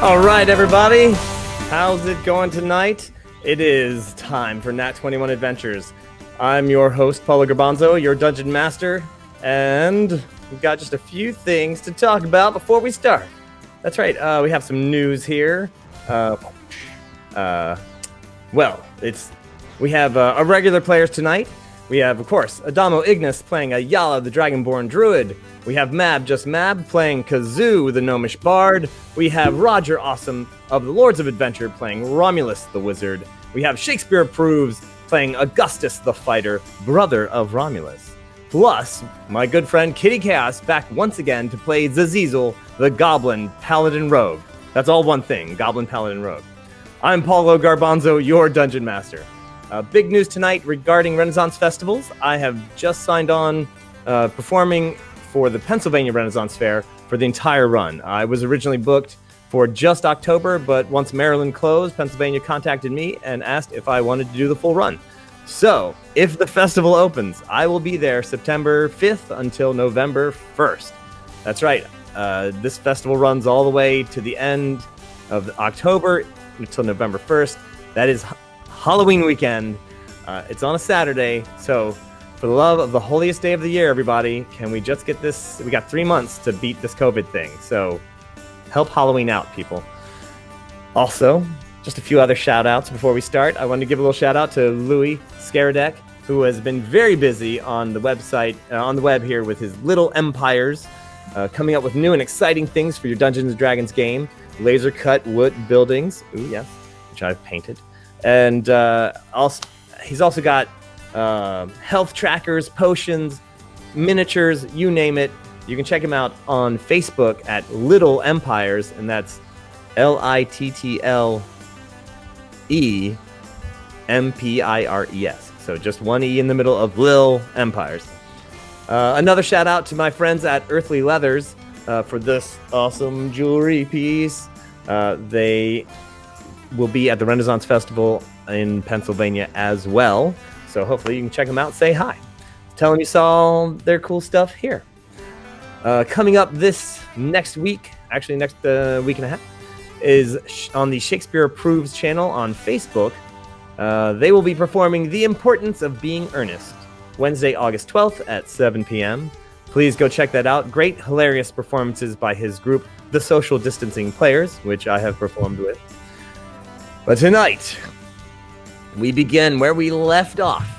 All right, everybody. How's it going tonight? It is time for Nat21 Adventures. I'm your host, Paulo Garbanzo, your Dungeon Master, and we've got just a few things to talk about before we start. That's right, we have some news here. We have our regular players tonight. We have, of course, Adamo Ignis playing Ayala, the Dragonborn Druid. We have Mab, just Mab, playing Kazoo, the Gnomish Bard. We have Roger Awesome of the Lords of Adventure playing Romulus, the Wizard. We have Shakespeare Approves playing Augustus, the Fighter, brother of Romulus. Plus, my good friend Kitty Chaos back once again to play Zazizel, the Goblin Paladin Rogue. That's all one thing, Goblin Paladin Rogue. I'm Paulo Garbanzo, your Dungeon Master. Big news tonight regarding Renaissance festivals. I have just signed on performing for the Pennsylvania Renaissance Fair for the entire run. I was originally booked for just October, but once Maryland closed, Pennsylvania contacted me and asked if I wanted to do the full run. So, if the festival opens, I will be there September 5th until November 1st. That's right. This festival runs all the way to the end of October until November 1st. That is Halloween weekend. It's on a Saturday, so for the love of the holiest day of the year, everybody, can we just get this? We got 3 months to beat this COVID thing, so help Halloween out, people. Also, just a few other shout-outs before we start. I wanted to give a little shout-out to Louis Skaradek, who has been very busy on the website, on the web here with his Little Empires, coming up with new and exciting things for your Dungeons & Dragons game. Laser-cut wood buildings, ooh yes, which I've painted. And he's also got health trackers, potions, miniatures, you name it. You can check him out on Facebook at Little Empires, and that's LITTLEMPIRES. So just one E in the middle of Lil Empires. Another shout out to my friends at Earthly Leathers for this awesome jewelry piece. They will be at the Renaissance Festival in Pennsylvania as well. So hopefully you can check them out, say hi. Tell them you saw their cool stuff here. Coming up this next week, actually next week and a half, is on the Shakespeare Approves channel on Facebook. They will be performing The Importance of Being Earnest, Wednesday, August 12th at 7 p.m. Please go check that out. Great, hilarious performances by his group, The Social Distancing Players, which I have performed with. But tonight, we begin where we left off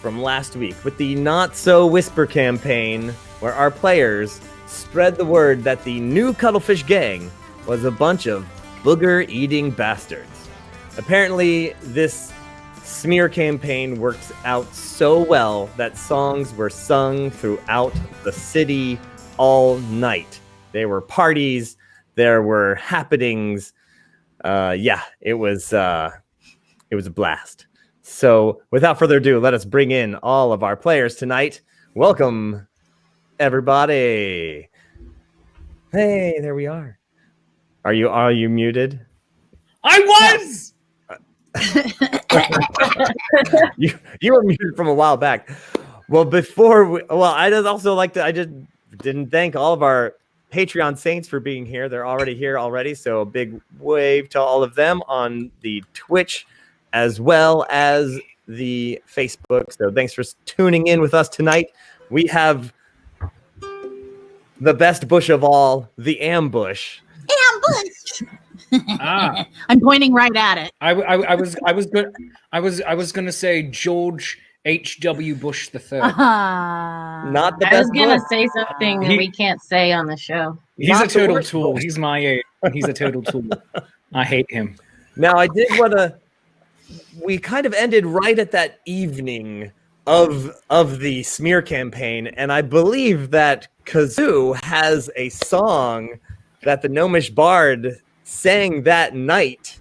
from last week with the Not So Whisper campaign, where our players spread the word that the new Cuttlefish Gang was a bunch of booger-eating bastards. Apparently, this smear campaign worked out so well that songs were sung throughout the city all night. There were parties, there were happenings. It was a blast. So, without further ado, let us bring in all of our players tonight. Welcome, everybody. Hey, there we are. Are you muted? I was. You were muted from a while back. Well, I just didn't thank all of our Patreon saints for being here. They're already here already, so a big wave to all of them on the Twitch as well as the Facebook. So thanks for tuning in with us tonight. We have the best bush of all, the ambush. Ambush. I'm pointing right at it. I was gonna say George H.W. Bush III. Not the best. I was gonna say something that we can't say on the show. He's a total tool. He's my age. He's a total tool. I hate him. Now, I did want to. We kind of ended right at that evening of the smear campaign, and I believe that Kazoo has a song that the Gnomish Bard sang that night.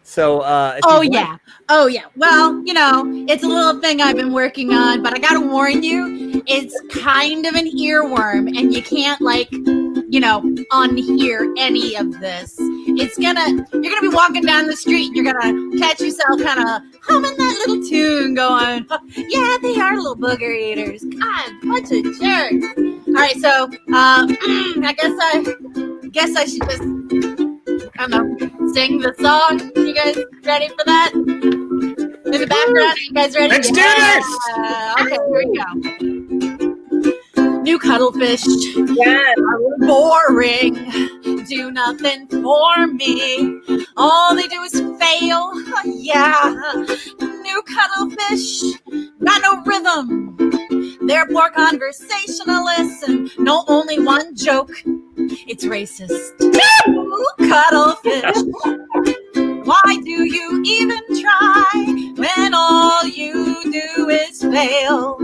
So, Oh yeah. Well, it's a little thing I've been working on, but I gotta warn you, it's kind of an earworm, and you can't unhear any of this. You're gonna be walking down the street, you're gonna catch yourself kind of humming that little tune, going, "Yeah, they are little booger eaters. God, bunch of jerks." All right, so I guess I should just kind of sing the song. You guys ready for that? In the background, are you guys ready? Let's do this! Okay, here we go. New Cuttlefish. Yeah. Boring. Do nothing for me. All they do is fail. Yeah. New Cuttlefish. Got no rhythm. They're poor conversationalists and know only one joke. It's racist. New Cuttlefish. Why do you even try when all you do is fail?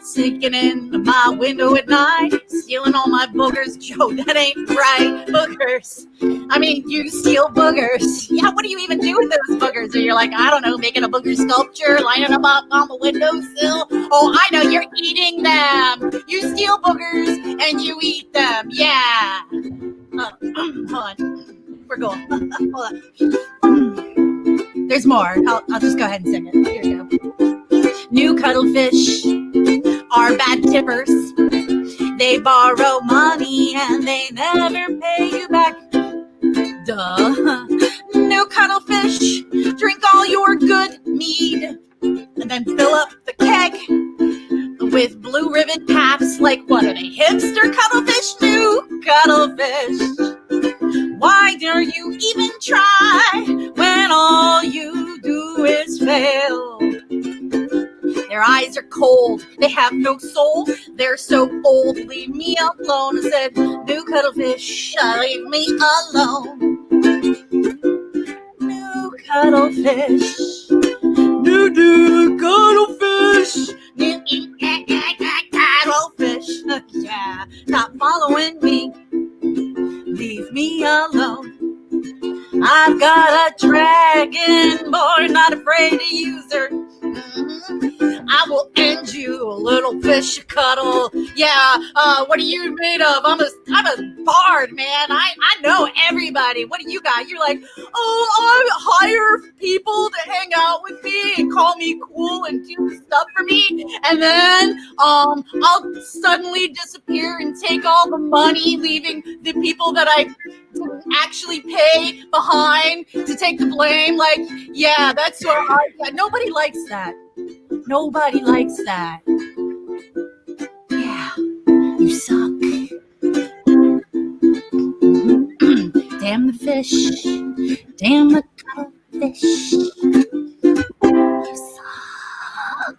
Sneaking in my window at night, stealing all my boogers. Joe, that ain't right. Boogers. I mean, you steal boogers. Yeah, what do you even do with those boogers? Or you're like, I don't know, making a booger sculpture, lining them up on the windowsill. Oh, I know, you're eating them. You steal boogers and you eat them. Yeah. Hold on. We're going. Hold on. There's more. I'll just go ahead and sing it. Here we go. New Cuttlefish are bad tippers. They borrow money and they never pay you back. Duh. New Cuttlefish drink all your good mead and then fill up the keg with blue ribbon paps. Like, what are they, hipster cuttlefish? New Cuttlefish. Why do you even try when all you do is fail? Their eyes are cold. They have no soul. They're so old. Leave me alone. I said, New Cuttlefish, leave me alone. New Cuttlefish. New Cuttlefish. New Cuttlefish. Yeah, not following me. Leave me alone. I've got a dragon boy, not afraid to use her. I will end you, little fish cuddle. Yeah, what are you made of? I'm a bard, man. I know everybody. What do you got? You're like, oh, I hire people to hang out with me and call me cool and do stuff for me. And then I'll suddenly disappear and take all the money, leaving the people that I didn't actually pay behind to take the blame. Like, yeah, that's what nobody likes that. Nobody likes that. Yeah, you suck. Damn the fish. Damn the cuttlefish. You suck.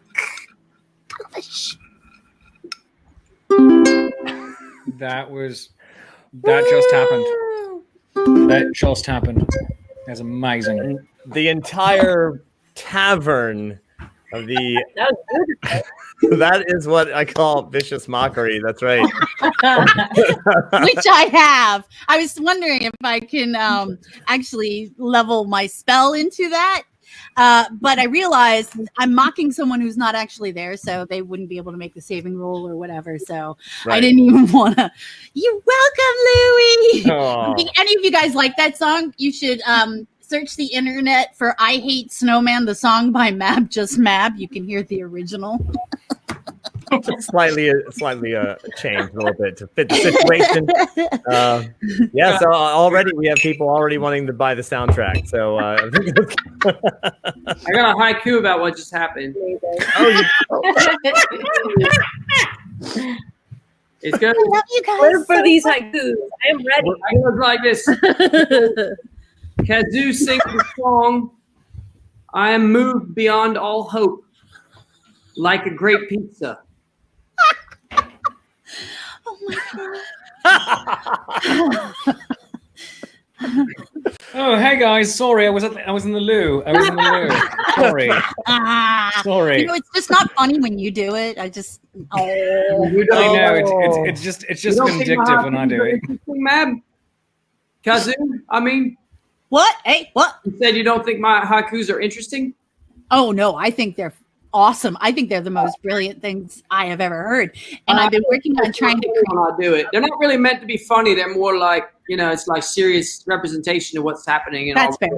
Cuttlefish. That just happened. That just happened. That's amazing. The entire tavern of the that is what I call vicious mockery. That's right. Which I have. I was wondering if I can actually level my spell into that. But I realized I'm mocking someone who's not actually there, so they wouldn't be able to make the saving roll or whatever. So right. I didn't even want to. You're welcome, Louie. If any of you guys like that song, you should search the internet for I Hate Snowman, the song by Mab Just Mab. You can hear the original. slightly changed a little bit to fit the situation. So already we have people already wanting to buy the soundtrack. So I got a haiku about what just happened. It's good. I love you guys. Wait for these haikus. I am ready. I look like this. Kazoo sings the song, I am moved beyond all hope, like a great pizza. Oh my God. Oh, hey guys, sorry, I was in the loo. Sorry. Sorry. You know, it's just not funny when you do it. I just I know it's just vindictive when I do it. Mab, Kazoo, I mean, what? Hey, what? You said you don't think my haikus are interesting? Oh no, I think they're awesome. I think they're the most brilliant things I have ever heard. And I've been working on trying to do it. They're not really meant to be funny. They're more like, it's like serious representation of what's happening. That's fair.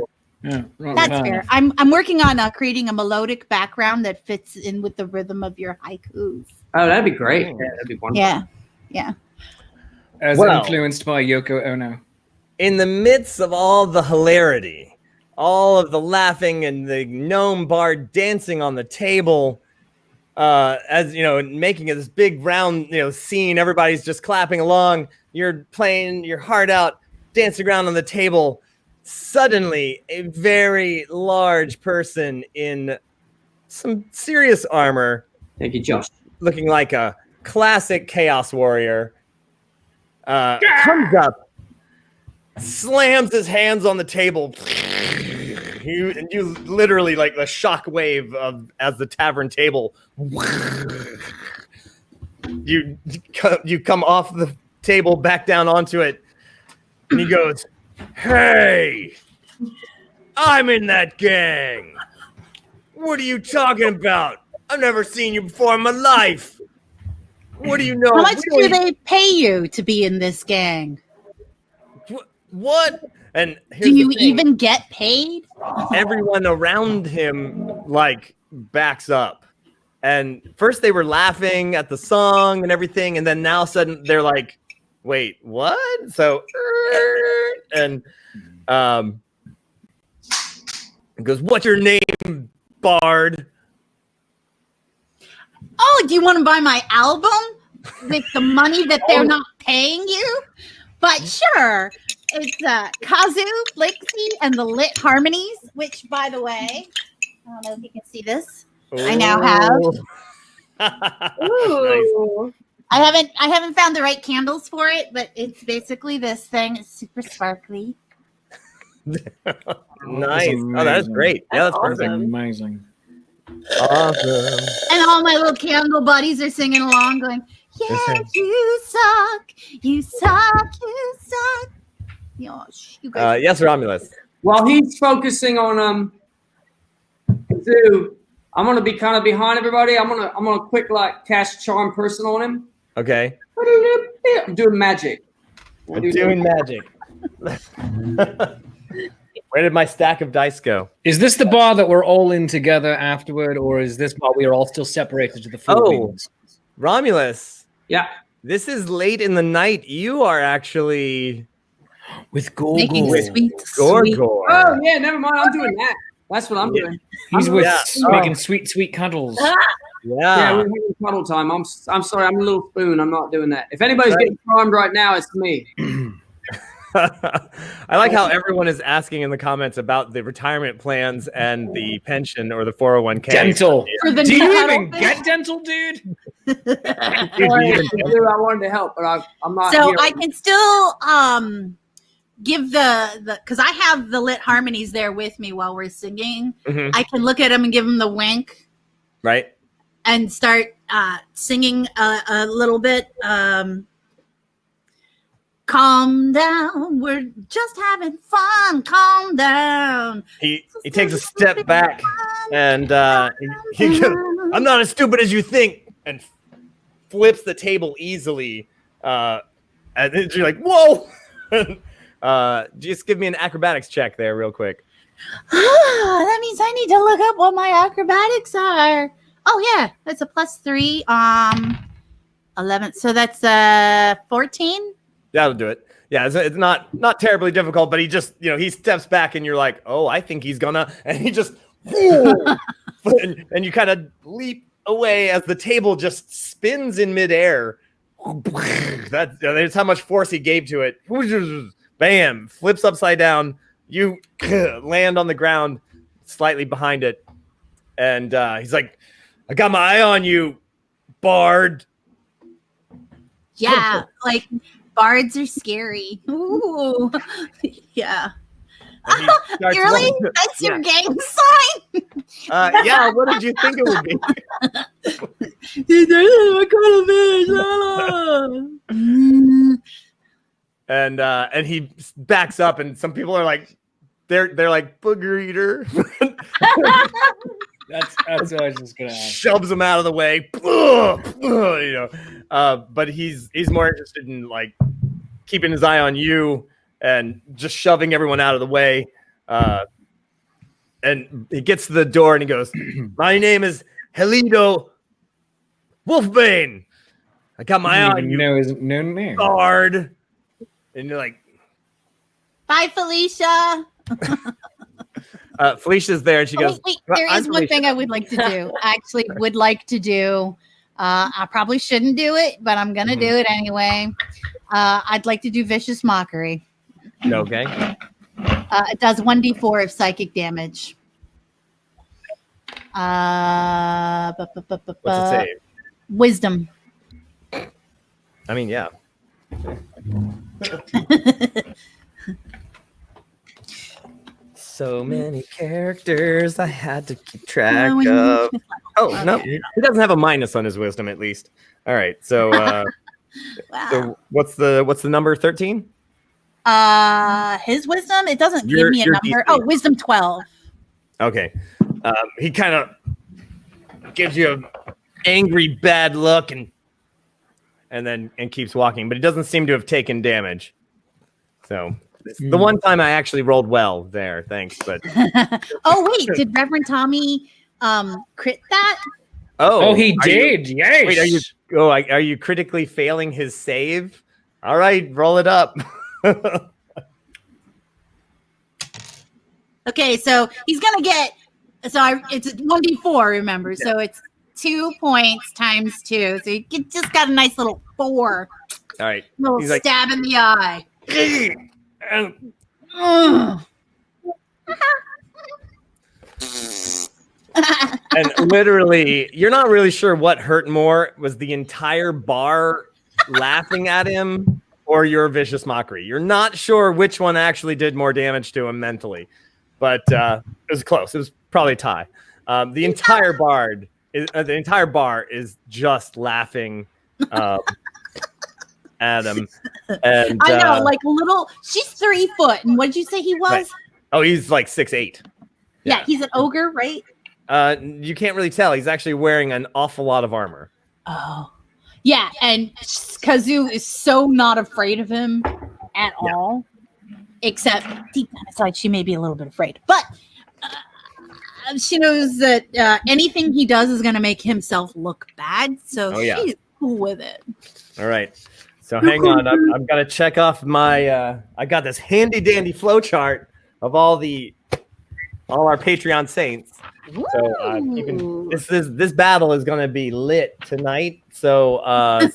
Yeah, that's fair. I'm working on creating a melodic background that fits in with the rhythm of your haikus. Oh, that'd be great. Yeah, that'd be wonderful. Yeah. As influenced by Yoko Ono. in the midst of all the hilarity, all of the laughing and the gnome bard dancing on the table, as you know, making this big round, scene, everybody's just clapping along. You're playing your heart out, dancing around on the table. Suddenly, a very large person in some serious armor, Thank you, Josh. looking like a classic Chaos Warrior, comes up, slams his hands on the table. You literally, like the shock wave of as the tavern table. You come off the table back down onto it, and he goes, "Hey, I'm in that gang. What are you talking about? I've never seen you before in my life. What do you know? How much do they pay you to be in this gang? What?" And do you even get paid? Everyone around him like backs up. And first they were laughing at the song and everything, and then now suddenly they're like, "Wait, what?" So and he goes, "What's your name, Bard?" Oh, do you want to buy my album with the money that they're not paying you? But sure, it's Kazu, Lixie, and the Lit Harmonies, which, by the way, I don't know if you can see this. I now have. Ooh. Nice. I haven't found the right candles for it, but it's basically this thing. It's super sparkly. Nice. Oh, that's great. Yeah, that's perfect. Amazing. Awesome. And all my little candle buddies are singing along, going, "Yeah, you suck, you suck, you suck." Gosh, you guys. Yes, Romulus. While he's focusing on Zoo, I'm gonna be kind of behind everybody. I'm gonna quick cast charm person on him. Okay. I'm doing magic. Doing magic. Where did my stack of dice go? Is this the bar that we're all in together afterward, or is this bar we are all still separated to the four wings? Romulus. Yeah. This is late in the night. You are actually with Gorgor. Making sweet. Gorgor. Oh yeah, never mind. I'm doing that. That's what I'm doing. He's making sweet cuddles. Yeah. Yeah, we're having cuddle time. I'm sorry. I'm a little spoon. I'm not doing that. If anybody's getting charmed right now, it's me. I like how everyone is asking in the comments about the retirement plans and the pension or the 401k. Dental. Do you even get dental, dude? I wanted to help, but I'm not. So here. I can still give the because I have the Lit Harmonies there with me while we're singing. Mm-hmm. I can look at them and give them the wink, right, and start singing a little bit. Calm down. We're just having fun. Calm down. He takes a step back and he goes, "I'm not as stupid as you think," and flips the table easily. And you're like, "Whoa!" Just give me an acrobatics check there, real quick. That means I need to look up what my acrobatics are. Oh yeah, that's a +3. 11. So that's 14. That'll do it. Yeah, it's not terribly difficult, but he just, he steps back and you're like, "Oh, I think he's gonna," and he just, and you kind of leap away as the table just spins in midair. That's how much force he gave to it. Bam, flips upside down. You land on the ground slightly behind it. And he's like, "I got my eye on you, Bard." Yeah, like bards are scary. Ooh, yeah. Really? That's your gang sign? Yeah, what did you think it would be? And he backs up, and some people are like, they're like, "Booger eater." That's what I was just gonna ask. Shoves him out of the way. But he's more interested in like keeping his eye on you and just shoving everyone out of the way. And he gets to the door and he goes, "My name is Helido Wolfbane. I got my eye on you, know his known name. Bard." And you're like, Bye, Felicia. Felicia's there, and she goes, wait, "Well, there I'm is one Felicia." thing I would like to do. I actually would like to do. I probably shouldn't do it, but I'm gonna do it anyway. I'd like to do vicious mockery. Okay. It does 1d4 of psychic damage. What's the save? Wisdom. I mean, yeah. So many characters I had to keep track of. Oh, no. He doesn't have a minus on his wisdom, at least. All right. So, Wow. so what's the number? 13? His wisdom, it doesn't give Your- me a your number. DC. Oh, wisdom 12. Okay. He kind of gives you an angry, bad look and keeps walking, but he doesn't seem to have taken damage. So it's the one time I actually rolled well there. Thanks, but Oh wait, did Reverend Tommy crit that? Oh, he are you- did. Yes. Wait, are you critically failing his save? All right, roll it up. Okay, so he's gonna get. It's 1d4. Remember, so it's 2 points times 2. So just got a nice little 4. All right. Little He's like, stab in the eye. and Ugh. And literally, you're not really sure what hurt more. Was the entire bar laughing at him or your vicious mockery? You're not sure which one actually did more damage to him mentally, but it was close. It was probably a tie. The entire bar is just laughing at him. And I know, like little. She's 3 foot, and what did you say he was? Right. Oh, he's like 6'8". Yeah, he's an ogre, right? You can't really tell. He's actually wearing an awful lot of armor. Oh, yeah, and Kazoo is so not afraid of him at all, except deep down inside, she may be a little bit afraid. But she knows that anything he does is going to make himself look bad, so she's cool with it. All right. So hang on. I've got to check off my. I got this handy dandy flow chart of all our Patreon saints. So this battle is going to be lit tonight. So I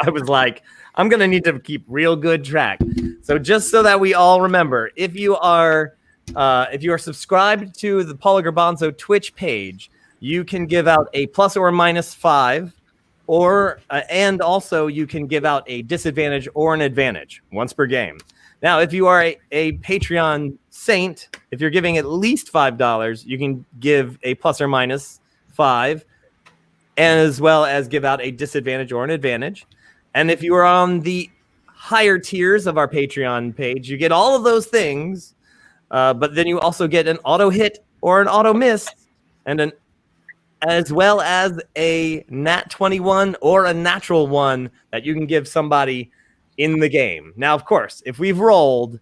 was like, I'm going to need to keep real good track. So just so that we all remember, if you are subscribed to the Paula Garbanzo Twitch page, you can give out a plus or minus 5, or and also you can give out a disadvantage or an advantage once per game. Now, if you are a Patreon saint, if you're giving at least $5, you can give a plus or minus 5, and as well as give out a disadvantage or an advantage. And if you are on the higher tiers of our Patreon page, you get all of those things, but then you also get an auto hit or an auto miss, and as well as a Nat21 or a natural one that you can give somebody in the game. Now, of course, if we've rolled,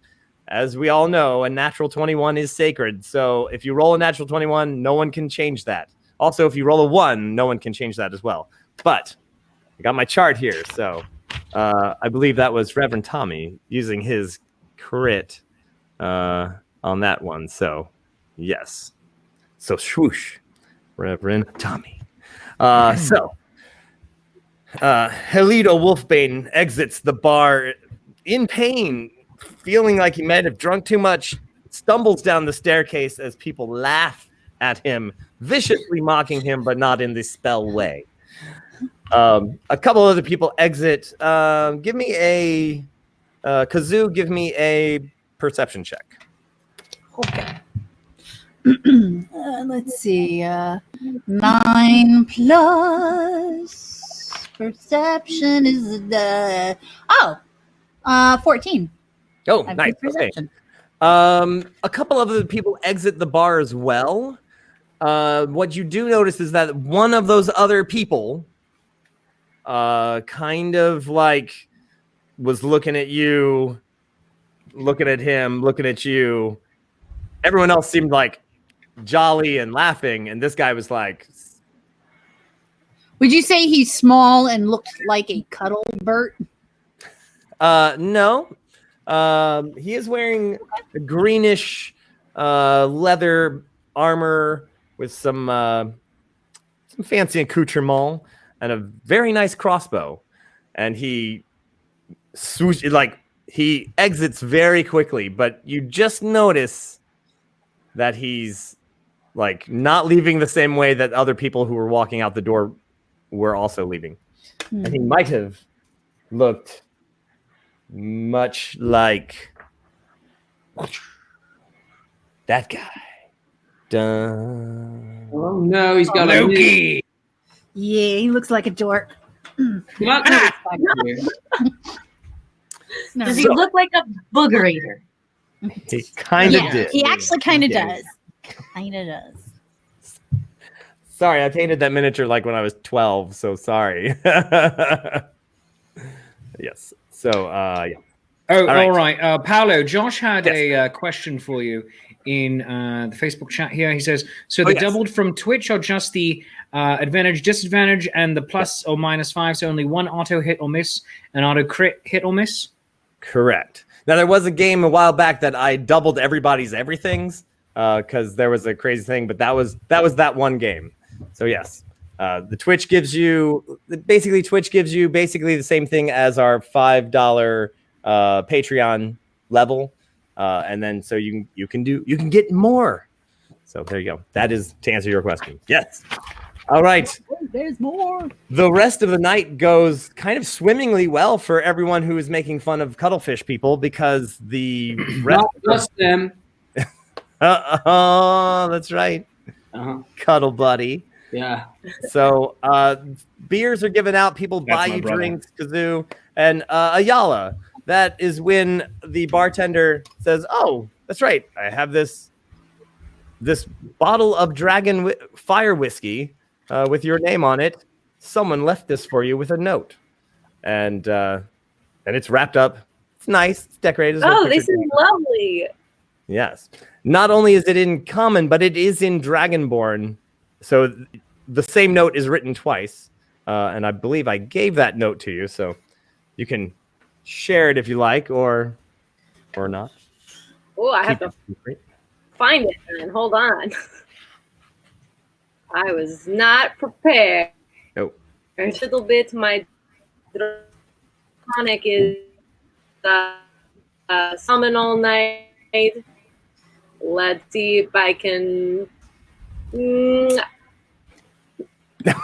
as we all know, a natural 21 is sacred. So if you roll a natural 21, no one can change that. Also, if you roll a 1, no one can change that as well. But I got my chart here. So I believe that was Reverend Tommy using his crit on that one. So, yes. So, swoosh, Reverend Tommy. Helito Wolfbane exits the bar in pain, feeling like he might have drunk too much, stumbles down the staircase as people laugh at him, viciously mocking him, but not in the spell way. A couple other people exit. Give me a Kazoo, give me a perception check. Okay. Let's see. 9 plus perception is 14. Oh, I have nice. good Okay. perception. A couple of other people exit the bar as well. What you do notice is that one of those other people kind of like was looking at you, looking at him, looking at you. Everyone else seemed like jolly and laughing, and this guy was like, Would you say he's small and looked like a Cuttlebert? no. He is wearing a greenish leather armor with some fancy accoutrement and a very nice crossbow. And he he exits very quickly, but you just notice that he's like not leaving the same way that other people who were walking out the door were also leaving. And he might have looked much like that guy. Dun. Oh no, he's got Loki. Yeah, he looks like a dork. Not Does he look like a booger eater? He kind of Yeah, did. he actually kind of Yeah. does. Kind of does. Sorry, I painted that miniature like when I was 12, so sorry. Yes. So, yeah. Oh, right. all right. Paolo, Josh had a question for you in the Facebook chat here. He says, so the yes. doubled from Twitch are just the advantage, disadvantage, and the plus or minus 5, so only one auto hit or miss, an auto crit hit or miss? Correct. Now, there was a game a while back that I doubled everybody's everythings because there was a crazy thing, but that was that one game. So, yes. The Twitch gives you basically the same thing as our $5 Patreon level, and then so you can get more. So there you go. That is to answer your question. Yes. All right. There's more. The rest of the night goes kind of swimmingly well for everyone who is making fun of cuttlefish people because the rest not just them. oh, that's right. Uh-huh. Cuddle buddy. Yeah. So beers are given out. People buy my you brother. drinks, Kazoo. And Ayala, that is when the bartender says, oh, that's right. I have this bottle of dragon fire whiskey with your name on it. Someone left this for you with a note. And it's wrapped up. It's nice. It's decorated. Oh, this is lovely. Yes. Not only is it in common, but it is in Dragonborn. So the same note is written twice. And I believe I gave that note to you. So you can share it if you like or not. Oh, I have to find it then. Hold on. I was not prepared. Nope. A little bit. My tonic is summon all night. Let's see if I can. When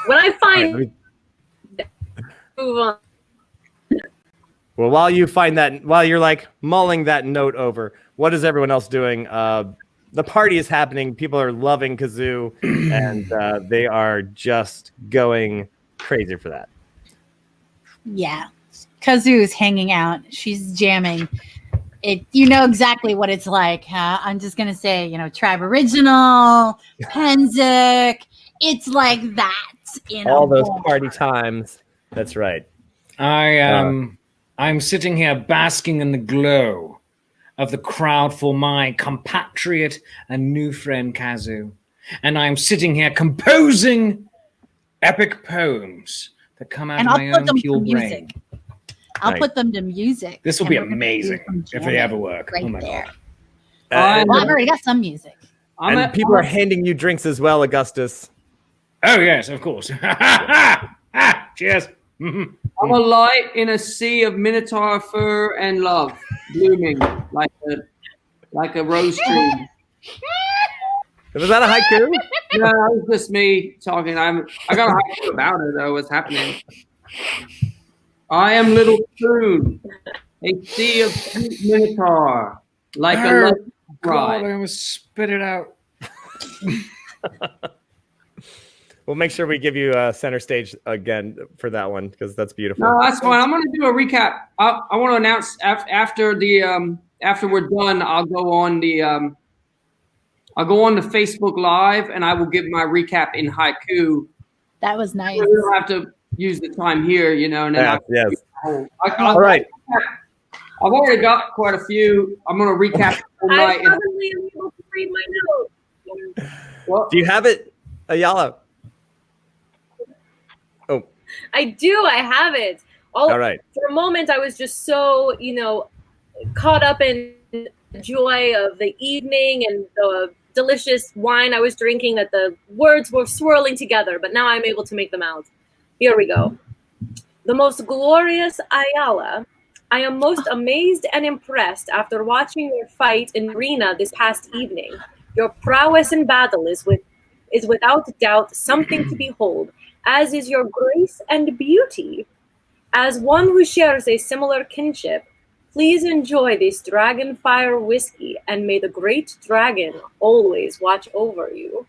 I find, move on. Well, while you're like mulling that note over, what is everyone else doing? The party is happening. People are loving Kazoo, and they are just going crazy for that. Yeah. Kazoo's hanging out. She's jamming. You know exactly what it's like. I'm just going to say, Tribe Original, Penzik. It's like that. All those party times. That's right. I'm sitting here basking in the glow of the crowd for my compatriot and new friend Kazoo. And I'm sitting here composing epic poems that come out of my own pure brain. I'll put them to music. This will be amazing if they ever work. Right oh my there. God. Well, I've already got some music. And people are handing you drinks as well, Augustus. Oh, yes, of course. Cheers. I'm a light in a sea of minotaur fur and love, blooming like a rose tree. Was that a haiku? No, that was just me talking. I got a haiku about it, though. What's happening? I am little Coon, a sea of sweet minotaur, like a love bride. I almost spit it out. We'll make sure we give you center stage again for that one because that's beautiful. No, that's fine. I'm going to do a recap. I want to announce after we're done. I'll go on the Facebook Live and I will give my recap in haiku. That was nice. So we don't have to use the time here, and then yes. All right. I've already got quite a few. I'm going to recap all I night. probably am able to read my notes. Well, Do you have it, Ayala? Oh. I do. I have it. All right. For a moment, I was just so, caught up in the joy of the evening and the delicious wine I was drinking that the words were swirling together, but now I'm able to make them out. Here we go. The most glorious Ayala, I am most amazed and impressed after watching your fight in arena this past evening. Your prowess in battle is without doubt something to behold, as is your grace and beauty. As one who shares a similar kinship, please enjoy this dragon fire whiskey, and may the great dragon always watch over you.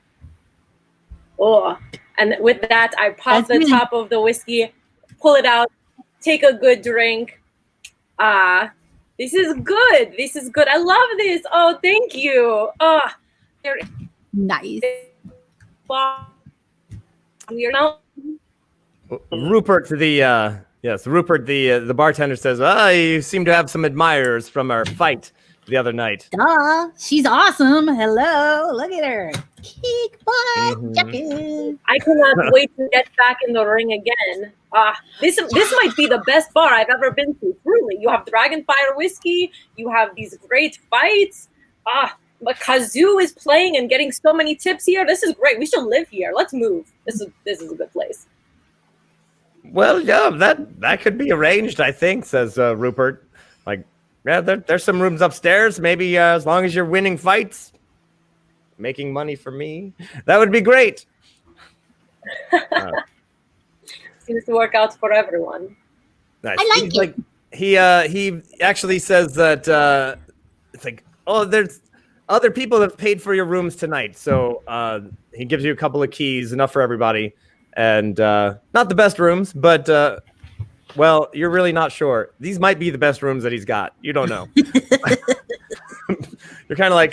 Oh, and with that, I pop the top of the whiskey, pull it out, take a good drink. This is good. This is good. I love this. Oh, thank you. Nice. We are now. Rupert, the bartender says, you seem to have some admirers from our fight the other night. Duh, she's awesome. Hello, look at her. Kick butt, I cannot wait to get back in the ring again. This might be the best bar I've ever been to. Truly, you have Dragonfire whiskey. You have these great fights. But Kazoo is playing and getting so many tips here. This is great. We should live here. Let's move. This is a good place. Well, yeah, that could be arranged, I think, says Rupert. Like, yeah, there's some rooms upstairs. Maybe as long as you're winning fights, making money for me, that would be great. Seems to work out for everyone. Nice. I like it. Like, he actually says that it's like, oh, there's other people that have paid for your rooms tonight. So he gives you a couple of keys, enough for everybody. And not the best rooms, but well, you're really not sure. These might be the best rooms that he's got. You don't know. You're kind of like,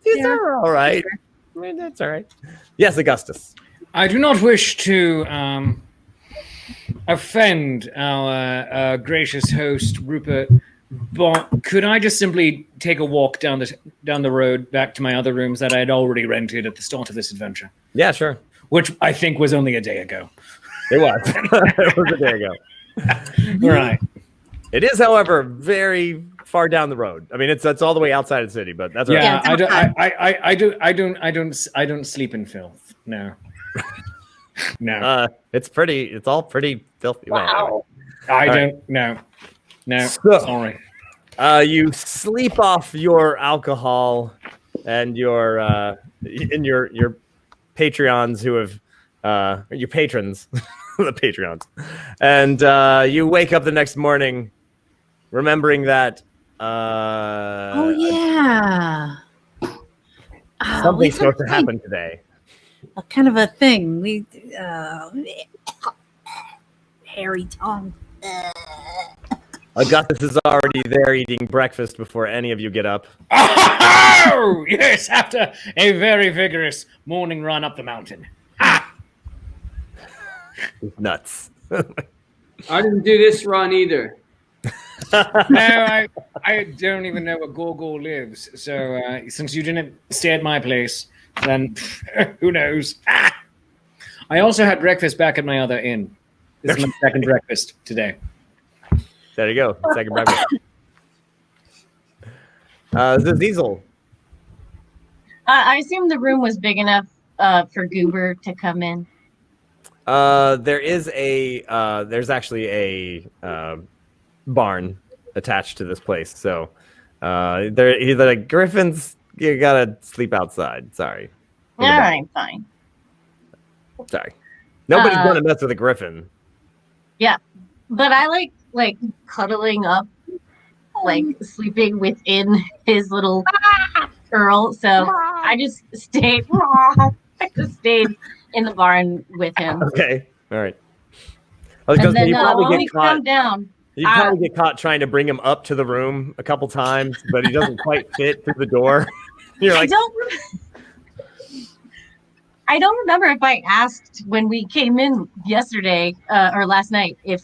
these are all right. I mean, that's all right. Yes, Augustus. I do not wish to offend our gracious host, Rupert, but could I just simply take a walk down the road back to my other rooms that I had already rented at the start of this adventure? Yeah, sure. Which I think was only a day ago. It was. It was a day ago. Right. It is, however, very far down the road. I mean, it's all the way outside of the city, but that's yeah. right. I don't sleep in filth. No. No. It's all pretty filthy. Wow. I don't. No. So, sorry. You sleep off your alcohol and your Patreons who have your patrons, the Patreons, and you wake up the next morning remembering that oh yeah, something's supposed to happen today. A kind of a thing. We hairy tongue. Augustus is already there eating breakfast before any of you get up. Oh, yes, after a very vigorous morning run up the mountain. Nuts. I didn't do this run either. No, I don't even know where Gorgor lives. So since you didn't stay at my place, then who knows? I also had breakfast back at my other inn. This is my second breakfast today. There you go. Second breakfast. Zizel. I assume the room was big enough for Goober to come in. There's actually a barn attached to this place. So the griffins, you gotta sleep outside. Sorry. All right, fine. Sorry. Nobody's gonna mess with a griffin. Yeah, but I like cuddling up, like sleeping within his little curl. So I just stayed. In the barn with him. Okay, all right. And then when we come down, you probably get caught trying to bring him up to the room a couple times, but he doesn't quite fit through the door. You're like, I don't remember if I asked when we came in yesterday or last night if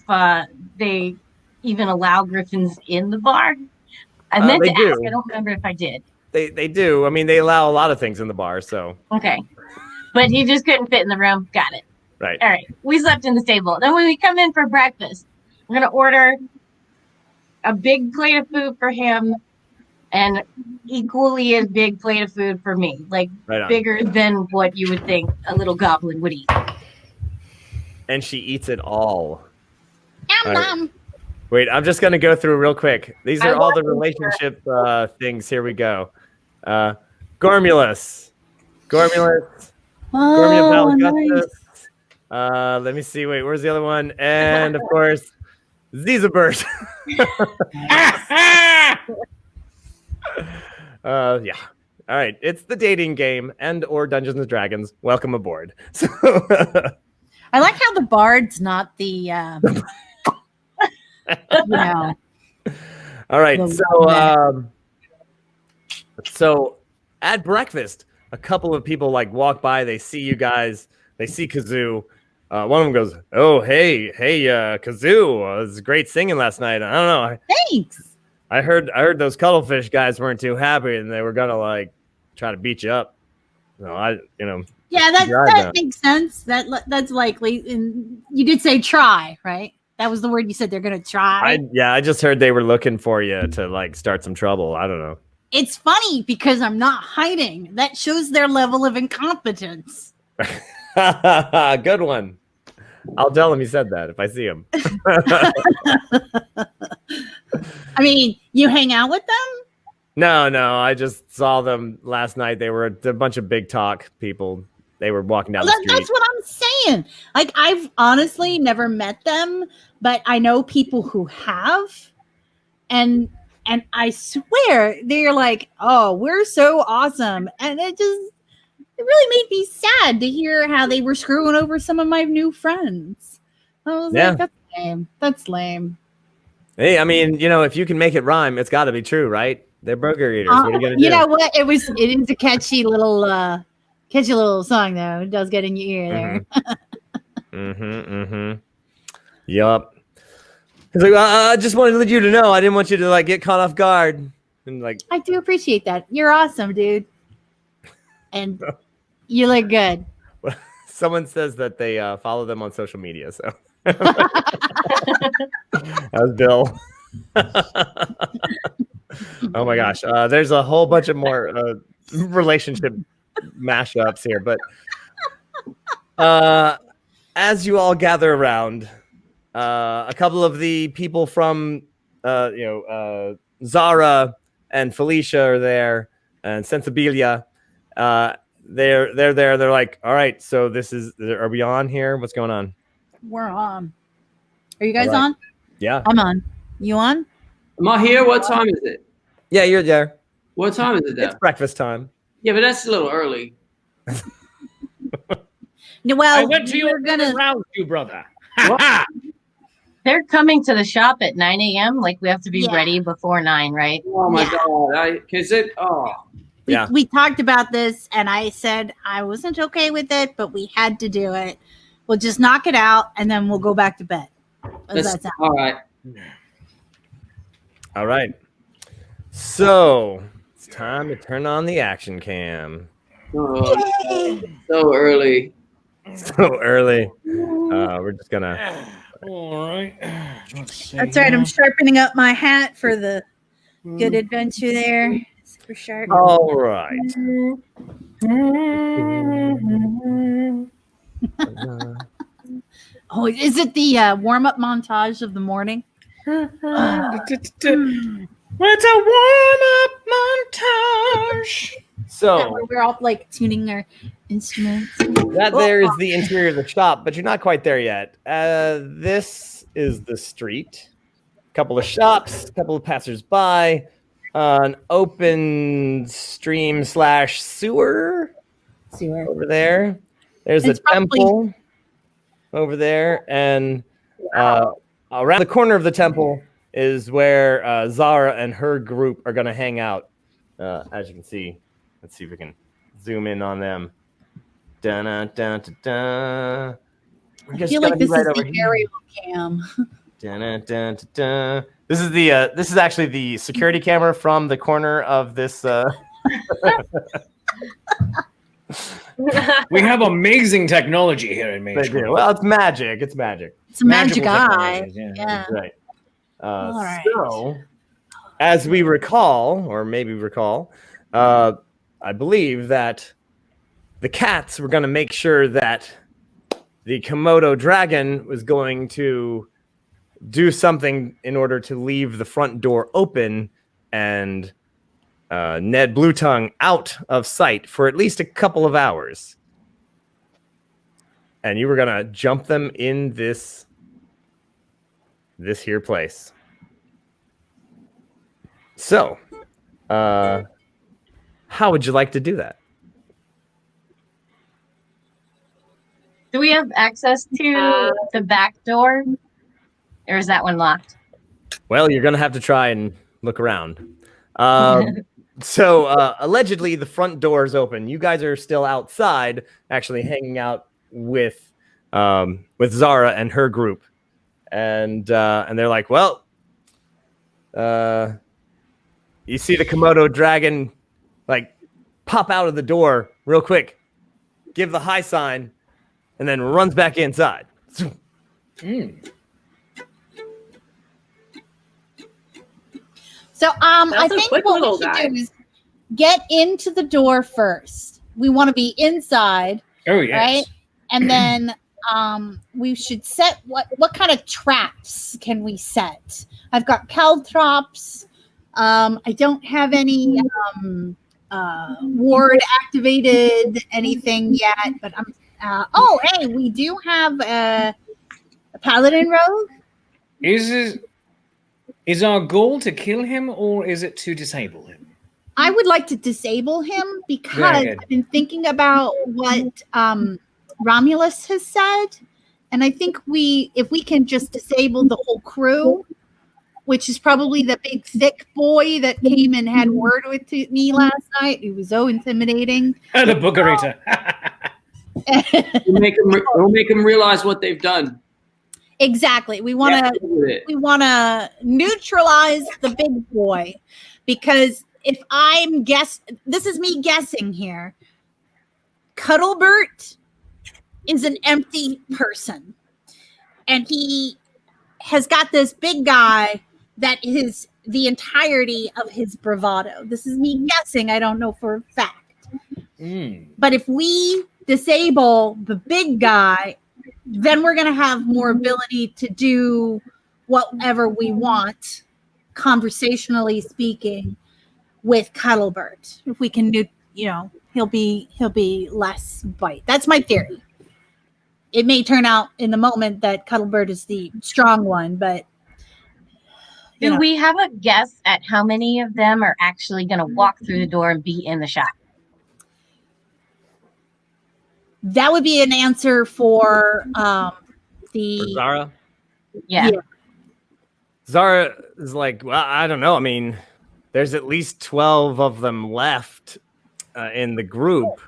they even allow griffins in the bar. I meant to ask. I don't remember if I did. They do. I mean, they allow a lot of things in the bar, so. Okay. But he just couldn't fit in the room. Got it. Right. All right. We slept in the stable. Then when we come in for breakfast, we're going to order a big plate of food for him, and equally as big plate of food for me. Like bigger than what you would think a little goblin would eat. And she eats it all. Yum, yum. Wait, I'm just gonna go through real quick. These are all the relationship things. Here we go. Gormulus. Oh, nice. Let me see. Wait, where's the other one? And of course, Zizabert. Yeah. All right. It's the dating game and or Dungeons and Dragons. Welcome aboard. So I like how the bard's not the you know. All right. So at breakfast, a couple of people like walk by, they see you guys, they see Kazoo. One of them goes, "Oh, hey, Kazoo, it was great singing last night. I don't know. Thanks. I heard those Cuttlefish guys weren't too happy, and they were gonna like try to beat you up. No, Yeah, that makes sense. That's likely. And you did say try, right? That was the word you said. They're gonna try. I just heard they were looking for you to like start some trouble. I don't know. It's funny because I'm not hiding. That shows their level of incompetence. Good one. I'll tell him you said that if I see him. I mean, you hang out with them? No. I just saw them last night. They were a bunch of big talk people. They were walking down the street. That's what I'm saying. Like, I've honestly never met them, but I know people who have. And I swear they're like, "Oh, we're so awesome." And it really made me sad to hear how they were screwing over some of my new friends. I was like, that's lame. That's lame. Hey, I mean, if you can make it rhyme, it's got to be true, right? They're burger eaters. What are you gonna do? You know what? It is a catchy little song, though. It does get in your ear there. Yup. He's like, I just wanted you to know. I didn't want you to like get caught off guard. And like, I do appreciate that. You're awesome, dude. And you look good. Someone says that they follow them on social media. So that was Bill. Oh my gosh. There's a whole bunch of more relationship mashups here, but as you all gather around, a couple of the people from Zara and Felicia are there, and Sensibilia. They're there. They're like, "All right, so are we on here? What's going on?" We're on. Are you guys on? Yeah. I'm on. You on? Am I here? What time is it? Yeah, you're there. What time is it there? It's breakfast time. Yeah, but that's a little early. Well, I went to you gonna rouse you, brother. They're coming to the shop at 9 a.m. Like we have to be ready before 9, right? Oh my god! We talked about this, and I said I wasn't okay with it, but we had to do it. We'll just knock it out, and then we'll go back to bed. All right. All right. So it's time to turn on the action cam. Oh, so early. So early. We're just gonna. All right. That's right. I'm sharpening up my hat for the good adventure there. Super sharp. All right. Oh, is it the warm-up montage of the morning? It's a warm-up montage. So we're all like tuning our instruments. That there is the interior of the shop, but you're not quite there yet. This is the street. A couple of shops, a couple of passers-by, an open stream / sewer over there. There's a temple over there, and around the corner of the temple is where Zara and her group are going to hang out. As you can see, let's see if we can zoom in on them. Dun, dun, dun, dun. I feel like this is the aerial cam. Dun, dun, dun, dun. This is actually the security camera from the corner of this. We have amazing technology here in Main Street. Well, it's magic. It's magic. It's a magic eye. Yeah. Yeah. Right. All right. So, as we recall, or maybe recall, I believe that the cats were going to make sure that the Komodo dragon was going to do something in order to leave the front door open and Ned Bluetongue out of sight for at least a couple of hours. And you were going to jump them in this here place. So, how would you like to do that? Do we have access to the back door? Or is that one locked? Well, you're going to have to try and look around. So, allegedly, the front door is open. You guys are still outside, actually hanging out with Zara and her group. And they're like, well, you see the Komodo dragon, like, pop out of the door real quick, give the high sign, and then runs back inside. So I That's a think quick what little we should guy. do is get into the door first. We want to be inside, Oh yes. right? And then we should set what kind of traps can we set? I've got caltrops. I don't have any ward activated anything yet, but I'm oh hey, we do have a paladin rogue. Is our goal to kill him or is it to disable him? I would like to disable him because Very good. I've been thinking about what Romulus has said, and I think if we can just disable the whole crew, which is probably the big thick boy that came and had word with me last night. He was so intimidating. The booger eater. We'll make them realize what they've done. Exactly. We want to neutralize the big boy, because if this is me guessing here, Cuttlebert is an empty person, and he has got this big guy that is the entirety of his bravado. This is me guessing. I don't know for a fact. But if we disable the big guy, then we're going to have more ability to do whatever we want, conversationally speaking, with Cuttlebert. If we can do, he'll be less bite. That's my theory. It may turn out in the moment that Cuttlebert is the strong one, but do we have a guess at how many of them are actually going to walk through the door and be in the shop? that would be an answer for For Zara? Yeah. Zara is like, well, I don't know. I mean, there's at least 12 of them left in the group.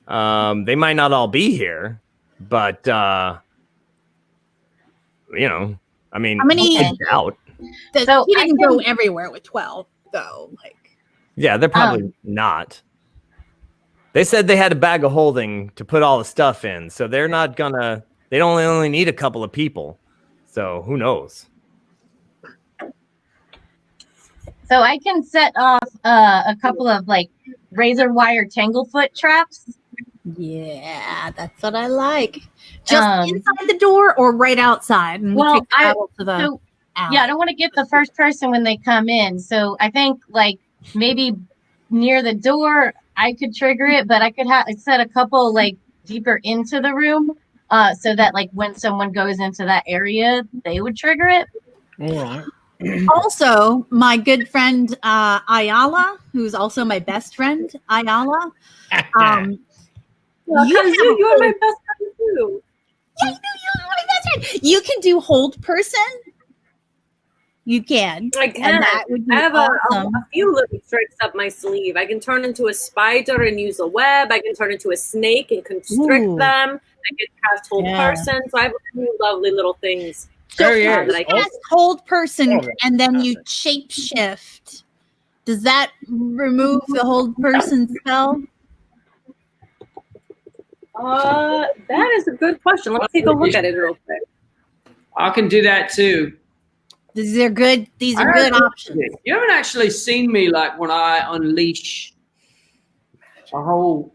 They might not all be here, but, I mean, how many? I doubt. So he didn't go everywhere with 12, though. Yeah, they're probably not. They said they had a bag of holding to put all the stuff in, so they're not gonna. They only need a couple of people, so who knows? So I can set off a couple of razor wire tanglefoot traps. Yeah, that's what I like. Just inside the door or right outside. And I don't want to get the first person when they come in. So I think maybe near the door I could trigger it, but I could set a couple deeper into the room so that when someone goes into that area, they would trigger it. All right. Also, my good friend Ayala, who's also my best friend, Ayala. You're my best friend too. Yeah, you're my best friend. You can do hold person. You can. I can. And that would be I have awesome. a few little tricks up my sleeve. I can turn into a spider and use a web. I can turn into a snake and constrict them. I can cast hold person. So I have a few lovely little things. So that I cast hold person, and then you shape shift. Does that remove the hold person spell? That is a good question. Let's take a look at it real quick. I can do that too. These are good. These are good options. You haven't actually seen me like when I unleash a whole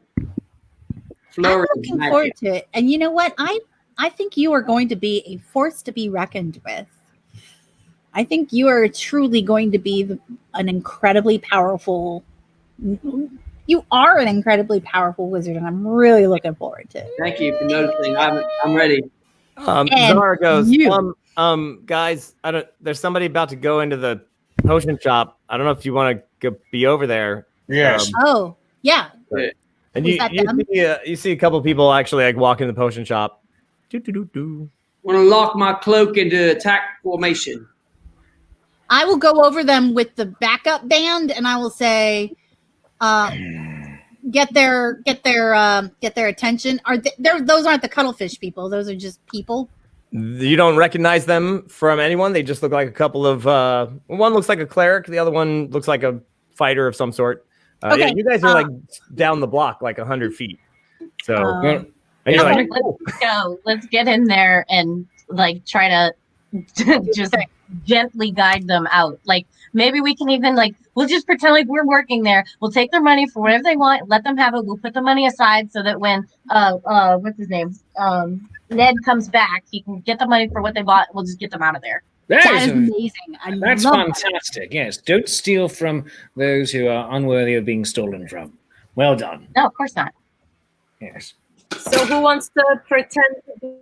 flurry. I'm looking forward to it. And you know what? I think you are going to be a force to be reckoned with. I think you are truly going to be an incredibly powerful. You are an incredibly powerful wizard, and I'm really looking forward to it. Thank you for noticing. I'm ready. Zara goes, guys, there's somebody about to go into the potion shop. I don't know if you want to be over there. Yes. Oh, yeah. And you see a couple people actually like walk in the potion shop. Want to lock my cloak into attack formation. I will go over them with the backup band, and I will say, get their attention. Those aren't the cuttlefish people. Those are just people. You don't recognize them from anyone. They just look like a couple of. One looks like a cleric. The other one looks like a fighter of some sort. Okay. Yeah, you guys are like down the block, like 100 feet. So let's go. Let's get in there and like try to just gently guide them out. Like maybe we can even we'll just pretend like we're working there. We'll take their money for whatever they want. Let them have it. We'll put the money aside so that when what's his name Ned comes back, he can get the money for what they bought. We'll just get them out of there. That is amazing. That's fantastic. That. Yes, don't steal from those who are unworthy of being stolen from. Well done. No, of course not. Yes. So who wants to pretend to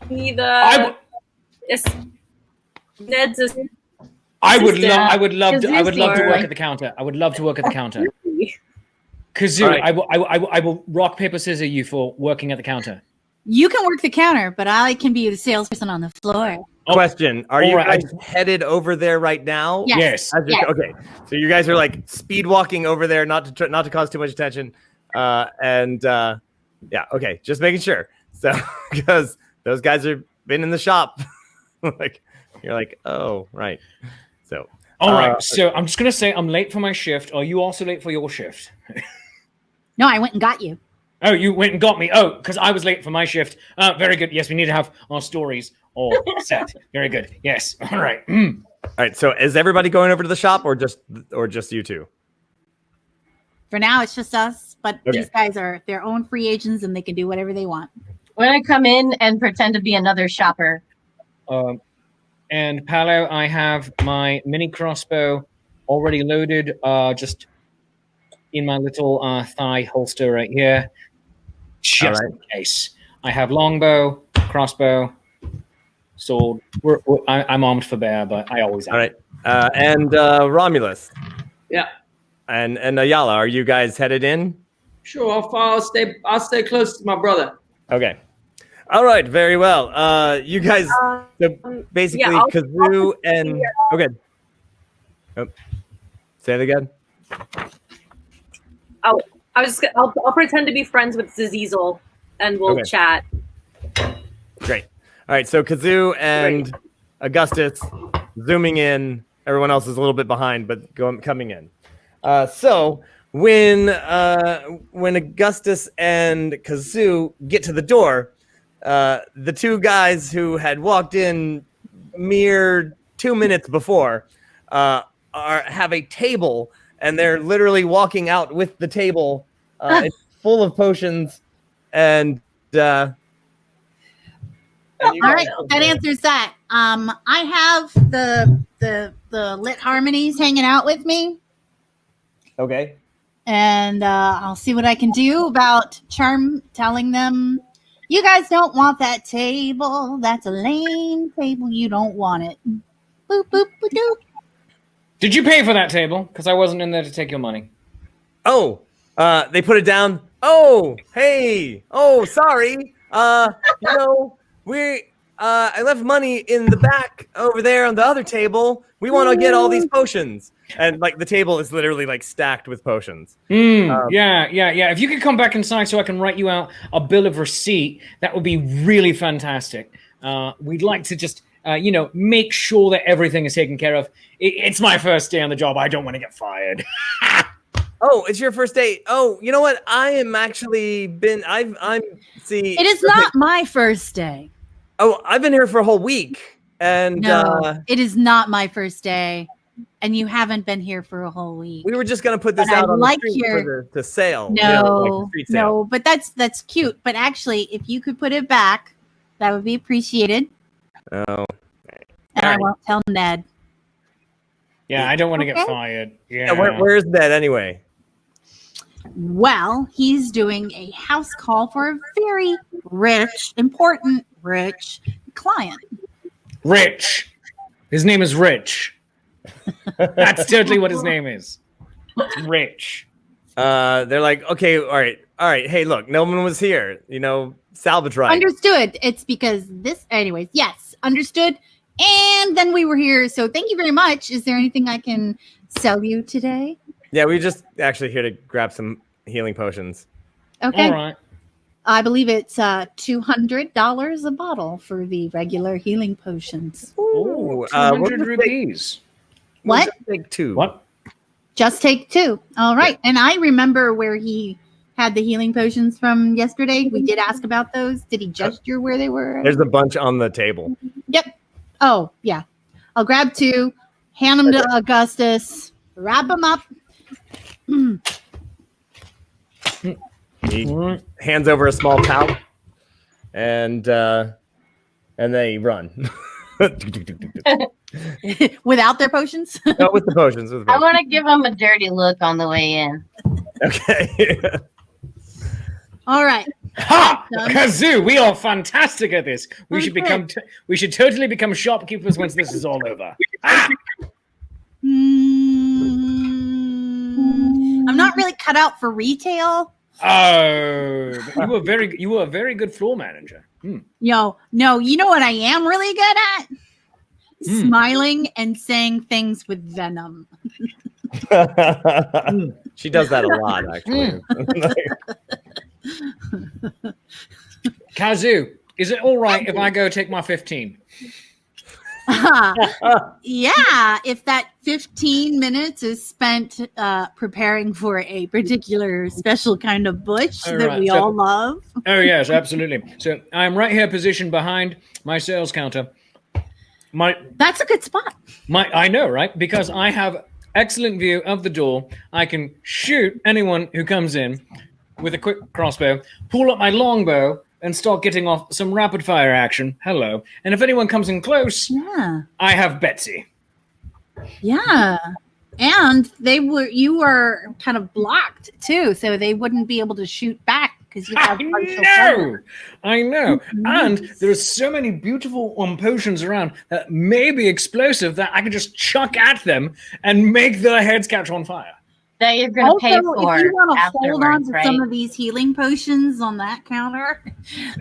be the Ned's assistant? I would love to work at the counter. I would love to work at the counter. Kazoo, right. I will rock, paper, scissors you for working at the counter. You can work the counter, but I can be the salesperson on the floor. Question: are you guys headed over there right now? Yes. Okay, so you guys are like speed walking over there, not to cause too much attention, yeah, okay, just making sure. So because those guys have been in the shop, you're like, oh right. So all right. So I'm just gonna say I'm late for my shift. Are you also late for your shift? No, I went and got you. Oh, you went and got me. Oh, because I was late for my shift. Very good. Yes, we need to have our stories all set. Very good. Yes. All right. All right. So is everybody going over to the shop or just you two? For now, it's just us. But these guys are their own free agents and they can do whatever they want. When I come in and pretend to be another shopper. And Paolo, I have my mini crossbow already loaded, just in my little thigh holster right here. Just in case. I have longbow, crossbow, sword. I'm armed for bear, but I always am. All right. And Romulus. Yeah. And Ayala, are you guys headed in? Sure, I'll stay close to my brother. Okay. All right, very well. You guys, basically, Kazoo and okay. Oh, say it again. I'll pretend to be friends with Zazizel, and we'll chat. Great. All right, so Kazoo and Augustus zooming in. Everyone else is a little bit behind, but coming in. So when Augustus and Kazoo get to the door, the two guys who had walked in mere 2 minutes before have a table, and they're literally walking out with the table. It's full of potions, and all right, that answers that. I have the lit harmonies hanging out with me. Okay. And I'll see what I can do about telling them, you guys don't want that table. That's a lame table. You don't want it. Boop, boop, boop, boop. Did you pay for that table? Because I wasn't in there to take your money. Oh, they put it down. Oh, hey. Oh, sorry. I left money in the back over there on the other table. We want to get all these potions. And the table is literally stacked with potions. Yeah. If you could come back inside so I can write you out a bill of receipt, that would be really fantastic. We'd like to just, make sure that everything is taken care of. It's my first day on the job. I don't want to get fired. Oh, it's your first day. Oh, you know what? I am actually see. It is not my first day. Oh, I've been here for a whole week. And No, it is not my first day, and you haven't been here for a whole week. we were just gonna put this But out I on like the street your- for the sale. No, you know, like the street sale. no, but that's cute. But actually, if you could put it back, that would be appreciated. Oh. And I won't tell Ned. Yeah, I don't want to get Okay. fired. Yeah, where's Ned anyway? Well, he's doing a house call for a very important rich client. Rich. His name is Rich. That's totally what his name is. Rich. They're like, okay, all right. Hey, look, no one was here. You know, salvage right. Understood. It's because anyways, yes, understood. And then we were here. So thank you very much. Is there anything I can sell you today? Yeah, we just actually here to grab some healing potions. Okay. All right. I believe it's $200 a bottle for the regular healing potions. Ooh, we'll 200 just rupees. What? Just take 2. What? Just take 2. All right. And I remember where he had the healing potions from yesterday. We did ask about those. Did he gesture where they were? There's a bunch on the table. Yep. Oh, yeah. I'll grab 2, hand them to Augustus, wrap them up. He hands over a small pouch, and they run. Without their potions? No, with the potions. With the I potions. want to give him a dirty look on the way in. Okay. All right. Ha! Done. Kazoo, we are fantastic at this. We should Okay. we should totally become shopkeepers once this is all over. I'm not really cut out for retail. Oh, but you were a very good floor manager. No, you know what I am really good at? Smiling and saying things with venom. She does that a lot, actually. Kazoo, is it all right if I go take my 15? Yeah, if that 15 minutes is spent preparing for a particular special kind of bush All that right, we so- all love. Oh yes, absolutely. So I'm right here positioned behind my sales counter. That's a good spot. I know, right? Because I have excellent view of the door. I can shoot anyone who comes in with a quick crossbow, pull up my longbow, and start getting off some rapid fire action. Hello. And if anyone comes in close, Yeah. I have Betsy. Yeah. And you were kind of blocked too, so they wouldn't be able to shoot back because you have partial cover. I know. And there's so many beautiful potions around that may be explosive that I can just chuck at them and make their heads catch on fire. That you're going to pay Also, for if you want to hold on afterwards, to right? some of these healing potions on that counter,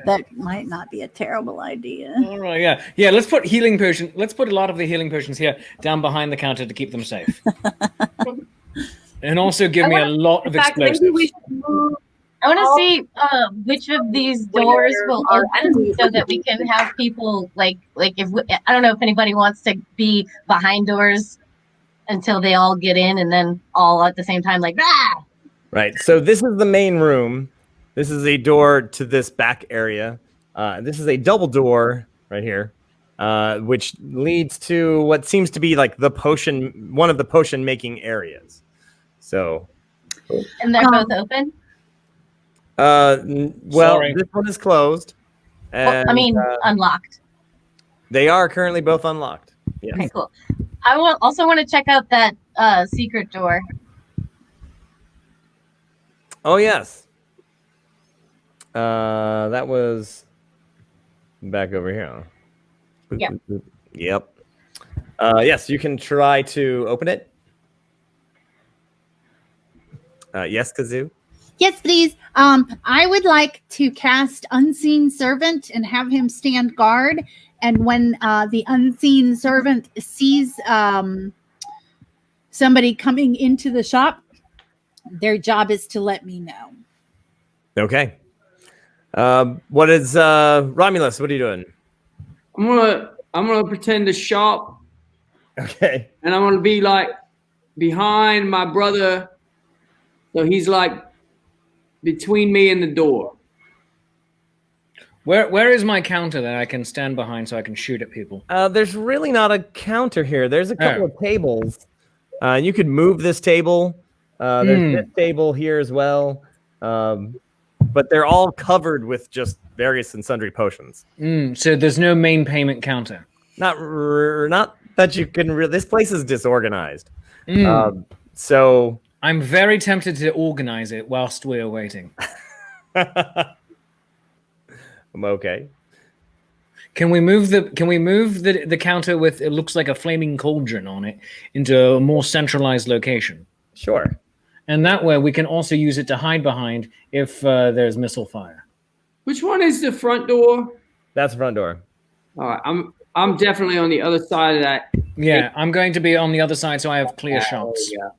that might not be a terrible idea. All right, yeah. Let's put Let's put a lot of the healing potions here down behind the counter to keep them safe, and also give me a lot of In fact, maybe we explosives. should move. I want to see which of these doors will our open enemies so that we can have people like if I don't know if anybody wants to be behind doors until they all get in and then all at the same time like ah. Right. So this is the main room. This is a door to this back area. This is a double door right here, which leads to what seems to be like one of the potion making areas. So, And they're both open. well, Sorry. this one is closed. And, Unlocked. They are currently both unlocked. Yes. Okay, cool. I also want to check out that secret door. Oh yes. That was back over here. Yeah. Yep. Yes, you can try to open it. Yes, Kazoo. Yes, please. I would like to cast Unseen Servant and have him stand guard. And when the Unseen Servant sees somebody coming into the shop, their job is to let me know. Okay. What is Romulus? What are you doing? I'm gonna pretend to shop, Okay. and I'm gonna be like behind my brother, so he's like between me and the door. Where is my counter that I can stand behind so I can shoot at people? There's really not a counter here. There's a couple of tables. You could move this table. There's this table here as well. But they're all covered with just various and sundry potions. So there's no main payment counter. Not that you can. This place is disorganized. So I'm very tempted to organize it whilst we're waiting. I'm okay. Can we move the counter with it looks like a flaming cauldron on it into a more centralized location? Sure. And that way we can also use it to hide behind if there's missile fire. Which one is the front door? That's the front door. All right, I'm definitely on the other side of that. Yeah, I'm going to be on the other side so I have clear shots. Yeah.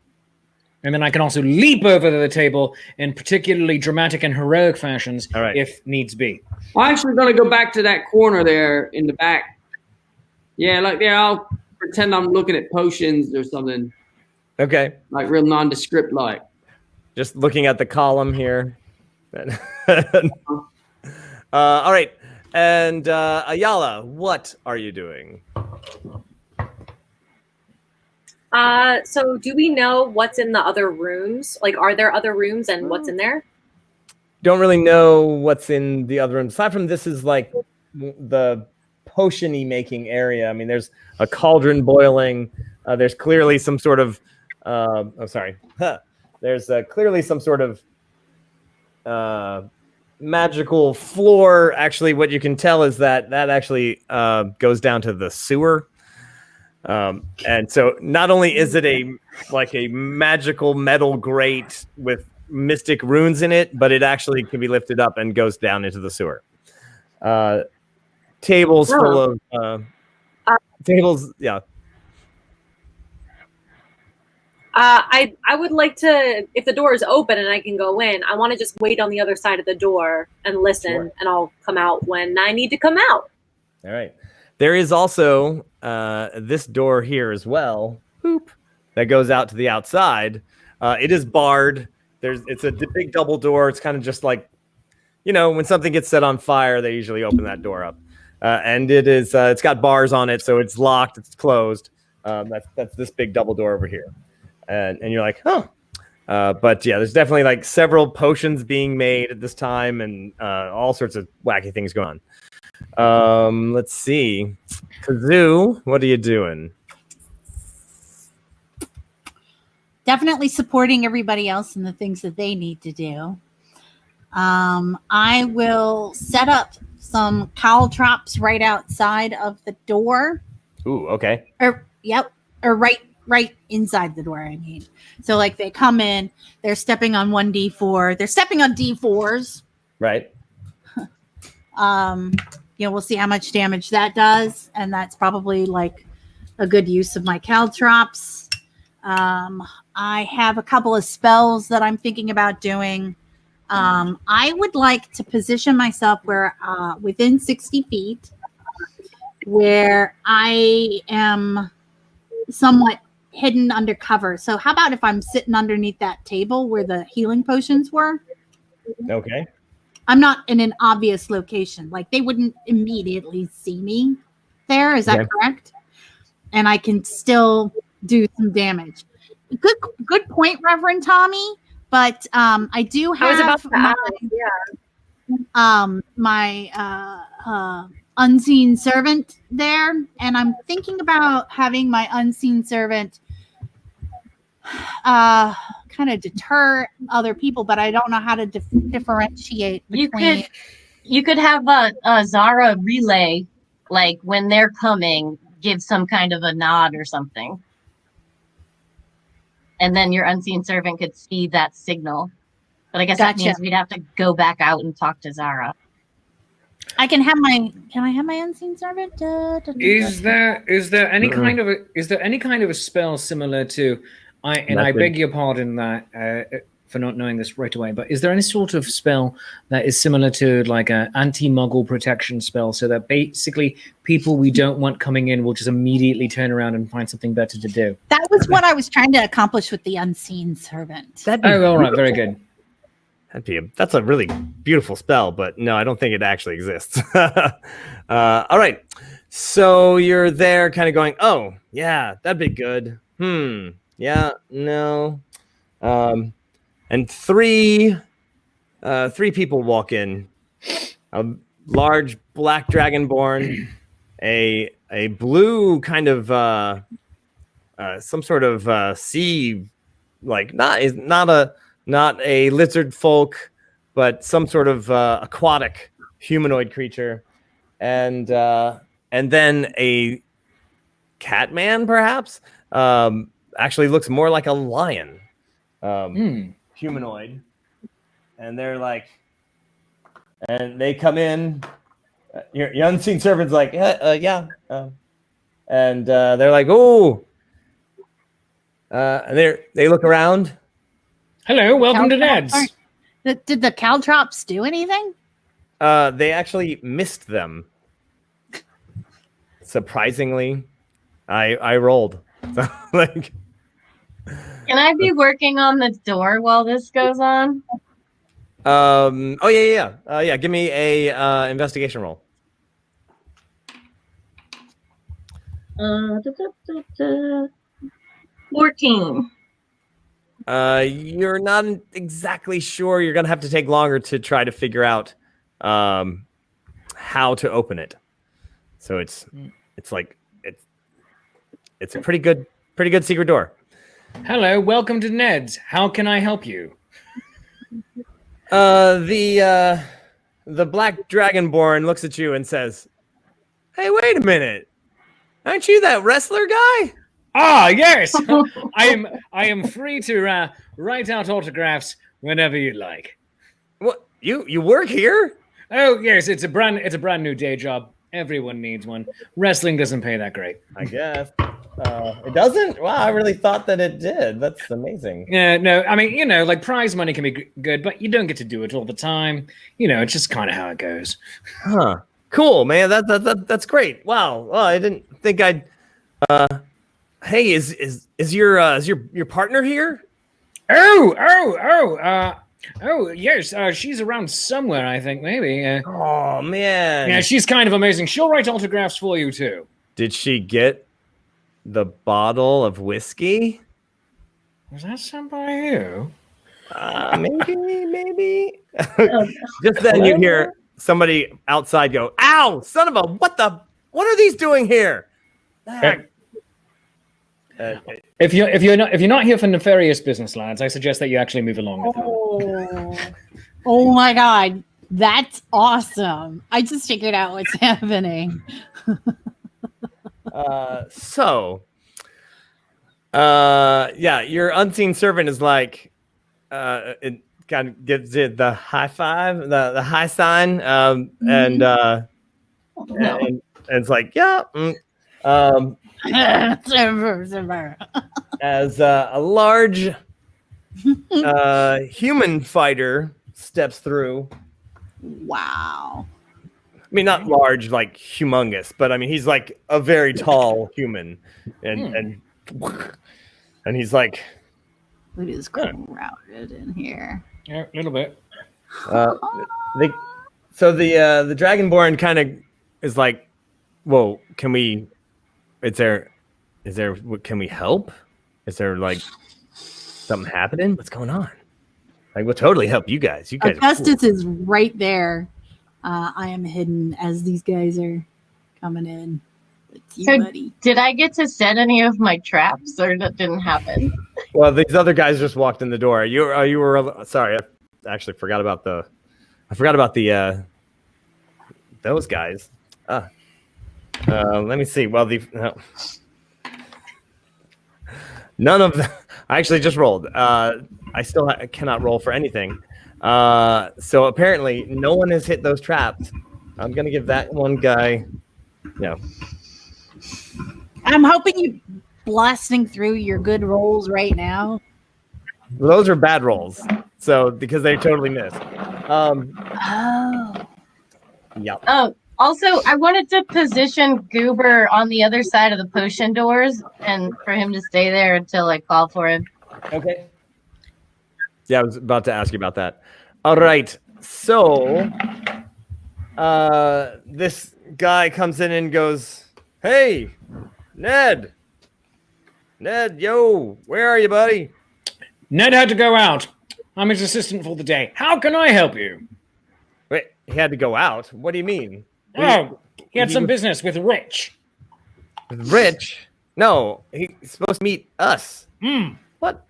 And then I can also leap over the table in particularly dramatic and heroic fashions if needs be. I'm actually going to go back to that corner there in the back. Yeah, like there, I'll pretend I'm looking at potions or something. Okay. Like real nondescript like. Just looking at the column here. All right. And Ayala, what are you doing? So do we know what's in the other rooms? Like, are there other rooms and what's in there? Don't really know what's in the other rooms. Aside from this is like the potion-y making area. I mean, there's a cauldron boiling. There's clearly some sort of There's clearly some sort of magical floor. Actually, what you can tell is that actually goes down to the sewer. And so not only is it a magical metal grate with mystic runes in it, but it actually can be lifted up and goes down into the sewer. Tables full of tables. Yeah. I would like to, if the door is open and I can go in, I want to just wait on the other side of the door and listen, and I'll come out when I need to come out. All right. There is also this door here as well, that goes out to the outside. It is barred. It's a big double door. It's kind of just like, when something gets set on fire, they usually open that door up. And it is, it's got bars on it, so it's locked, it's closed. That's this big double door over here. And you're like, but yeah, there's definitely like several potions being made at this time and all sorts of wacky things going on. Let's see. Kazoo, what are you doing? Definitely supporting everybody else in the things that they need to do. I will set up some cowl traps right outside of the door. Ooh, okay. Or right inside the door, I mean. So like they come in, they're stepping on 1d4. They're stepping on d4s. Right. We'll see how much damage that does. And that's probably like a good use of my caltrops. I have a couple of spells that I'm thinking about doing. I would like to position myself where within 60 feet where I am somewhat hidden under cover. So how about if I'm sitting underneath that table where the healing potions were? Okay. I'm not in an obvious location. Like they wouldn't immediately see me there. Is that correct? And I can still do some damage. Good point, Reverend Tommy. But I do have my unseen servant there, and I'm thinking about having my unseen servant kind of deter other people, but I don't know how to differentiate between. You could have a Zara relay, like when they're coming, give some kind of a nod or something. And then your unseen servant could see that signal. But I guess that means we'd have to go back out and talk to Zara. Can I have my unseen servant? Is there any kind of a spell similar to I beg your pardon that for not knowing this right away, but is there any sort of spell that is similar to like an anti-muggle protection spell, so that basically people we don't want coming in will just immediately turn around and find something better to do? That was what I was trying to accomplish with the unseen servant. All right, very good. That's a really beautiful spell, but no, I don't think it actually exists. All right. So you're there kind of going, oh, yeah, that'd be good. Yeah, no. And three people walk in. A large black dragonborn, a blue kind of some sort of sea, like not a lizard folk, but some sort of aquatic humanoid creature, and then a cat man, perhaps. Actually looks more like a lion, humanoid, and they're like, and they come in. Your unseen servant's like, yeah, and they're like, oh, and they look around. Hello, welcome to Ned's. Did the caltrops do anything? They actually missed them. Surprisingly, I rolled. So, like, can I be working on the door while this goes on? Oh yeah. Give me a investigation roll. 14. You're not exactly sure. You're gonna have to take longer to try to figure out how to open it. So it's a pretty good secret door. Hello, welcome to Ned's. How can I help you? The black dragonborn looks at you and says, "Hey, wait a minute. Aren't you that wrestler guy?" Ah, yes. I am free to write out autographs whenever you like. What? You work here? Oh, yes, it's a brand new day job. Everyone needs one. Wrestling doesn't pay that great. I guess. It doesn't? Wow, I really thought that it did. That's amazing. Yeah, no, I mean, like prize money can be good, but you don't get to do it all the time. It's just kind of how it goes. Huh. Cool, man. That's great. Wow. Well, I didn't think I'd. Hey, is your partner here? Oh, yes. She's around somewhere, I think, maybe. Oh man. Yeah, she's kind of amazing. She'll write autographs for you too. Did she get the bottle of whiskey? Was that sent by you? Maybe. Just then you hear somebody outside go, "Ow, son of a, what are these doing here?" If you're not here for nefarious business, lads, I suggest that you actually move along with them. Oh my God, that's awesome! I just figured out what's happening. Your unseen servant is like, it kind of gives it the high five, the high sign, and it's like, yeah. As a large human fighter steps through. Wow. I mean, not large, like humongous, but I mean, he's like a very tall human, and he's like, it is crowded in here. Yeah, a little bit. The Dragonborn kind of is like, whoa, can we? Can we help? Is there like something happening? What's going on? Like, we'll totally help you guys. You guys. Augustus is right there. I am hidden as these guys are coming in. It's you, buddy. Did I get to set any of my traps, or that didn't happen? Well, these other guys just walked in the door. You were sorry. I actually forgot about the those guys. Let me see. Well, none of them. I actually just rolled. I still cannot roll for anything. So apparently, no one has hit those traps. I'm gonna give that one guy. No. I'm hoping you blasting through your good rolls right now. Those are bad rolls. So because they totally missed. Yep. Oh. Also, I wanted to position Goober on the other side of the potion doors and for him to stay there until I call for him. Okay. Yeah, I was about to ask you about that. All right. So, this guy comes in and goes, "Hey, Ned. Ned, yo, where are you, buddy?" Ned had to go out. I'm his assistant for the day. How can I help you? Wait, he had to go out? What do you mean? Oh, he had some business with Rich. With Rich? No, he's supposed to meet us. What?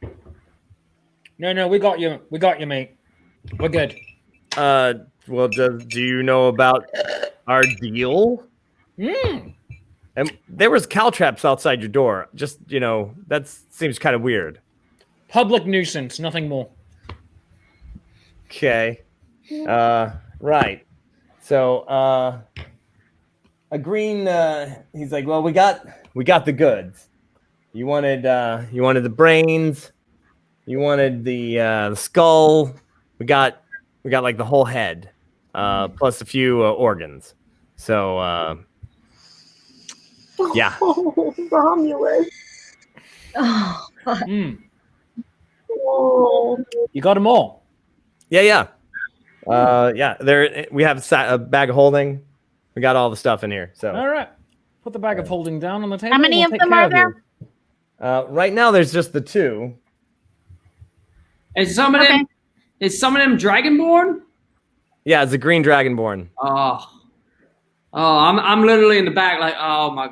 No, we got you. We got you, mate. We're good. Well, do you know about our deal? And there was caltraps outside your door. Just, that seems kind of weird. Public nuisance, nothing more. Okay. Right. So, a green, he's like, well, we got the goods. You wanted the brains. You wanted the skull. We got like the whole head, plus a few organs. So, yeah. Oh, Romulus. Oh, Oh. You got them all. Yeah. Yeah. There, we have a bag of holding. We got all the stuff in here. So, All right. Put the bag of holding down on the table. How many We'll of take them care are of there? you. right now there's just the two. Is some of them dragonborn? Yeah, it's a green dragonborn. Oh, I'm literally in the back, like, oh my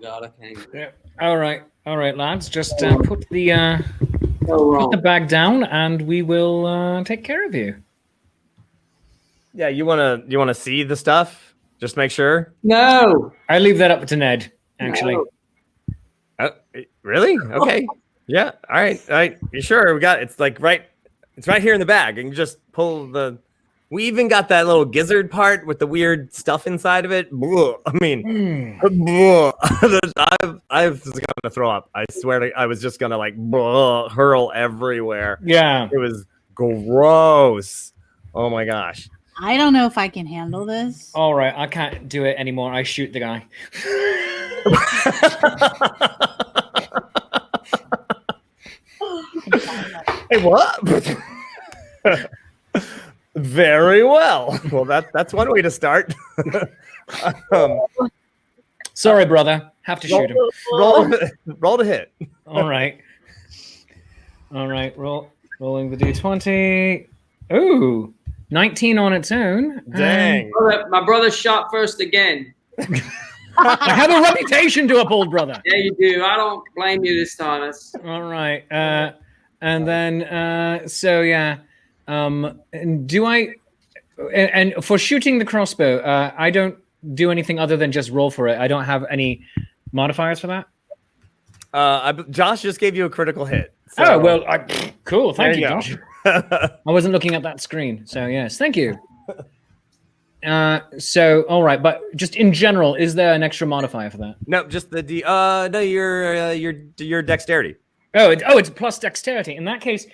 god, I can't. Yeah. All right, lads. Just put the So wrong. bag down, and we will take care of you. Yeah, you wanna see the stuff? Just make sure. No. I leave that up to Ned. Actually, Oh, really? Okay. Yeah. All right. You sure? We got it's like right. It's right here in the bag. And you just pull the. We even got that little gizzard part with the weird stuff inside of it. Blah. I mean, blah. I was gonna throw up. I swear I was just gonna like blah, hurl everywhere. Yeah. It was gross. Oh my gosh. I don't know if I can handle this. All right, I can't do it anymore. I shoot the guy. Hey, what? Very well. Well, that's one way to start. Sorry, brother. Have to shoot him. Roll to hit. All right. Rolling the d20. Ooh, 19 on its own. Dang. My brother shot first again. I have a reputation to uphold, brother. Yeah, you do. I don't blame you this time. All right. And then, so yeah. And do I? And for shooting the crossbow, I don't do anything other than just roll for it. I don't have any modifiers for that. Josh just gave you a critical hit. So. Oh well, cool. Thank you, There Josh. I wasn't looking at that screen, so yes, thank you. So all right, but just in general, is there an extra modifier for that? No, just the no, your dexterity. It's plus dexterity. In that case,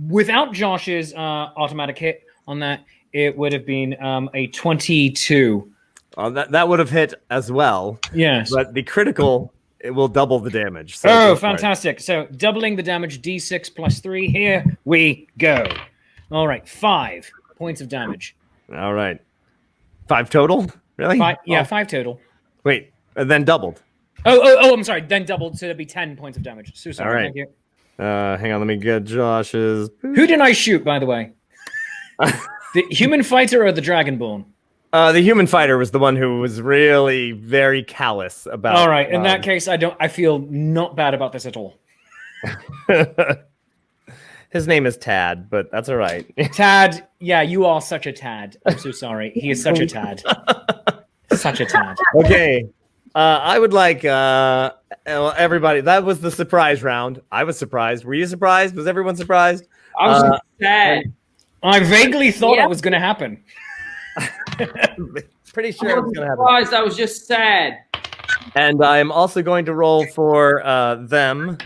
without Josh's automatic hit on that, it would have been a 22. That would have hit as well. Yes, but the critical, it will double the damage. So fantastic! Right. So doubling the damage, d6 plus 3. Here we go. All right, 5 points of damage. All right, 5 total. Really? 5 total. Wait, and then doubled. Oh! I'm sorry. Then doubled, so it'd be 10 points of damage. So sorry. All right. Thank you. Hang on, let me get Josh's. Who did I shoot, by the way? The human fighter or the dragonborn? The human fighter was the one who was really very callous about. All right. In that case, I feel not bad about this at all. His name is Tad, but that's all right. Tad, yeah, you are such a tad. I'm so sorry. He is such a tad. Such a tad. Okay. I would like everybody. That was the surprise round. I was surprised. Were you surprised? Was everyone surprised? I was sad. I vaguely thought it was going to happen. Pretty sure it was going to happen. Surprised. I was just sad. And I'm also going to roll for them.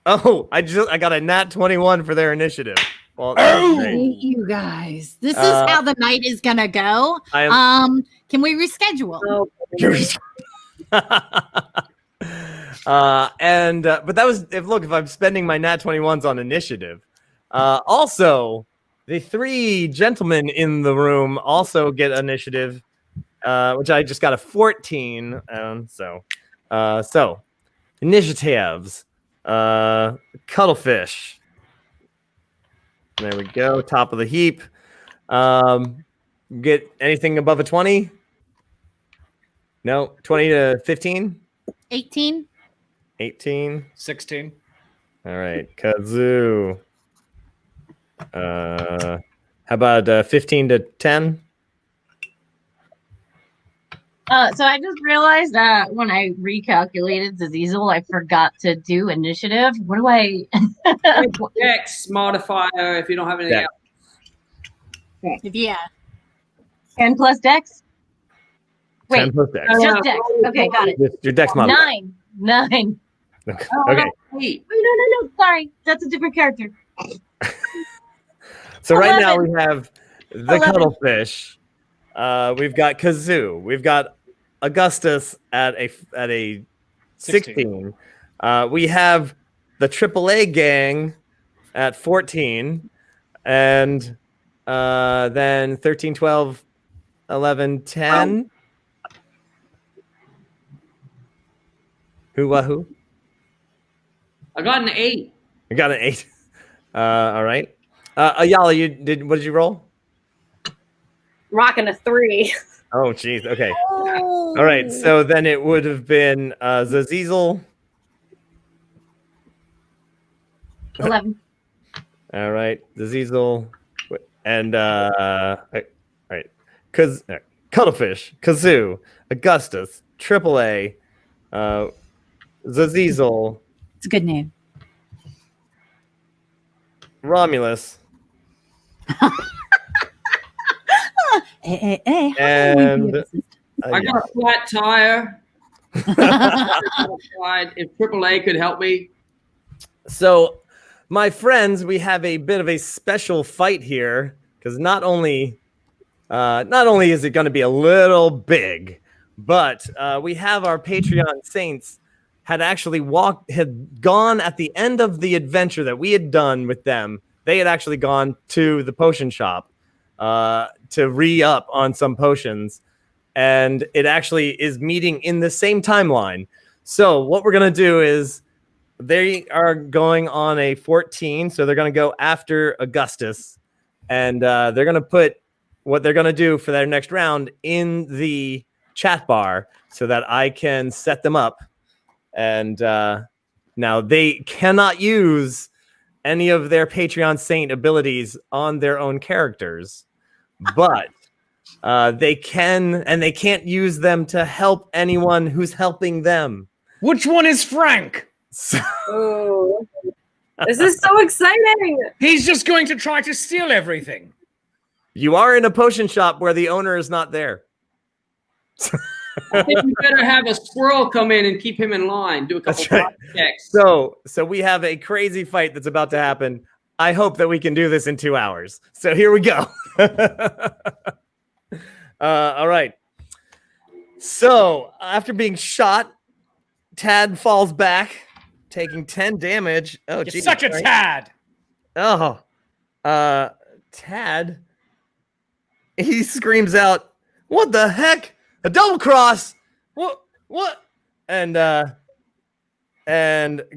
Oh, I got a nat 21 for their initiative. Well, You guys, this is how the night is gonna go. Can we reschedule? But that was if I'm spending my nat 21s on initiative. Also, The three gentlemen in the room also get initiative, which I just got a 14. So initiatives. Cuttlefish. There we go. Top of the heap. Get anything above a 20? No. 20 to 15? 18. 18. 16. All right. Kazoo. How about 15 to 10? So I just realized that when I recalculated Zazizel, I forgot to do initiative. What do I? Dex modifier if you don't have anything Dex. else. Yeah. 10 plus Dex. 10 Wait, plus Dex. just Dex. Okay, got it. Your Dex modifier. 9. Okay. Oh, Okay. wait. Wait, no. Sorry, that's a different character. So right 11. now we have the 11. Cuttlefish. We've got Kazoo. We've got Augustus at a 16. We have the AAA gang at 14, and then 13, 12, 11, 10. Who? I got an 8. You got an 8. All right. Ayala, what did you roll? Rocking a 3. Oh, geez. Okay. All right. So then it would have been Zazizel. 11. All right. Zazizel. And, all right. Cuttlefish, Kazoo, Augustus, AAA, Zazizel, It's a good name. Romulus, Hey, and I got a flat tire. If AAA could help me. So, my friends, we have a bit of a special fight here because not only is it going to be a little big, but we have our Patreon saints had gone at the end of the adventure that we had done with them. They had actually gone to the potion shop to re-up on some potions, and it actually is meeting in the same timeline. So what we're going to do is they are going on a 14, so they're going to go after Augustus, and they're going to put what they're going to do for their next round in the chat bar so that I can set them up. And now they cannot use any of their Patreon Saint abilities on their own characters, but they can, and they can't use them to help anyone who's helping them. Which one is Frank? Oh, this is so exciting. He's just going to try to steal everything. You are in a potion shop where the owner is not there. I think we better have a squirrel come in and keep him in line. Do a couple checks. So we have a crazy fight that's about to happen. I hope that we can do this in 2 hours. So here we go. All right. So after being shot, Tad falls back, taking 10 damage. Oh, You're such a right? tad. Oh, Tad. He screams out, "What the heck? A double cross! What? And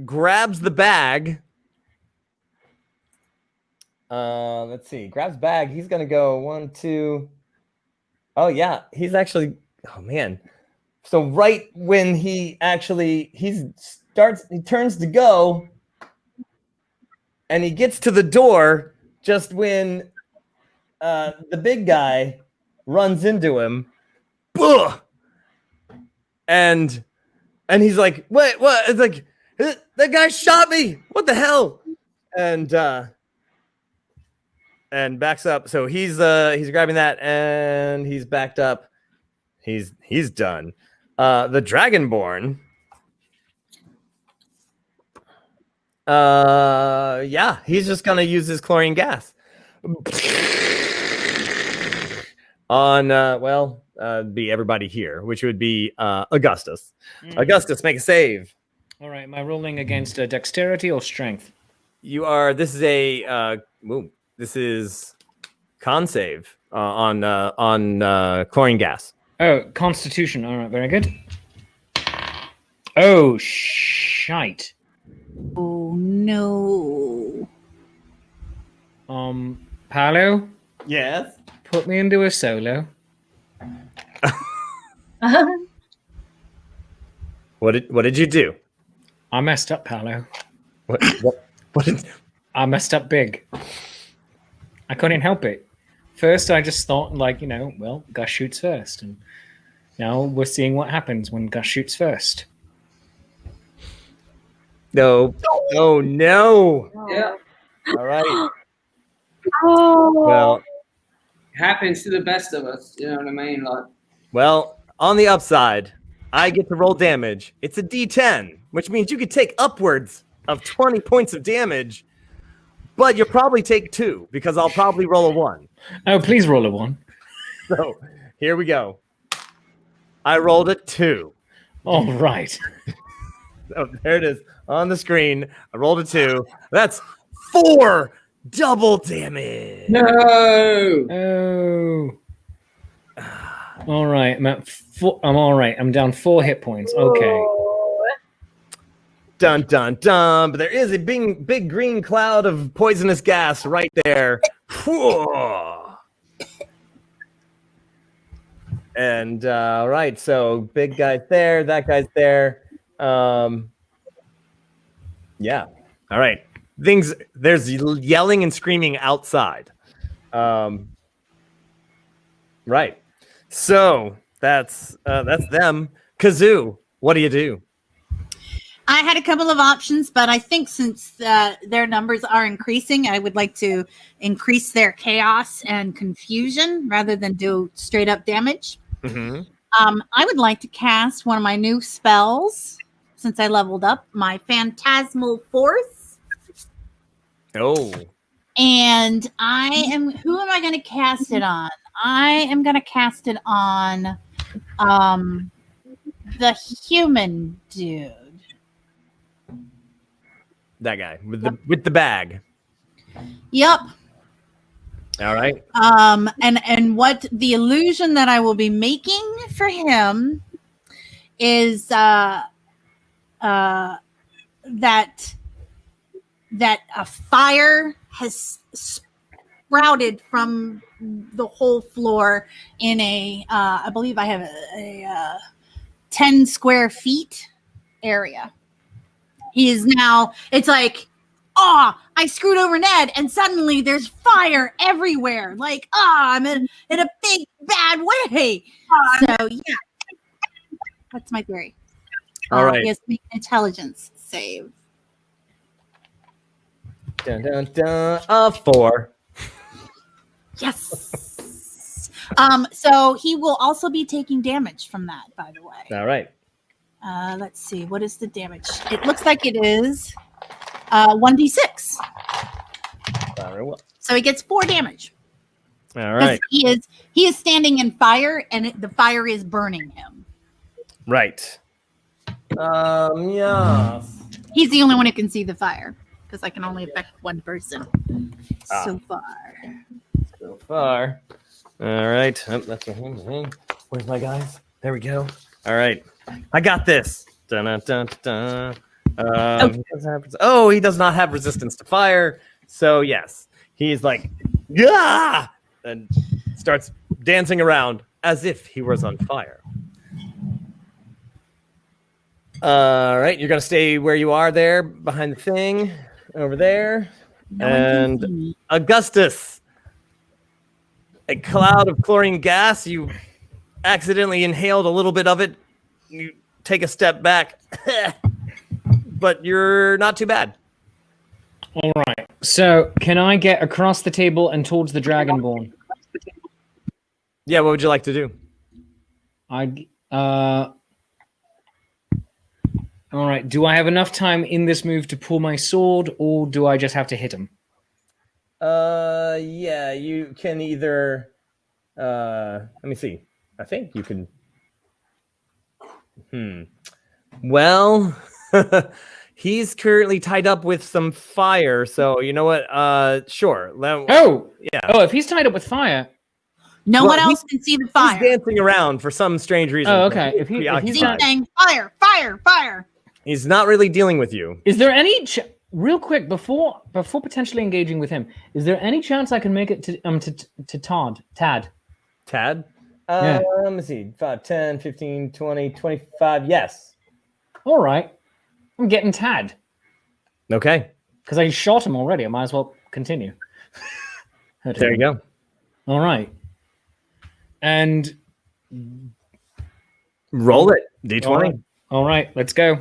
grabs the bag. Let's see. Grabs bag. He's gonna go 1, 2. Oh yeah, he's actually. Oh man. So right when he turns to go, and he gets to the door just when the big guy runs into him. Ugh! And he's like, what? It's like, that guy shot me. What the hell? And backs up. So he's grabbing that and he's backed up. He's done. The Dragonborn. Yeah, he's just gonna use his chlorine gas on be everybody here, which would be Augustus. Augustus, make a save. All right, am I rolling against dexterity or strength? You are. This is a. This is con save on chlorine gas. Oh, Constitution. All right, very good. Oh, shite. Oh no. Paolo, Yes. put me into a solo. What did you do? I messed up, Paolo. What did... I messed up big. I couldn't help it. First, I just thought, like, well, Gus shoots first. And now we're seeing what happens when Gus shoots first. No. Oh, no. Yeah. All right. Oh. Well, It happens to the best of us. You know what I mean? Like, well, on the upside, I get to roll damage. It's a D10, which means you could take upwards of 20 points of damage, but you'll probably take 2 because I'll probably roll a 1. Oh, please roll a 1. So here we go. I rolled a 2. All right. Oh, there it is on the screen. I rolled a 2. That's 4 double damage. no. Oh. All right. I'm at 4. I'm all right. I'm down 4 hit points. Okay. Dun, dun, dun. But there is a big green cloud of poisonous gas right there. And, all right. So big guy's there. That guy's there. Yeah. All right. There's yelling and screaming outside. Right. So that's them. Kazoo, what do you do? I had a couple of options, but I think since their numbers are increasing, I would like to increase their chaos and confusion rather than do straight up damage. Mm-hmm. I would like to cast one of my new spells since I leveled up, my Phantasmal Force. Oh. And who am I going to cast it on? I am going to cast it on the human dude. That guy with the bag. Yep. All right. And what the illusion that I will be making for him is that a fire has sprouted from the whole floor in I believe I have a 10 square feet area. He is now, it's like, I screwed over Ned and suddenly there's fire everywhere. Like, I'm in a big bad way. So yeah, that's my theory. All right. He has to make an intelligence save. Dun, dun, dun. 4. Yes. So he will also be taking damage from that, by the way. All right. Let's see. What is the damage? It looks like it is 1d6. Very well. So he gets 4 damage. All right. He is standing in fire, and the fire is burning him. Right. Yeah. He's the only one who can see the fire because I can only affect one person so far. So far. All right. Oh, that's where's my guys? There we go. All right. I got this. Dun, dun, dun, dun. He does not have resistance to fire. So yes, he's like, yeah, and starts dancing around as if he was on fire. All right, you're gonna stay where you are there, behind the thing, over there, and Augustus, a cloud of chlorine gas. You accidentally inhaled a little bit of it. You take a step back, but you're not too bad. All right. So, can I get across the table and towards the Dragonborn? Yeah, what would you like to do? All right. Do I have enough time in this move to pull my sword, or do I just have to hit him? Yeah, you can either. Let me see. I think you can. Well, He's currently tied up with some fire, so you know what? Sure. Yeah. Oh, if he's tied up with fire. No one else can see the fire. He's dancing around for some strange reason. Oh, okay. If he's saying fire, fire, fire. He's not really dealing with you. Is there any real quick before potentially engaging with him? Is there any chance I can make it to Tad? Tad? Yeah. Let me see. 5, 10, 15, 20, 25. Yes. All right. I'm getting Tad. Okay. Because I shot him already. I might as well continue. There you go. All right. And roll it. D20. All right. Let's go.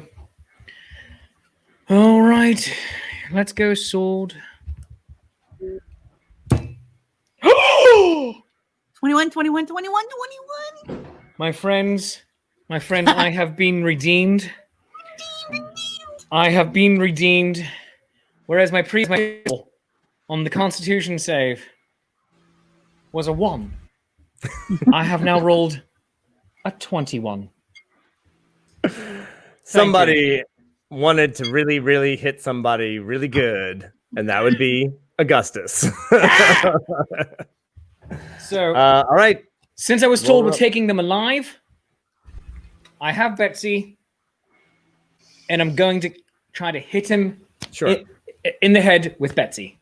All right. Let's go, sword. 21, 21, 21, 21. My friend, I have been redeemed. I have been redeemed. Whereas my previous on the Constitution save was a 1. I have now rolled a 21. Somebody wanted to really, really hit somebody really good, and that would be Augustus. So, all right. Since I was told we're taking them alive, I have Betsy, and I'm going to try to hit him in the head with Betsy.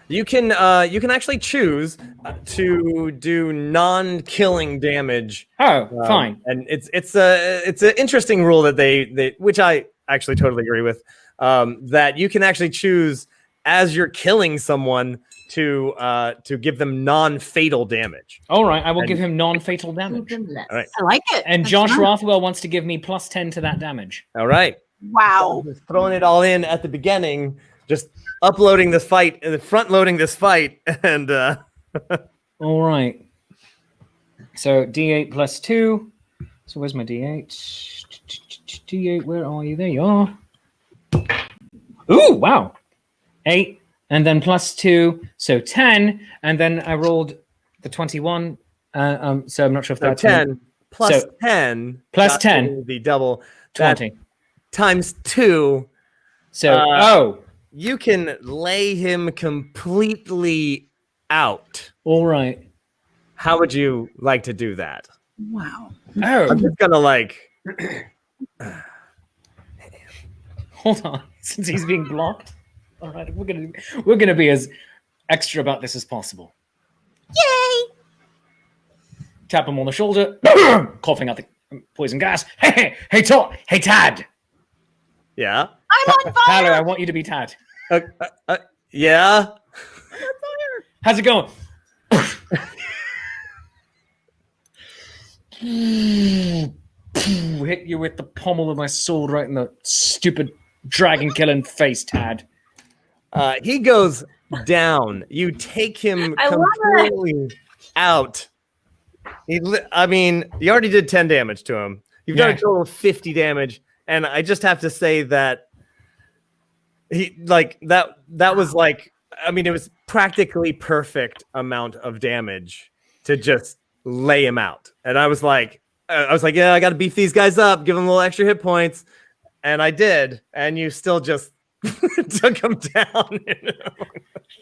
You can actually choose to do non-killing damage. Oh, fine. And it's an interesting rule that they which I actually totally agree with. That you can actually choose as you're killing someone to give them non-fatal damage. All right, I will give him non-fatal damage. All right. I like it. And Josh Rothwell wants to give me plus 10 to that damage. All right. Wow. Just throwing it all in at the beginning, just uploading this fight and front-loading this fight, and all right. So D8 plus 2. So where's my D8? D8, where are you? There you are. Ooh, wow. 8. And then plus 2, so 10. And then I rolled the 21. So I'm not sure if that's 10 plus 10. Plus 10. The double. 20. Times 2. So, you can lay him completely out. All right. How would you like to do that? Wow. Oh. I'm just gonna Hold on, since he's being blocked. All right, we're gonna be as extra about this as possible. Yay! Tap him on the shoulder, coughing out the poison gas. Hey, Tad. Yeah. I'm on fire. Tyler, I want you to be Tad. Yeah. How's it going? Hit you with the pommel of my sword right in the stupid dragon killing face, Tad. He goes down. You take him completely out. You already did 10 damage to him. You've done a total of 50 damage, and I just have to say that that was it was practically perfect amount of damage to just lay him out. And I was like, yeah, I got to beef these guys up, give them a little extra hit points, and I did. And you still just took him down.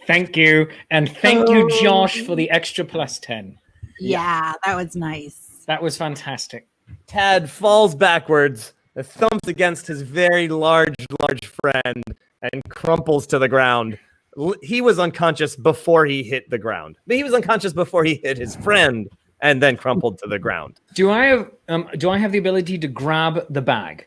Thank you, and thank you, Josh, for the extra plus 10. Yeah, that was nice. That was fantastic. Tad falls backwards, thumps against his very large friend, and crumples to the ground. He was unconscious before he hit the ground. He was unconscious before he hit his friend, and then crumpled to the ground. Do I have the ability to grab the bag?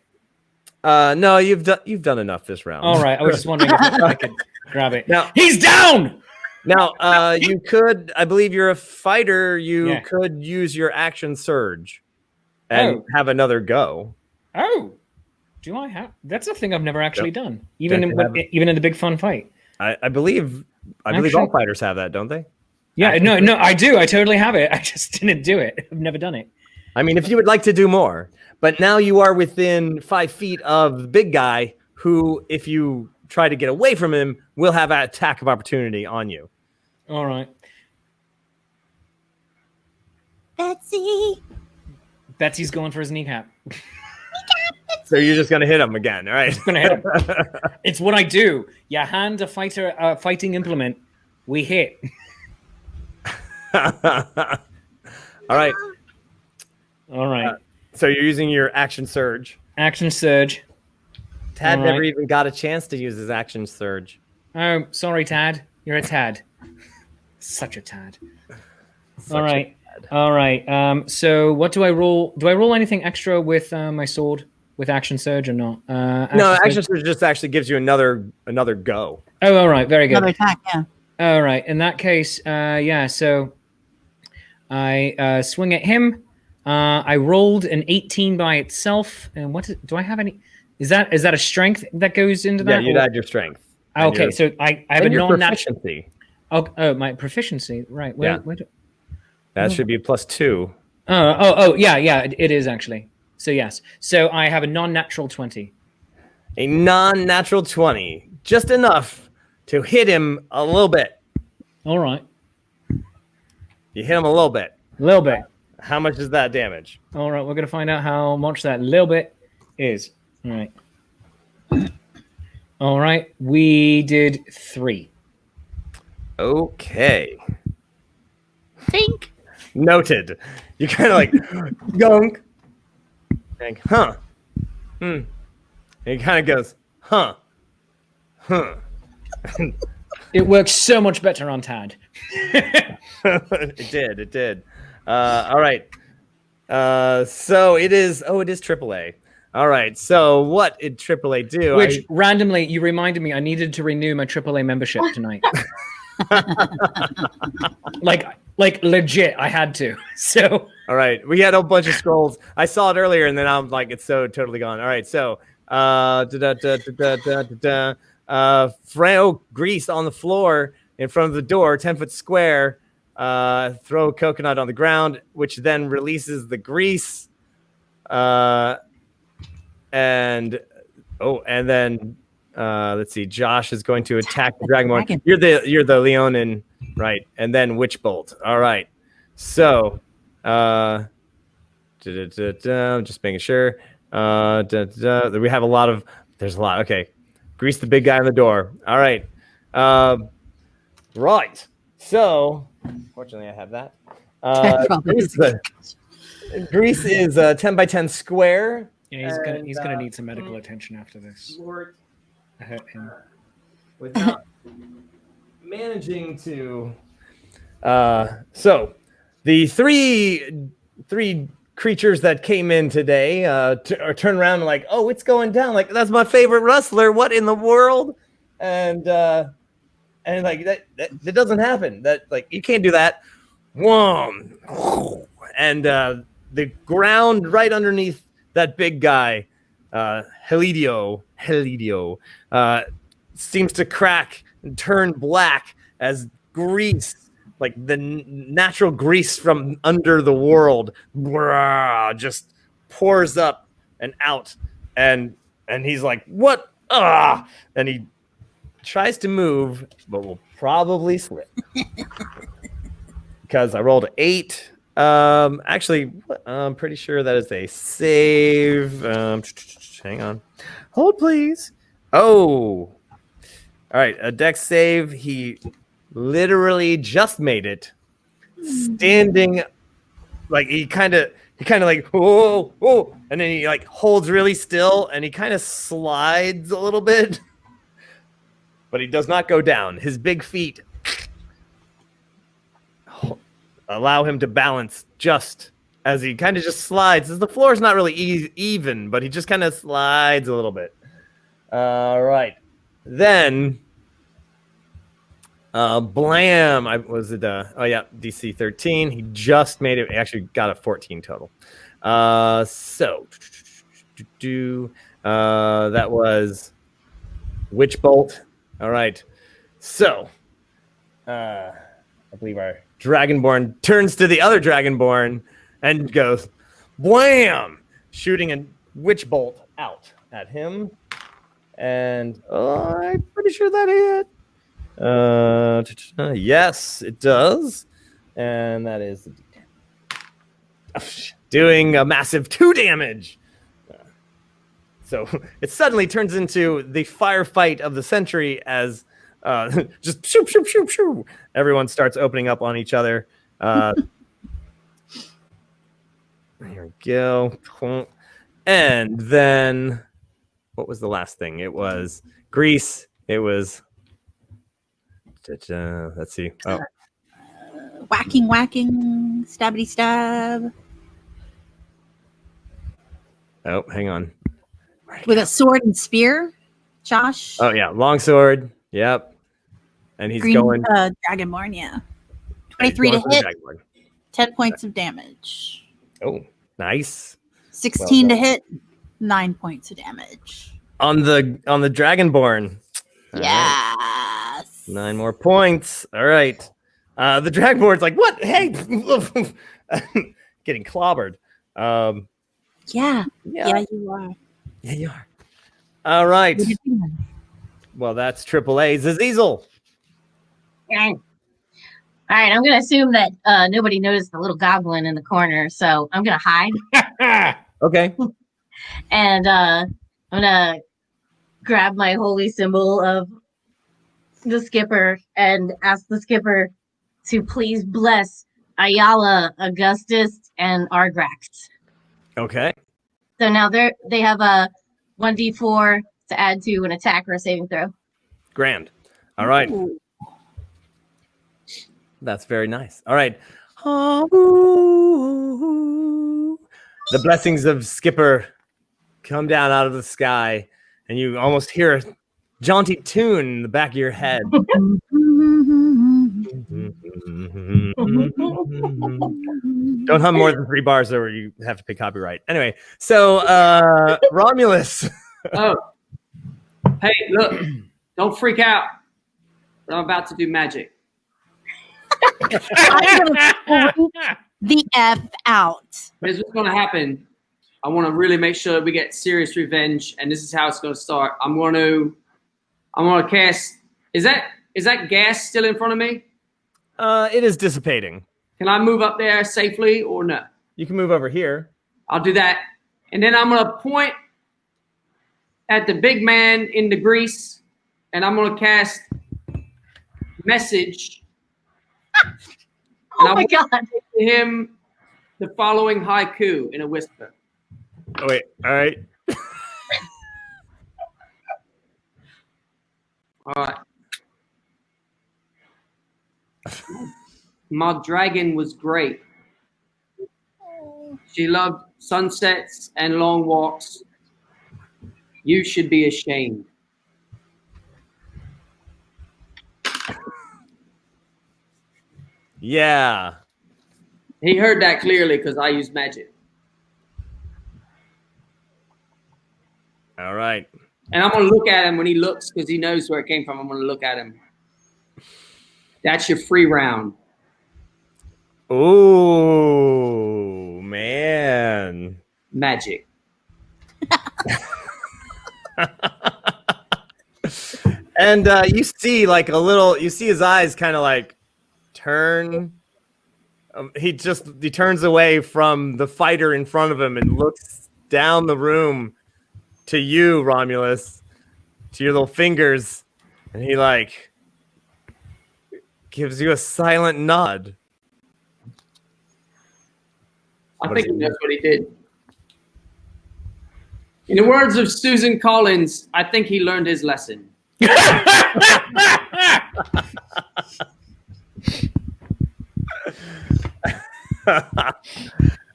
No, you've done enough this round. All right, I was just wondering if I could grab it. Now he's down. Now, you could, I believe you're a fighter. You could use your action surge and have another go. Oh, do I have? That's a thing I've never actually done, even in the big fun fight. I believe all fighters have that, don't they? Yeah, no, I do. I totally have it. I just didn't do it. I've never done it. I mean, if you would like to do more, but now you are within 5 feet of the big guy who, if you try to get away from him, will have an attack of opportunity on you. All right. Betsy. Betsy's going for his kneecap. So you're just gonna hit him again, all right? Gonna hit him. It's what I do. You hand a fighting implement, we hit. All right. All right. So you're using your action surge. Action surge. Tad All never right. even got a chance to use his action surge. Oh, sorry, Tad. You're a Tad. Such a Tad. Such All right. All right. So what do I roll? Do I roll anything extra with my sword with action surge or not? No, action surge just actually gives you another go. Oh, all right. Very good. Another attack, yeah. All right. In that case, yeah. So I swing at him. I rolled an 18 by itself. And do I have any? Is that a strength that goes into that? Yeah, you'd add your strength. Okay, so I have a non-natural proficiency. Oh, my proficiency. Right. Yeah. That should be +2. Oh, yeah, it is actually. So yes. So I have a non-natural 20. A non-natural 20. Just enough to hit him a little bit. All right. You hit him a little bit. A little bit. How much is that damage? All right, we're going to find out how much that little bit is. All right. All right, we did 3. Okay. Think. Noted. You kind of like gunk. Like, huh. And he kind of goes, huh. It works so much better on Tad. It did. All right. So it is AAA. All right. So what did AAA do? Which randomly, you reminded me I needed to renew my AAA membership tonight. like legit, I had to. So all right, we had a bunch of scrolls. I saw it earlier, and then I'm like, it's so totally gone. All right, so grease on the floor in front of the door, 10-foot square. Throw a coconut on the ground, which then releases the grease. And then let's see. Josh is going to attack the Dragonborn. You're the Leonin, right? And then Witch Bolt. All right. So, I'm just making sure. We have a lot of. There's a lot. Okay. Grease the big guy on the door. All right. Right. So, fortunately, I have that. Grease is a 10 by 10 square. yeah, he's gonna need some medical attention after this. I hurt him. Without managing to. So, the three creatures that came in today turn around and like, oh, it's going down. Like, that's my favorite wrestler. What in the world? And like that doesn't happen. That like you can't do that. Whoa. And the ground right underneath that big guy, Helidio, seems to crack and turn black as grease, like the natural grease from under the world, just pours up and out. And he's like, what? And he tries to move, but will probably slip. Because I rolled an 8. Actually, I'm pretty sure that is a save. Hang on. Hold, please. Oh. All right, a dex save. He literally just made it. Standing, like he kind of like, whoa, and then he like holds really still, and he kind of slides a little bit. But he does not go down. His big feet allow him to balance just as he kind of just slides. The floor is not really even, but he just kind of slides a little bit. All right. Then, blam. DC 13. He just made it. He actually got a 14 total. So, that was Witch Bolt. All right. So, I believe our Dragonborn turns to the other Dragonborn and goes, wham! Shooting a Witch Bolt out at him. And I'm pretty sure that hit. Yes, it does. And that is doing a massive 2 damage. So it suddenly turns into the firefight of the century as just shoo, shoo, shoo, shoo. Everyone starts opening up on each other. Here we go. And then, what was the last thing? It was Grease. It was, let's see. Oh, Whacking, stabbity stab. Oh, hang on. With a sword and spear, Josh. Oh, yeah. Longsword. Yep. And he's going. Dragonborn, yeah. 23 to hit. 10 points of damage. Oh, nice. 16 to hit. 9 points of damage. On the Dragonborn. Yes. 9 more points. All right. The Dragonborn's like, what? Hey, getting clobbered. Yeah, you are. Yeah, you are. All right. Well, that's AAA. Zazizel. All right, I'm going to assume that nobody noticed the little goblin in the corner, so I'm going to hide. Okay. And I'm going to grab my holy symbol of the skipper and ask the skipper to please bless Ayala, Augustus, and Argrax. Okay. So now they have a 1d4 to add to an attack or a saving throw. Grand. All right. Ooh. That's very nice. All right. The blessings of Skipper come down out of the sky, and you almost hear a jaunty tune in the back of your head. Don't hum more than 3 bars or you have to pay copyright. Anyway, so Romulus. Oh. Hey, look. Don't freak out. I'm about to do magic. I'm gonna freak the F out. Here's what's going to happen. I want to really make sure that we get serious revenge, and this is how it's going to start. I'm going to cast. Is that gas still in front of me? It is dissipating. Can I move up there safely or no? You can move over here. I'll do that, and then I'm going to point at the big man in the grease, and I'm going to cast message. Oh my God. To him the following haiku in a whisper. Oh, wait. All right. All right. My dragon was great. She loved sunsets and long walks. You should be ashamed. Yeah. He heard that clearly because I use magic. All right. And I'm going to look at him when he looks because he knows where it came from. I'm going to look at him. That's your free round. Oh, man. Magic. And you see like you see his eyes kind of like turn. He turns away from the fighter in front of him and looks down the room to you, Romulus, to your little fingers, and he like gives you a silent nod. I think he knows what he did. In the words of Susan Collins, I think he learned his lesson.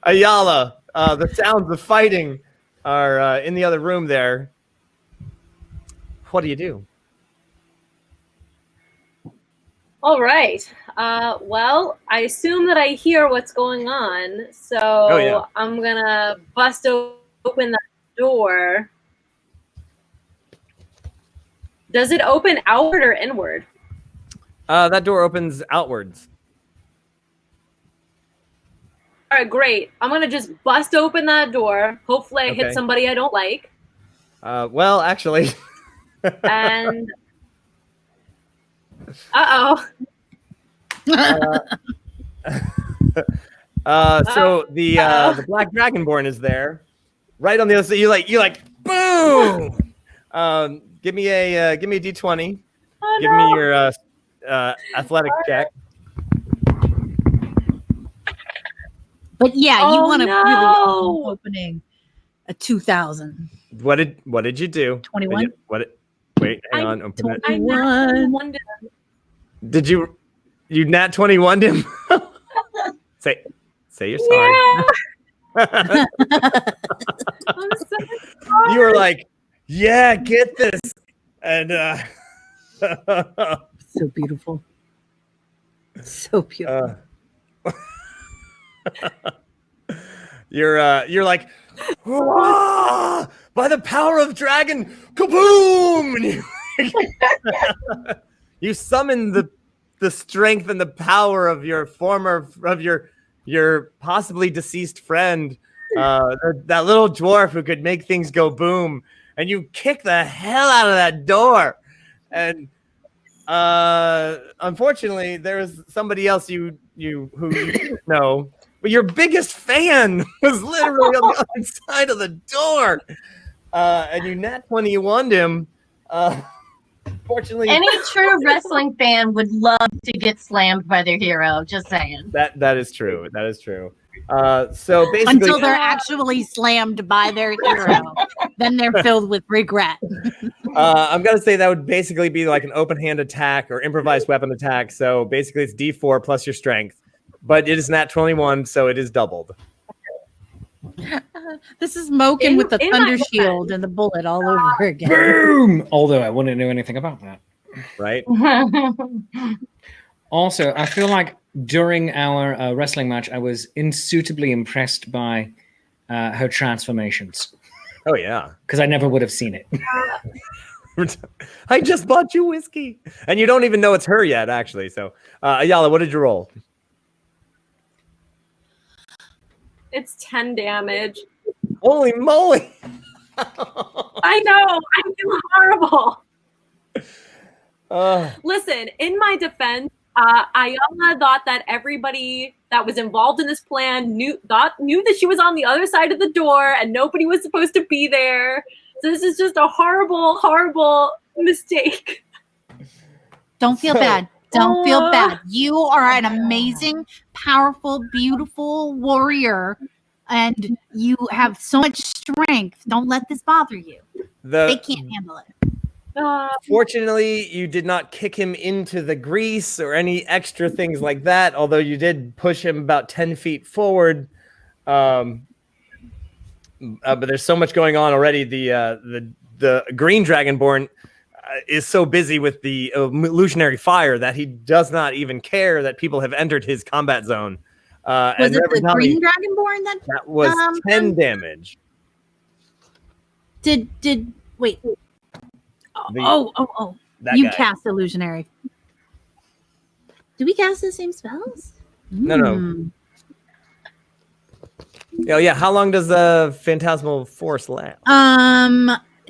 Ayala, the sounds of fighting are in the other room there. What do you do? All right. Well, I assume that I hear what's going on, so I'm going to bust open the door. Does it open outward or inward? That door opens outwards. All right, great. I'm going to just bust open that door. Hopefully I hit somebody I don't like. Well, actually. And... Uh-oh. So the Black Dragonborn is there. Right on the other side. You like Boom! Give me a D20. Oh, Give me your athletic check. But yeah, you want to really no. opening a 2,000. What did you do? 21? Wait, hang on. Open it. I nat 21 Did you nat 21 him? say you're sorry. Yeah. I'm so sorry. You were like, yeah, get this. And So beautiful. So beautiful. You're like, "Wah! By the power of dragon, kaboom!" And you summon the strength and the power of your your possibly deceased friend, that little dwarf who could make things go boom, and you kick the hell out of that door. And unfortunately, there was somebody else who you know, but your biggest fan was literally on the other side of the door, and you nat 21'd him. Fortunately, Any true wrestling fan would love to get slammed by their hero. Just saying. that is true. That is true. So basically, Until they're actually slammed by their hero, then they're filled with regret. I'm gonna say that would basically be like an open hand attack or improvised weapon attack. So basically, it's D4 plus your strength, but it is nat 21, so it is doubled. This is Moken with the thunder shield and the bullet all over again. Boom! Although I wouldn't know anything about that. Right? Also, I feel like during our wrestling match, I was insuitably impressed by her transformations. Oh yeah, because I never would have seen it. I just bought you whiskey, and you don't even know it's her yet, actually. So, Ayala, what did you roll? It's 10 damage. Holy moly! I know. I feel horrible. Listen, in my defense, Ayala thought that everybody that was involved in this plan knew that she was on the other side of the door and nobody was supposed to be there. So this is just a horrible, horrible mistake. Don't feel bad. Don't feel bad. You are an amazing, powerful, beautiful warrior, and you have so much strength. Don't let this bother you. They can't handle it. Fortunately, you did not kick him into the grease or any extra things like that, although you did push him about 10 feet forward. But there's so much going on already. The green dragonborn is so busy with the illusionary fire that he does not even care that people have entered his combat zone. Was it the green dragonborn that was 10 damage? Did wait? You cast illusionary. Did we cast the same spells? No. Oh yeah. How long does the phantasmal force last?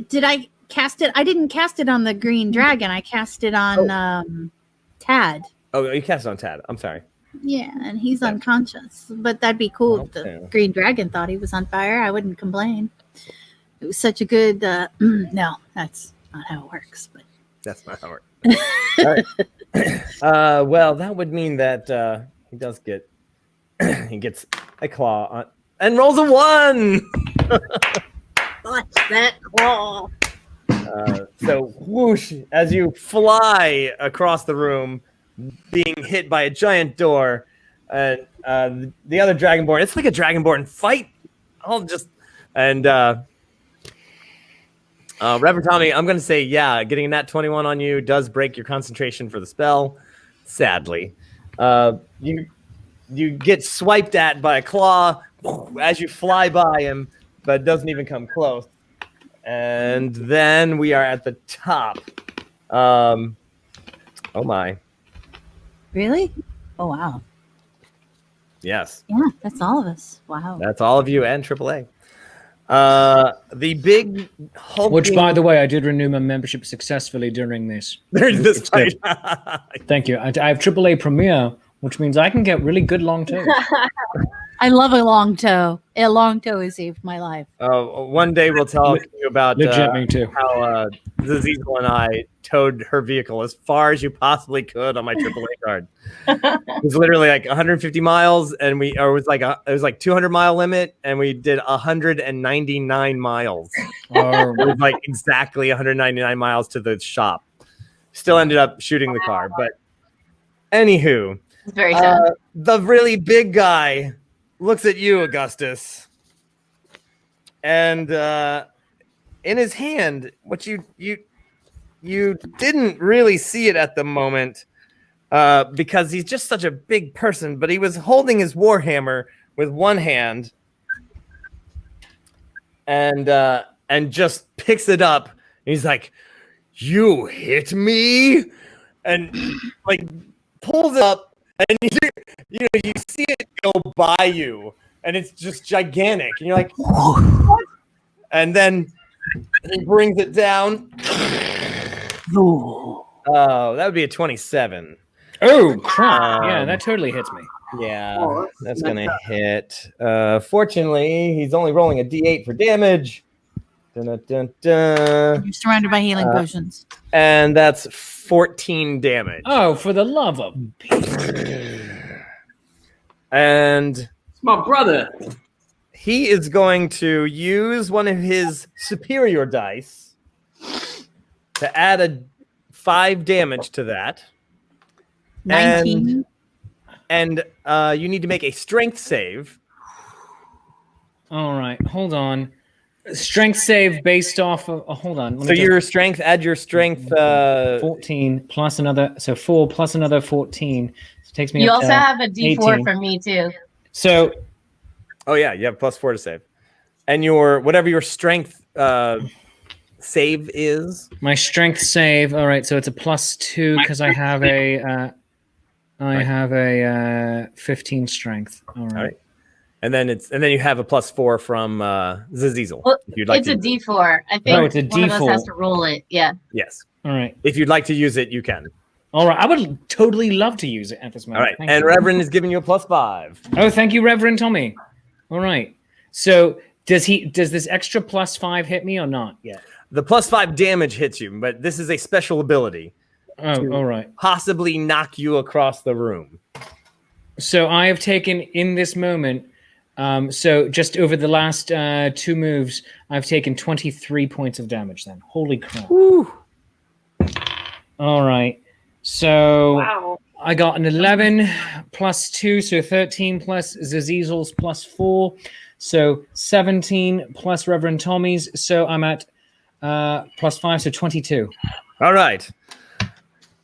Did I cast it? I didn't cast it on the green dragon. I cast it on Tad. Oh, you cast it on Tad. I'm sorry. Yeah, and he's unconscious. But that'd be cool if the green dragon thought he was on fire. I wouldn't complain. It was such a good. No, that's not how it works. But that's not how it works. All right. Well, that would mean that he does get. He gets a claw on, and rolls a 1. Watch that claw. So whoosh, as you fly across the room, being hit by a giant door, and the other dragonborn. It's like a dragonborn fight. Reverend Tommy, I'm going to say, yeah, getting a nat 21 on you does break your concentration for the spell. Sadly, you get swiped at by a claw as you fly by him, but it doesn't even come close. And then we are at the top. Oh my. Really? Oh, wow. Yes. Yeah, that's all of us. Wow. That's all of you and AAA. The big hulking... Which, by the way, I did renew my membership successfully during this. During this fight. Thank you. I have AAA Premier, which means I can get really good long terms. I love a long toe. A long toe has saved my life. One day we'll tell you about Legit, me too. how Zazizal and I towed her vehicle as far as you possibly could on my AAA card. It was literally like 150 miles, and it was like 200-mile limit, and we did 199 miles. It was like exactly 199 miles to the shop. Still ended up shooting the car, but anywho, It's very sad. the really big guy looks at you, Augustus, and in his hand, what you didn't really see it at the moment because he's just such a big person, but he was holding his warhammer with one hand and just picks it up. He's like, "You hit me," and like pulls it up, and you see it go by you, and it's just gigantic, and you're like, "What?" And then he brings it down. Oh, that would be a 27. Oh, crap. Yeah, that totally hits me. Yeah, that's going to hit. Fortunately, he's only rolling a d8 for damage. Dun, dun, dun, dun. You're surrounded by healing potions. And that's 14 damage. Oh, for the love of Pete. And It's my brother. he is going to use one of his superior dice to add a 5 damage to that. 19. And you need to make a strength save. All right, hold on. Strength save based off of... Oh, hold on. So your strength, add your strength. 14 plus another... So 4 plus another 14. So it takes me You up also to have a D4 18. for me, too. So... Oh, yeah, you have +4 to save. And whatever your strength save is. My strength save... All right, so it's a +2 because I have a... I have a 15 strength. All right. And then you have a +4 from Zazizal. Well, if you'd like it's to a D4. I think it's a one of us D4. has to roll it. Yeah. Yes. All right. If you'd like to use it, you can. All right. I would totally love to use it at this All moment. right. Thank And you. Reverend is giving you a +5. Oh, thank you, Reverend Tommy. All right. So does this extra +5 hit me or not yet? The +5 damage hits you, but this is a special ability. Oh, all right. Possibly knock you across the room. So I have taken in this moment. So just over the last 2 moves, I've taken 23 points of damage. Then, holy crap! Woo. All right. So Wow. I got an 11 plus 2, so 13 plus Zazizal's +4, so 17 plus Reverend Tommy's. So I'm at +5, so 22. All right.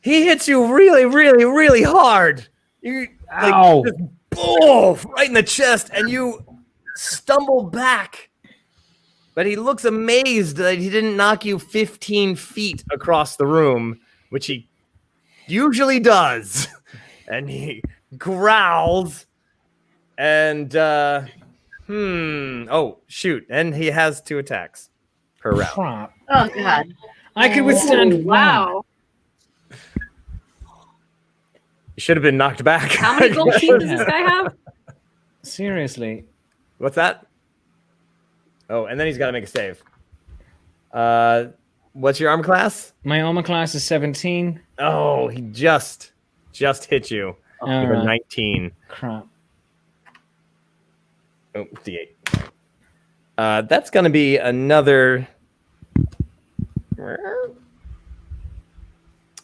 He hits you really, really, really hard. You Ow. just boom, right in the chest, and you stumble back. But he looks amazed that he didn't knock you 15 feet across the room, which he usually does. And he growls. And oh shoot! And he has 2 attacks per round. Crap. Oh, God. I could withstand one. Wow. You should have been knocked back. How many gold teeth does this guy have? Seriously. What's that? Oh, and then he's got to make a save. What's your armor class? My armor class is 17. Oh, he just hit you. All You're right. 19. Crap. Oh, D8. That's going to be another.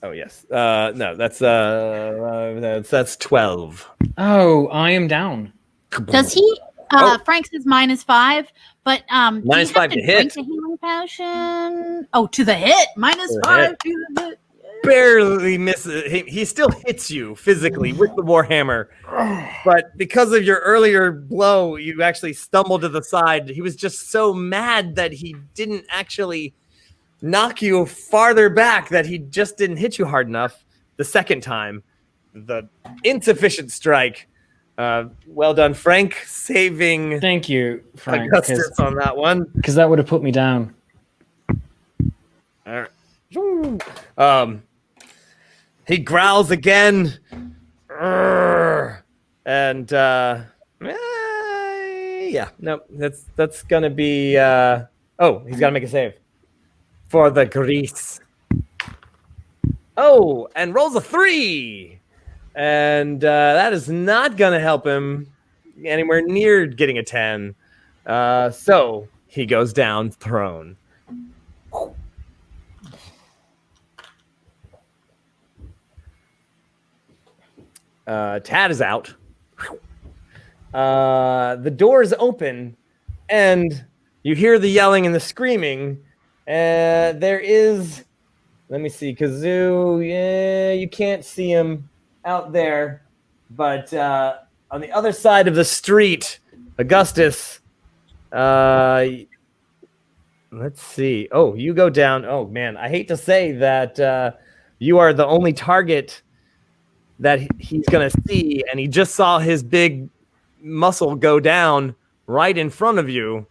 Oh yes. No, that's 12. Oh, I am down. Does he? Frank says -5, but -5 to hit. The healing potion. Oh, to the hit. -5 to the hit. Barely misses. He still hits you physically with the warhammer, but because of your earlier blow, you actually stumbled to the side. He was just so mad that he didn't actually knock you farther back, that he just didn't hit you hard enough the second time. The insufficient strike. Well done, Frank, saving Thank you, Frank, Augustus on that one. because that would have put me down. All right. He growls again, and Yeah, no, that's gonna be. Oh, he's gotta make a save for the grease. Oh, and rolls a 3, and that is not gonna help him anywhere near getting a 10. So he goes down thrown. Tad is out. The door is open, and you hear the yelling and the screaming. There is, let me see, Kazoo. Yeah, you can't see him out there, but on the other side of the street, Augustus. Let's see. Oh, you go down. Oh man, I hate to say that you are the only target that he's gonna see, and he just saw his big muscle go down right in front of you.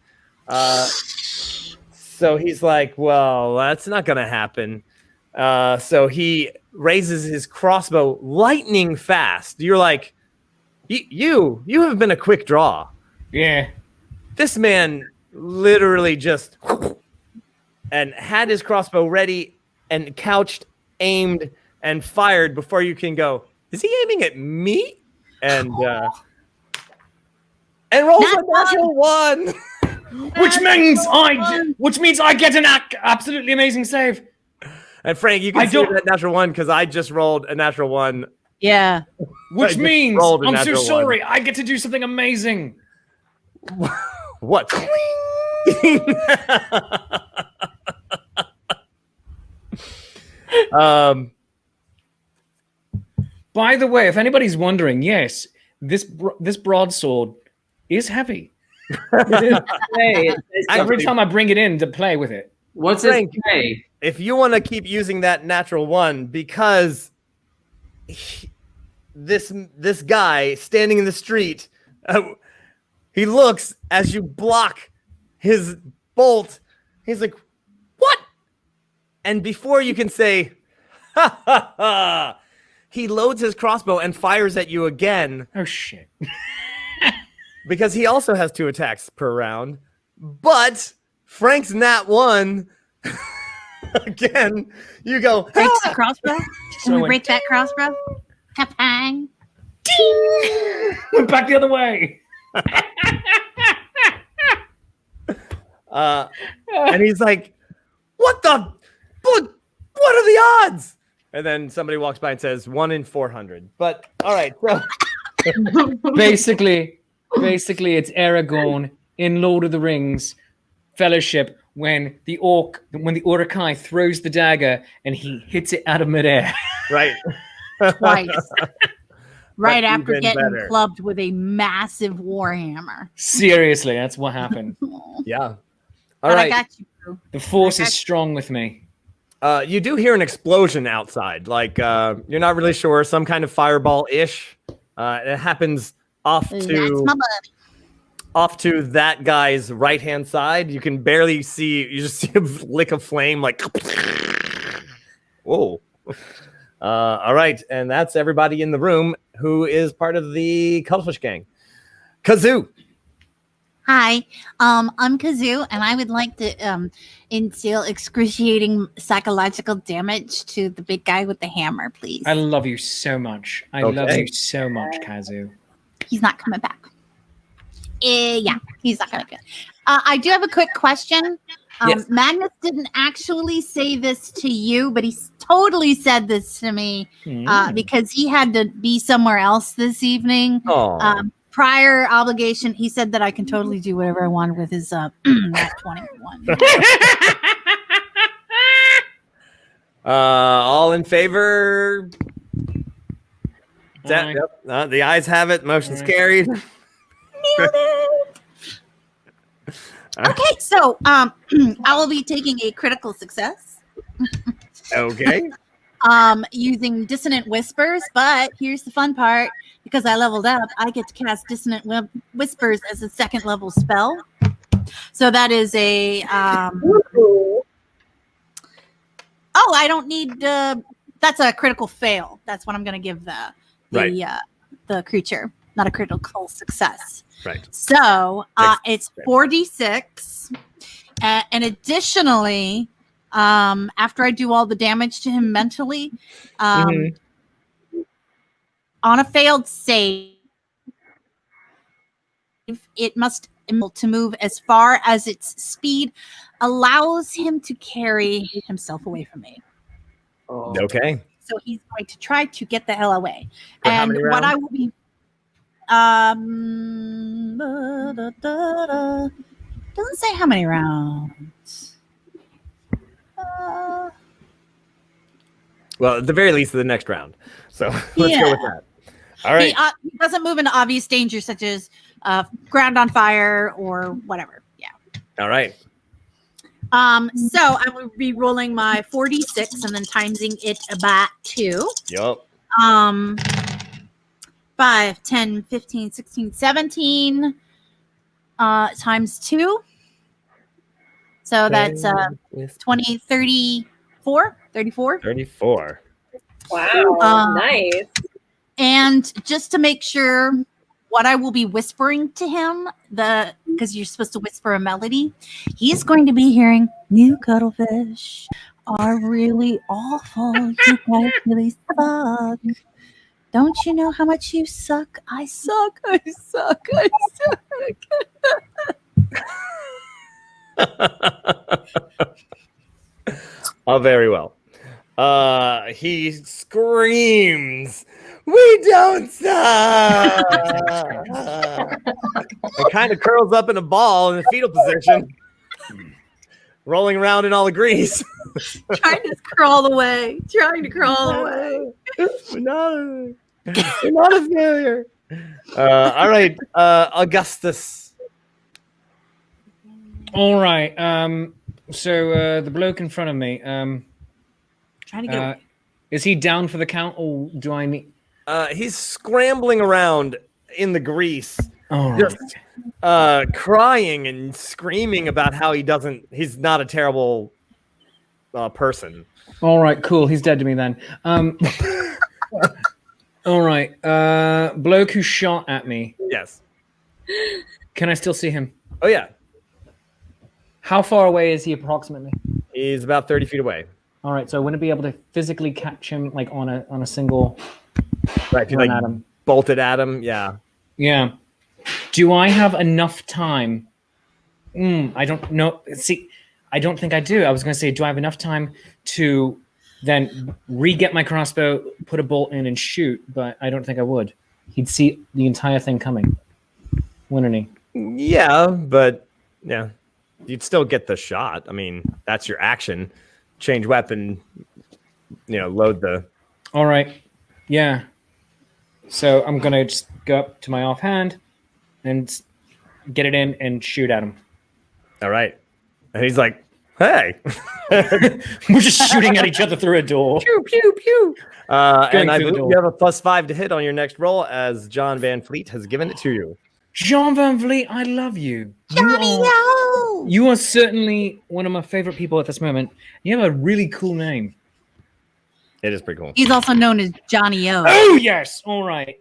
So he's like, well, that's not gonna happen. So he raises his crossbow lightning fast. You're like, you have been a quick draw. Yeah. This man literally just and had his crossbow ready and couched, aimed, and fired before you can go, is he aiming at me? And rolls a natural 1. Which means I get an absolutely amazing save. And Frank, you can see that natural 1 because I just rolled a natural 1. Yeah. Which means I'm so sorry. I get to do something amazing. What? By the way, if anybody's wondering, yes, this broadsword is heavy. Every time I bring it in to play with it. What's Frank, his play? if you want to keep using that natural 1, because this guy standing in the street, he looks as you block his bolt. He's like, what? And before you can say, ha ha ha, he loads his crossbow and fires at you again. Oh, shit. Because he also has 2 attacks per round. But Frank's nat 1, again, you go, Breaks the crossbow? Can we break that crossbow? Kapang. Ding! Went back the other way. And he's like, what are the odds? And then somebody walks by and says 1 in 400. But all right, so basically it's Aragorn in Lord of the Rings Fellowship when the Uruk-hai throws the dagger and he hits it out of midair. Right. Twice. Right But after even getting better. clubbed with a massive warhammer. Seriously, that's what happened. Yeah. All But right. I got you, Drew. The force is strong with me. You do hear an explosion outside. Like you're not really sure, some kind of fireball-ish. It happens off That's my buddy. that guy's right-hand side. You can barely see. You just see a lick of flame, like whoa. All right, and that's everybody in the room who is part of the Cuttlefish Gang. Kazoo. Hi, I'm Kazoo, and I would like to instill excruciating psychological damage to the big guy with the hammer, please. I love you so much. I love you so much, Kazu. He's not coming back. Yeah, he's not coming back. I do have a quick question. Yes. Magnus didn't actually say this to you, but he totally said this to me because he had to be somewhere else this evening. Prior obligation, he said that I can totally do whatever I want with his Nat21. All in favor? Aye. Yep. The ayes have it. Motion's carried. Nailed it. Okay, so I will be taking a critical success. Okay. Using Dissonant Whispers, but here's the fun part. Because I leveled up, I get to cast Dissonant Whispers as a 2nd level spell. So that is a... oh, I don't need... that's a critical fail. That's what I'm going to give the creature. not a critical success. Right. So it's 4d6. And additionally, after I do all the damage to him mentally, on a failed save, it must to move as far as its speed allows him to carry himself away from me. Oh. Okay. So he's going to try to get the hell away. For how And many what rounds? I will be doesn't say how many rounds. Well, at the very least, the next round. So let's go with that. All right. He doesn't move into obvious danger, such as ground on fire or whatever. Yeah. All right. So I will be rolling my 4d6 and then timesing it by 2. Yup. 5, 10, 15, 16, 17 times 2. So that's 20, 34. 34. Wow. Nice. And just to make sure what I will be whispering to him, because you're supposed to whisper a melody, he's going to be hearing, "You cuttlefish are really awful. You guys really suck. Don't you know how much you suck? I suck. I suck. I suck." Oh, very well. He screams, "We don't suck!" and kind of curls up in a ball in a fetal position, rolling around in all the grease. Trying to crawl away. Trying to crawl away. We're not a failure. All right, Augustus. All right. So the bloke in front of me. Trying to get away. Is he down for the count, or do I need? He's scrambling around in the grease, All right. just crying and screaming about how he's not a terrible person. All right, cool. He's dead to me then. All right. Bloke who shot at me. Yes. Can I still see him? Oh, yeah. How far away is he approximately? He's about 30 feet away. All right, so I wouldn't be able to physically catch him like on a single Right, if you run at him. bolted at him, yeah. Yeah. Do I have enough time? I don't know. See, I don't think I do. I was going to say, do I have enough time to then re-get my crossbow, put a bolt in, and shoot? But I don't think I would. He'd see the entire thing coming, wouldn't he? Yeah, but yeah, you'd still get the shot. I mean, that's your action. Change weapon, load the... All right. Yeah. So I'm going to just go up to my offhand and get it in and shoot at him. All right. And he's like, "Hey." We're just shooting at each other through a door. Pew, pew, pew. And I through the believe door. you have a +5 to hit on your next roll, as John Van Fleet has given it to you. Jean Van Vliet, I love you. Johnny-O! You are certainly one of my favorite people at this moment. You have a really cool name. It is pretty cool. He's also known as Johnny-O. Oh, yes. All right.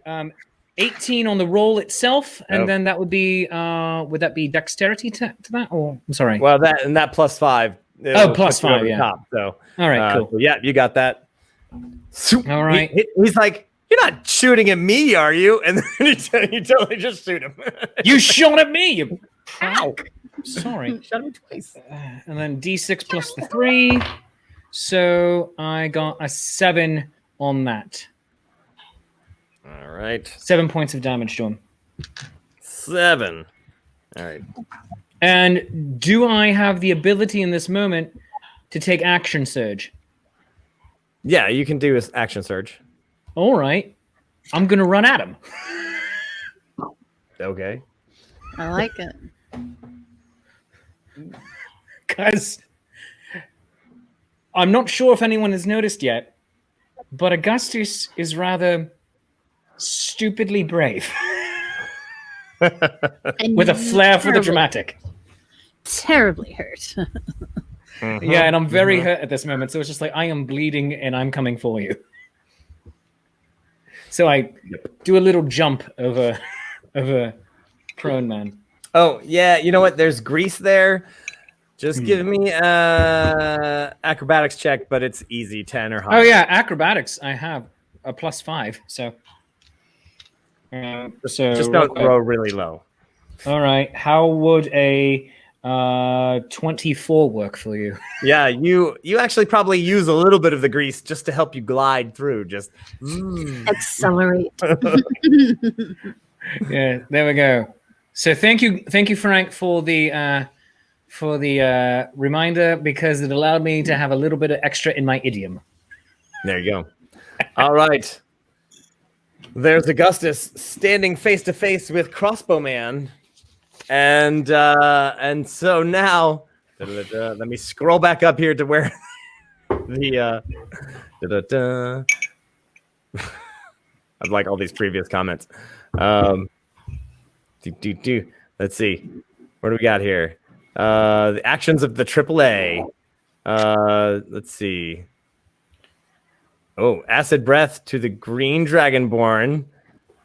18 on the roll itself, and Oh. then that would be dexterity to that? Or I'm sorry. Well, that +5. Oh, +5, yeah. Top, so, All right, cool. so yeah, you got that. All right. He's like, "You're not shooting at me, are you?" And then you totally just shoot him. You shot at me. You Ow. Sorry. Shot him twice. And then D6 plus the 3. So I got a 7 on that. All right. 7 points of damage to him. 7. All right. And do I have the ability in this moment to take action surge? Yeah, you can do an action surge. All right. I'm going to run at him. Okay. I like it. Because I'm not sure if anyone has noticed yet, but Augustus is rather stupidly brave. And With a flair for the terribly- dramatic. Terribly hurt. Yeah, and I'm very hurt at this moment. So it's just like, I am bleeding and I'm coming for you. So I do a little jump over prone man. Oh, yeah, you know what? There's grease there. Just give me acrobatics check, but it's easy, 10 or higher. Oh yeah, acrobatics. I have a +5, so just don't roll really low. All right. How would a 24 work for you? Yeah, you actually probably use a little bit of the grease just to help you glide through. Just accelerate. Yeah, there we go. So thank you, Frank, for the reminder, because it allowed me to have a little bit of extra in my idiom. There you go. All right. There's Augustus standing face to face with Crossbowman, and so now let me scroll back up here to where the I like all these previous comments. Let's see. What do we got here? The actions of the AAA. Let's see. Oh, acid breath to the green dragonborn.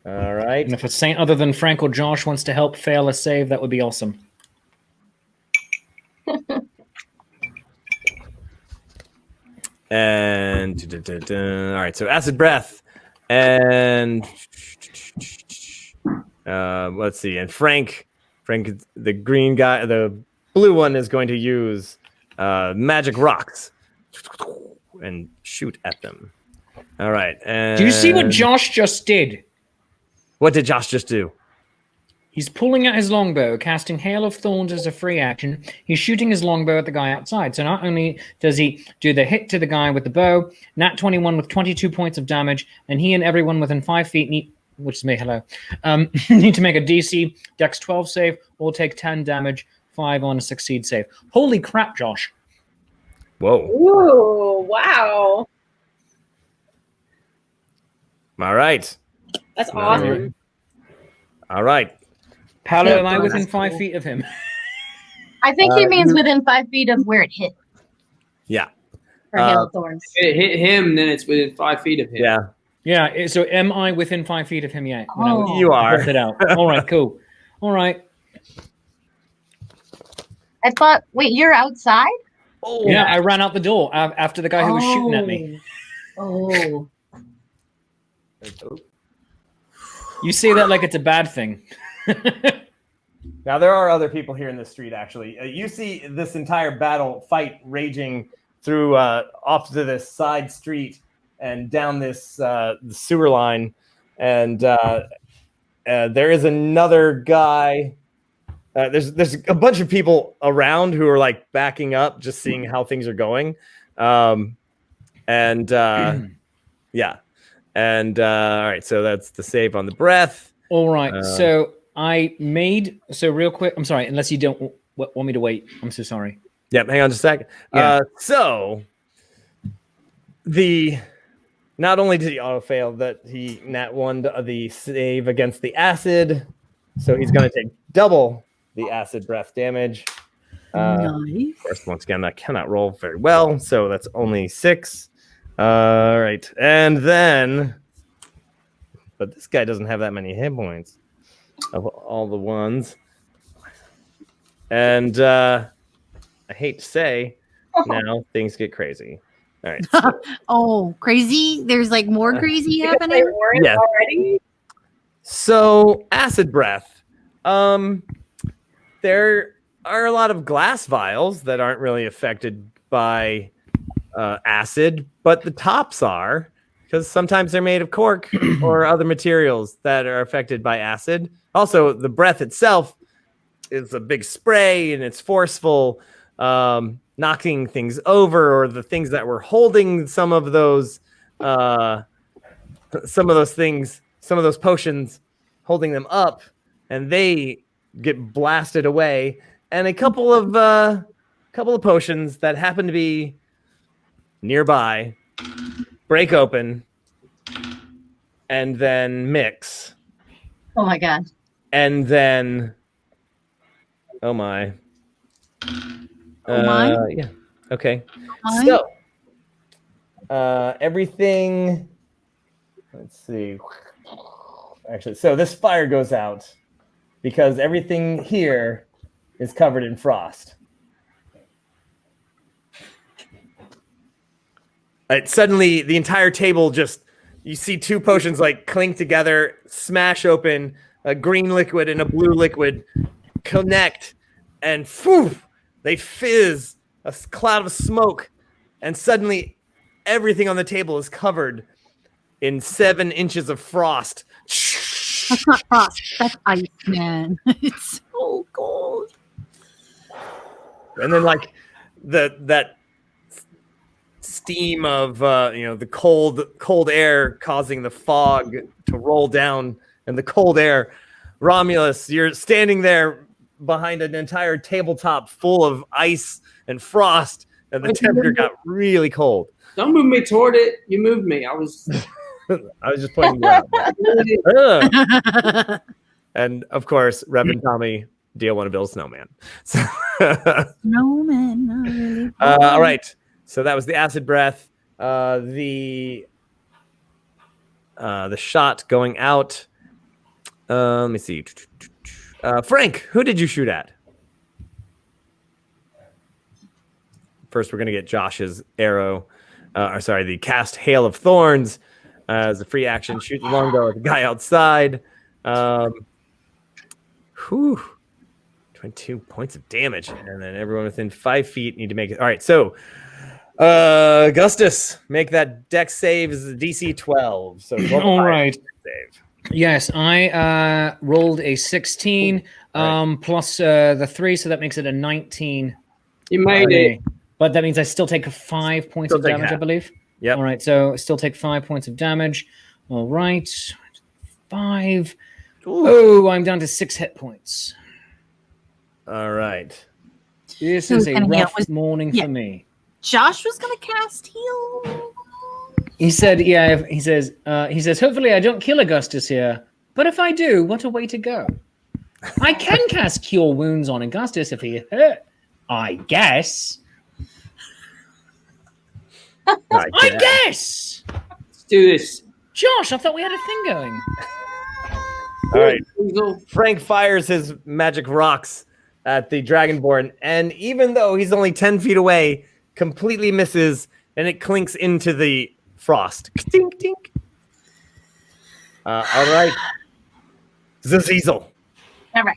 All right. And if a saint other than Frank or Josh wants to help fail a save, that would be awesome. And all right, so acid breath, and let's see. And Frank, the green guy, the blue one is going to use magic rocks and shoot at them. All right. And do you see what Josh just did? What did Josh just do? He's pulling out his longbow, casting Hail of Thorns as a free action. He's shooting his longbow at the guy outside. So not only does he do the hit to the guy with the bow, Nat21 with 22 points of damage, and he and everyone within 5 feet need, which is me, hello, need to make a DC Dex 12 save or take 10 damage, 5 on a succeed save. Holy crap, Josh. Whoa. Ooh, wow. All right. That's awesome. All right. Paolo, am I within 5 feet of him? I think he means within 5 feet of where it hit. Yeah. For Hail of Thorns. If it hit him, then it's within 5 feet of him. Yeah. Yeah, so am I within 5 feet of him yet? You are. It out. All right, cool. All right. I thought, wait, you're outside? Oh. Yeah, I ran out the door after the guy who was shooting at me. Oh. You say that like it's a bad thing. Now, there are other people here in the street, actually. You see this entire fight raging through off to this side street and down this sewer line. And there is another guy. There's a bunch of people around who are like backing up, just seeing how things are going. Yeah. And all right, so that's the save on the breath. All right, so real quick, I'm sorry, unless you don't want me to wait. I'm so sorry. Yep, hang on just a second. Yeah. So not only did he auto fail, that he nat won the save against the acid, so he's going to take double the acid breath damage. Nice. Of course, once again, I cannot roll very well, so that's only 6. All right, and then, but this guy doesn't have that many hit points of all the ones, and I hate to say, now things get crazy. All right. So, Oh, crazy! There's like more crazy happening. yeah. Already? So acid breath. There are a lot of glass vials that aren't really affected by acid, but the tops are, because sometimes they're made of cork or other materials that are affected by acid. Also, the breath itself is a big spray and it's forceful, knocking things over, or the things that were holding some of those things, some of those potions, holding them up, and they get blasted away. And a couple of potions that happen to be nearby break open and then mix. Oh my god. And then oh my. Yeah. Okay. My? So everything Let's see. Actually, so this fire goes out because everything here is covered in frost. Suddenly, the entire table you see two potions like clink together, smash open, a green liquid and a blue liquid connect, and they fizz, a cloud of smoke, and suddenly everything on the table is covered in 7 inches of frost. That's not frost. That's ice, man. It's so cold. And then like that steam of the cold air causing the fog to roll down, and the cold air. Romulus, you're standing there behind an entire tabletop full of ice and frost, and the temperature got really cold. Don't move me toward it. You moved me. I was just pointing you out. And of course, Reverend Tommy, do you want to build a snowman? Snowman, not really. All right. So that was the acid breath. The shot going out. Let me see. Frank, who did you shoot at? First, we're going to get Josh's arrow. The cast Hail of Thorns as a free action. Shoot the longbow at the guy outside. 22 points of damage. And then everyone within 5 feet need to make it. All right, so Augustus, make that dex save is a DC 12. So all right. Save. Yes, I rolled a 16 plus the 3, so that makes it a 19. You made it. But that means I still take 5 points of damage, I believe. Yeah. All right, so still take 5 points of damage. All right. 5. Ooh. Oh, I'm down to 6 hit points. All right. This is a rough morning for me. Josh was going to cast heal. He said, he says, hopefully I don't kill Augustus here, but if I do, what a way to go. I can cast Cure Wounds on Augustus if he hurt, I guess. I guess. Let's do this. Josh, I thought we had a thing going. All right. Frank fires his magic rocks at the Dragonborn, and even though he's only 10 feet away, completely misses, and it clinks into the frost. Tink, tink. All right. Zazizel. All right.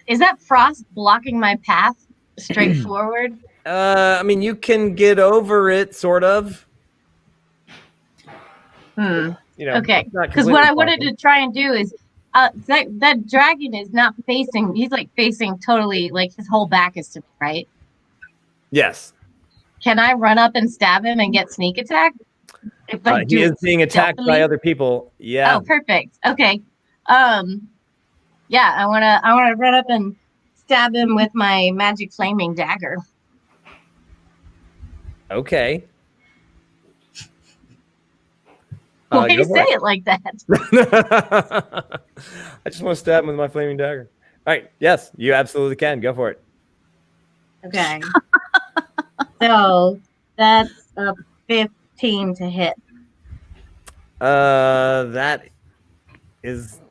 Is that frost blocking my path straight forward? I mean, you can get over it, sort of. Okay. Because what I wanted to try and do is, that dragon is not facing. He's like facing totally, like his whole back is to me, right? Yes. Can I run up and stab him and get sneak attack? If I he is being attacked by other people. Yeah. Oh, perfect. Okay. Yeah, I wanna run up and stab him with my magic flaming dagger. Okay. Why do you say it like that? I just want to stab him with my flaming dagger. All right. Yes, you absolutely can. Go for it. Okay. So that's a 15 to hit. That is.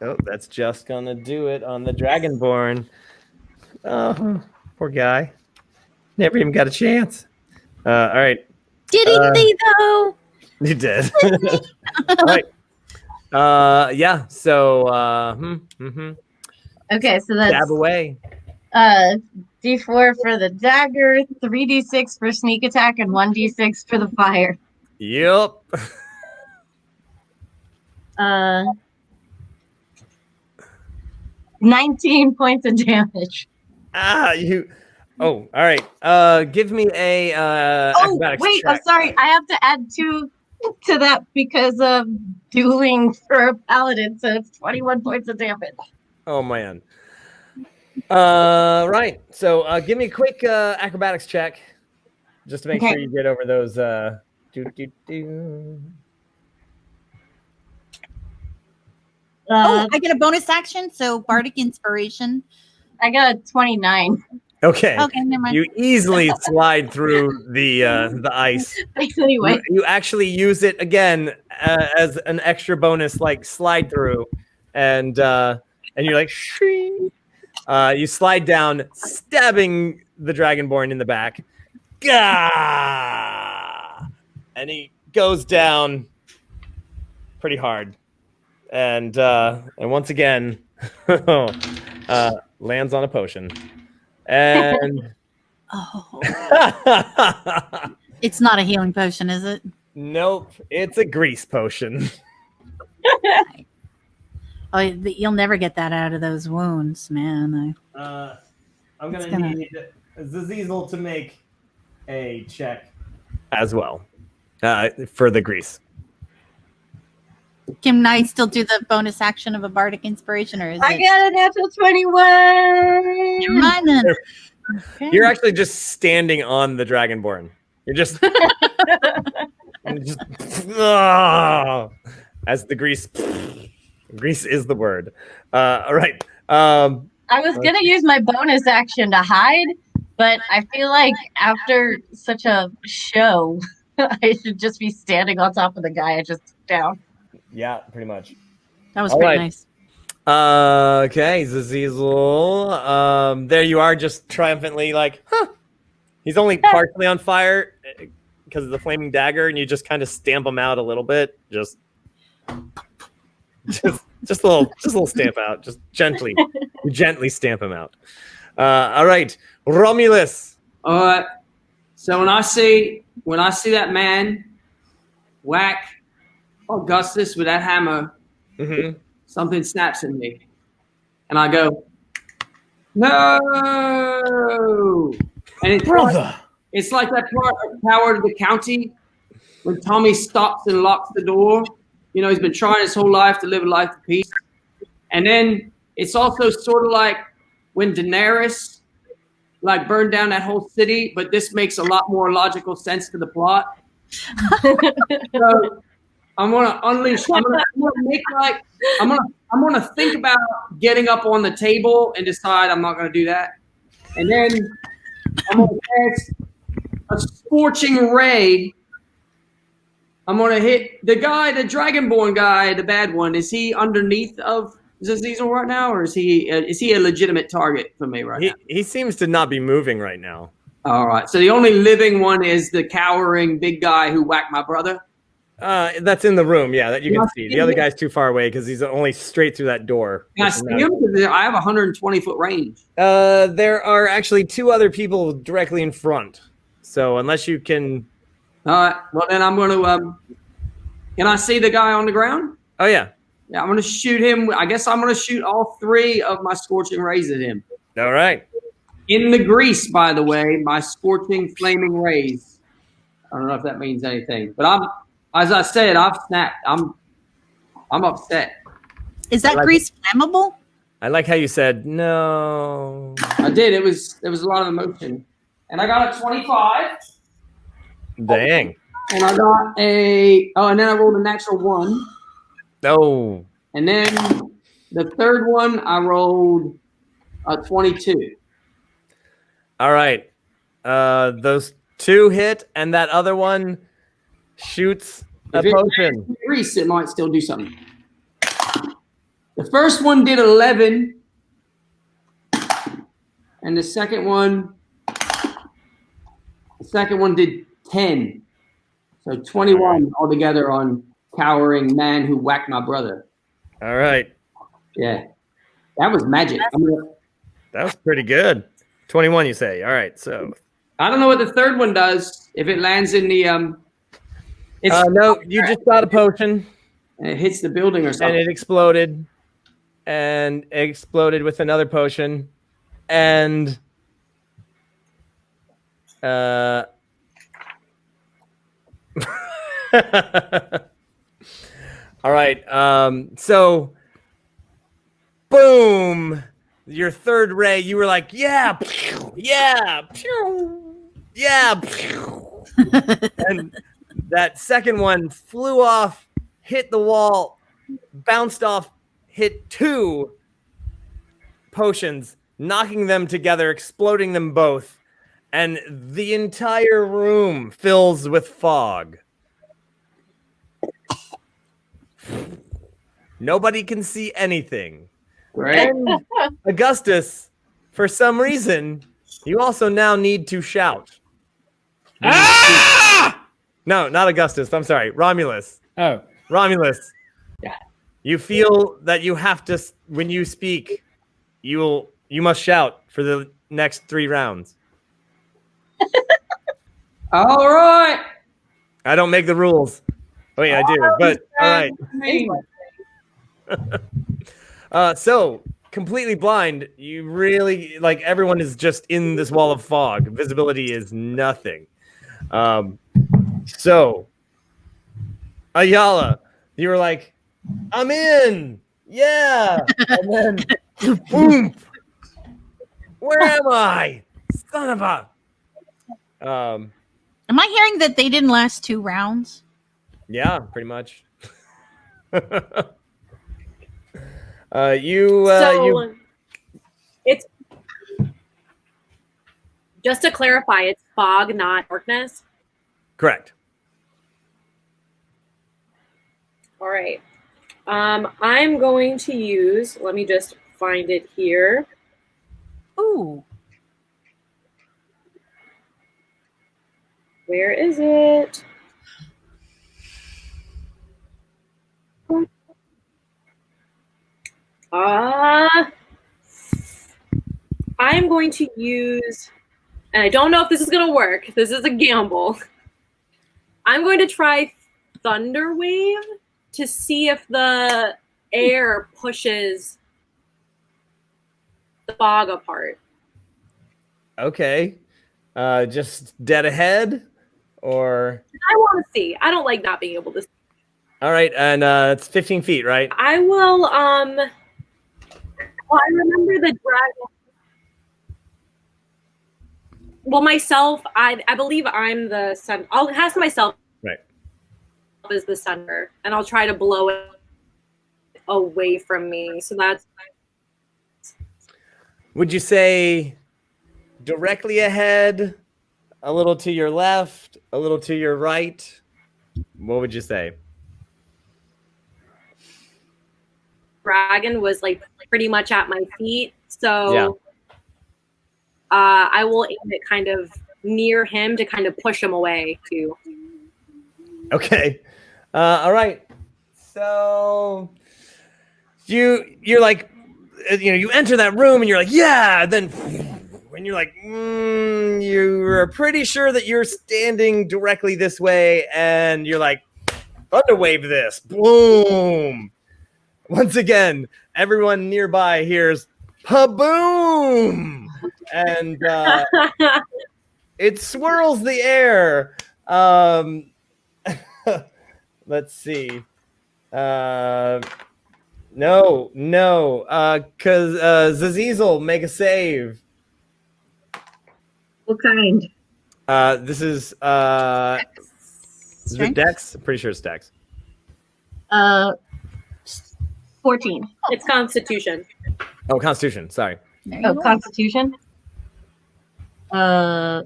Oh, that's just gonna do it on the Dragonborn. Oh, poor guy. Never even got a chance. All right. Didn't they though? You did. All right. Yeah. So. Okay, so that's stab away. D4 for the dagger, 3d6 for sneak attack, and 1d6 for the fire. Yep. 19 points of damage. You. Oh, all right. Give me a. Wait, check. I'm sorry. I have to add 2 to that because of dueling for a paladin, so it's 21 points of damage. Oh man. Right. So give me a quick acrobatics check, just to make sure you get over those. I get a bonus action, so bardic inspiration. I got a 29. Okay. Okay, never mind. You easily slide through the ice. Thanks anyway. You actually use it again as an extra bonus, like slide through, and you're like, shing. You slide down, stabbing the Dragonborn in the back. Gah! And he goes down pretty hard, and once again lands on a potion. And Oh, it's not a healing potion, is it? nope, it's a grease potion. Oh, you'll never get that out of those wounds, man. I'm gonna It's gonna- need Zazizel to make a check as well for the grease. Can I still do the bonus action of a bardic inspiration, or is I it? got a natural 21. Never mind then. Okay. You're actually just standing on the Dragonborn. You're just, as the grease. Grease is the word. All right. I was gonna use my bonus action to hide, but I feel like after such a show, I should just be standing on top of the guy I just took down. Yeah, pretty much. That was All pretty right. nice. Okay, Zazizel. There you are, just triumphantly like, huh. He's only partially on fire because of the flaming dagger, and you just kind of stamp him out a little bit. Just a little stamp out. Just gently. You gently stamp him out. All right. Romulus. All right. So when I see that man whack Augustus with that hammer, something snaps in me, and I go, "No!" And it's like that part of Power of the County when Tommy stops and locks the door. You know, he's been trying his whole life to live a life of peace. And then it's also sort of like when Daenerys like burned down that whole city, but this makes a lot more logical sense to the plot. So I'm gonna unleash. I'm gonna think about getting up on the table and decide I'm not gonna do that. And then I'm gonna cast a scorching ray. I'm gonna hit the guy, the Dragonborn guy, the bad one. Is he underneath of Zazizel right now, or is he a legitimate target for me right now? He seems to not be moving right now. All right. So the only living one is the cowering big guy who whacked my brother. That's in the room, yeah, that you can see. The other guy's too far away because he's only straight through that door. Can I see him? Because I have 120-foot range. There are actually two other people directly in front. So unless you can... All right. Well, then I'm going to... can I see the guy on the ground? Oh, yeah. Yeah, I'm going to shoot him. I guess I'm going to shoot all three of my scorching rays at him. All right. In the grease, by the way, my scorching flaming rays. I don't know if that means anything. But as I said, I've snapped. I'm upset. Is that grease flammable? I like how you said no. I did. There was a lot of emotion. And I got a 25. Dang. And I got and then I rolled a natural 1. No. And then the third one, I rolled a 22. All right. Those two hit, and that other one shoots a potion. Grease, it might still do something. The first one did 11. And the second one did 10. So 21 altogether on cowering man who whacked my brother. All right. Yeah. That was magic. That was pretty good. 21, you say. All right. So I don't know what the third one does. If it lands in the no, you just got a potion. And it hits the building or something. And it exploded. And it exploded with another potion. And all right. So boom. Your third ray, you were like, yeah, yeah, yeah. And that second one flew off, hit the wall, bounced off, hit 2 potions, knocking them together, exploding them both, and the entire room fills with fog. Nobody can see anything. Great. And Augustus, for some reason, you also now need to shout. Ah! No, not Augustus. I'm sorry. Romulus. Oh. Romulus. Yeah. You feel that you have to, when you speak, you must shout for the next 3 rounds. All right. I don't make the rules. Wait, I do, but all right. So completely blind, you really like everyone is just in this wall of fog. Visibility is nothing. So Ayala, you were like, I'm in, yeah, and then boom. Where am I? Son of a. Am I hearing that they didn't last 2 rounds? Yeah, pretty much. It's just to clarify, it's fog, not darkness. Correct. All right. I'm going to use. Let me just find it here. Ooh. Where is it? I'm going to use, and I don't know if this is going to work. This is a gamble. I'm going to try Thunder Wave to see if the air pushes the fog apart. Okay. Just dead ahead, or I want to see. I don't like not being able to see. All right, and it's 15 feet, right? I will. Well, I remember the dragon. Well, myself, I believe I'm the sun. I'll cast myself right as the center, and I'll try to blow it away from me. So that's. Would you say directly ahead, a little to your left, a little to your right? What would you say? Dragon was like pretty much at my feet, so yeah. I will aim it kind of near him to kind of push him away too. Okay. All right. So you're like, you enter that room and you're like, yeah. Then when you're like, you're pretty sure that you're standing directly this way, and you're like, thunder wave this. Boom. Once again, everyone nearby hears pa-boom, and it swirls the air. Let's see. No. Because Zazizel, make a save. What kind? This is it Dex? I'm pretty sure it's Dex. 14. It's Constitution. Oh, Constitution. Sorry. Oh, Constitution. 8.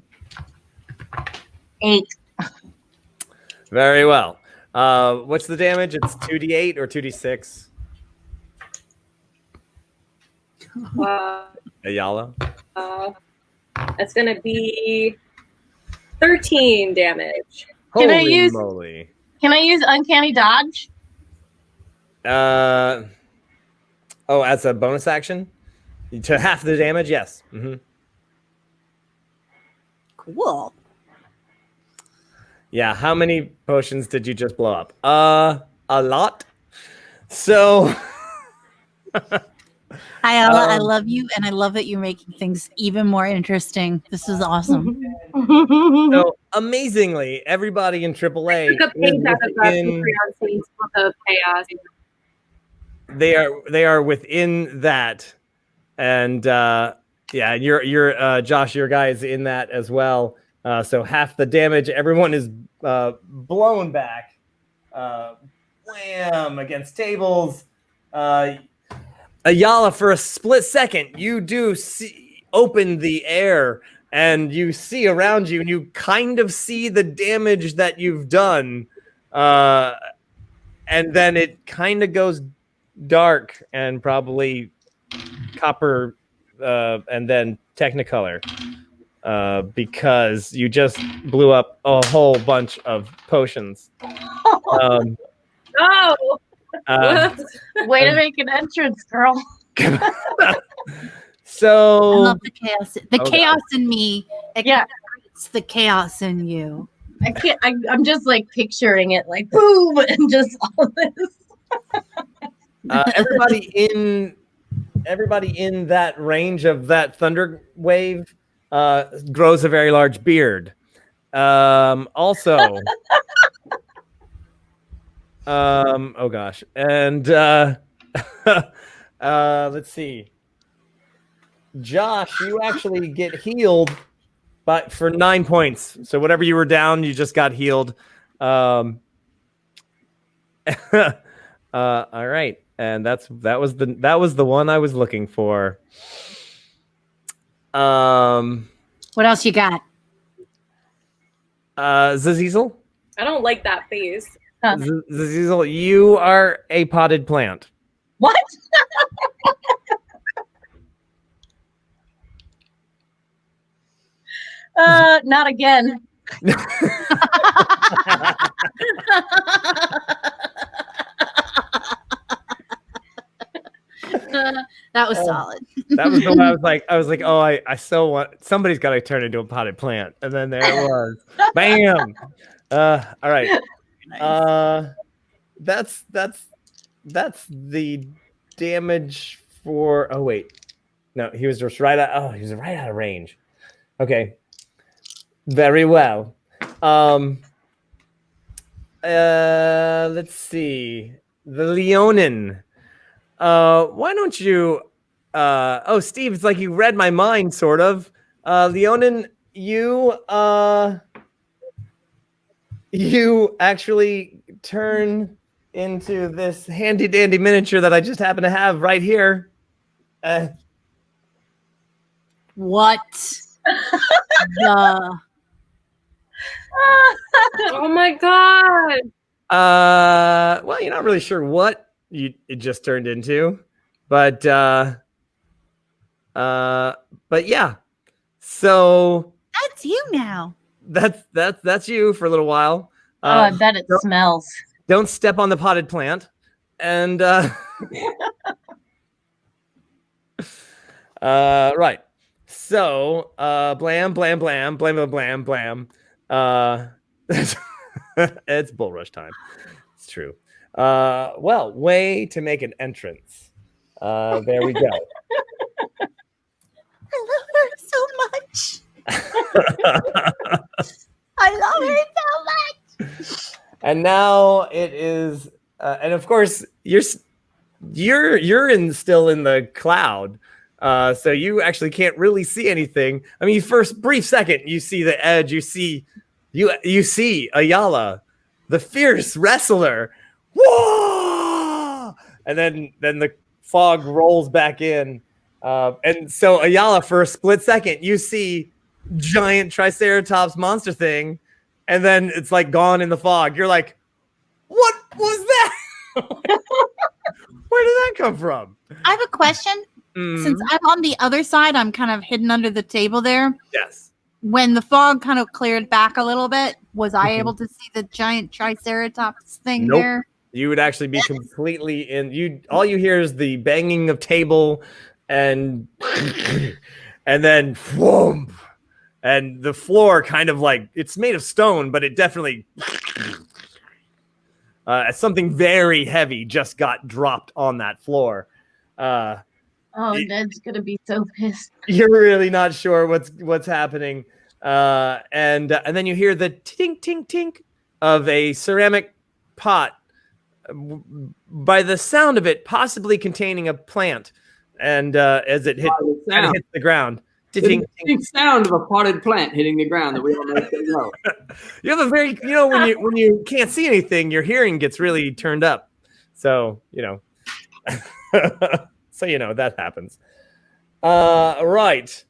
Very well. What's the damage? It's 2d8 or 2d6? Ayala? That's going to be 13 damage. Can I Holy use moly. Can I use Uncanny Dodge? As a bonus action? To half the damage? Yes. Mm-hmm. Cool. Yeah, how many potions did you just blow up? A lot. So Hi, Ella. I love you, and I love that you're making things even more interesting. This is awesome. So amazingly, everybody in AAA Took a page out of the Patreon Saints Book of Chaos. They are within that, and you're Josh, your guy is in that as well. So half the damage, everyone is blown back, wham, against tables. Ayala, for a split second, you do open the air and you see around you and you kind of see the damage that you've done. And then it kind of goes dark and probably copper and then Technicolor because you just blew up a whole bunch of potions. Oh! Way to make an entrance, girl. So I love the chaos. The chaos God. in me. It's the chaos in you. I can't. I'm just like picturing it, like boom, and just all this. Everybody in that range of that thunder wave grows a very large beard. Also, oh gosh, and let's see. Josh, you actually get healed, but for 9 points. So whatever you were down, you just got healed. All right, and that was the one I was looking for. What else you got? Zazizel? I don't like that face. Zazizel, you are a potted plant. What? Not again. That was solid. That was the one I was like, oh, I so want somebody's got to turn into a potted plant, and then there it was, bam. All right, that's the damage for. Oh wait, no, he was just right out. Oh, he was right out of range. Okay, very well. Let's see, the Leonin. Why don't you? Oh, Steve, it's like you read my mind, sort of. Leonin, you actually turn into this handy dandy miniature that I just happen to have right here. What? The... Oh my god! Well, you're not really sure what it just turned into, but yeah. So That's you now. that's you for a little while. I bet it smells. Don't step on the potted plant, and right. So blam blam blam blam blam blam. It's bull rush time. It's true. Well, way to make an entrance. There we go. I love her so much. I love her so much. And now it is, and of course you're still in the cloud, so you actually can't really see anything. I mean, first brief second you see the edge, you see Ayala, the fierce wrestler. Whoa! And then the fog rolls back in, and so Ayala, for a split second, you see giant Triceratops monster thing, and then it's like gone in the fog. You're like, what was that? Where did that come from? I have a question. Since I'm on the other side, I'm kind of hidden under the table there. Yes. When the fog kind of cleared back a little bit, was I able to see the giant Triceratops thing Nope. there? You would actually be completely in. All you hear is the banging of table, and then whoom, and the floor kind of like it's made of stone, but it definitely something very heavy just got dropped on that floor. Ned's gonna be so pissed. You're really not sure what's happening, and then you hear the tink tink tink of a ceramic pot. By the sound of it, possibly containing a plant, and as it hits the ground, the sound of a potted plant hitting the ground that we all know. You have a very, when you can't see anything, your hearing gets really turned up. So So that happens. Right.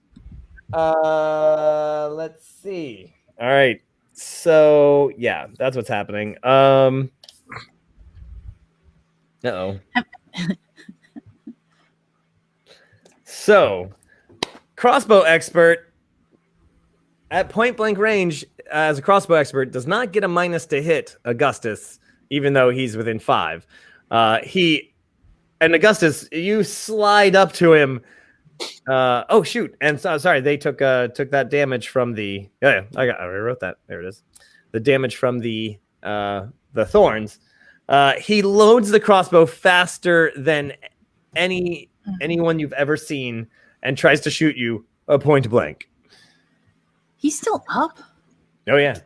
Let's see. All right. So yeah, that's what's happening. Uh-oh. So, crossbow expert at point blank range as a crossbow expert does not get a minus to hit Augustus, even though he's within 5. And Augustus, you slide up to him. Oh shoot! And sorry, they took that damage from the. I wrote that. There it is. The damage from the thorns. He loads the crossbow faster than anyone you've ever seen, and tries to shoot you point blank. He's still up. Oh yeah.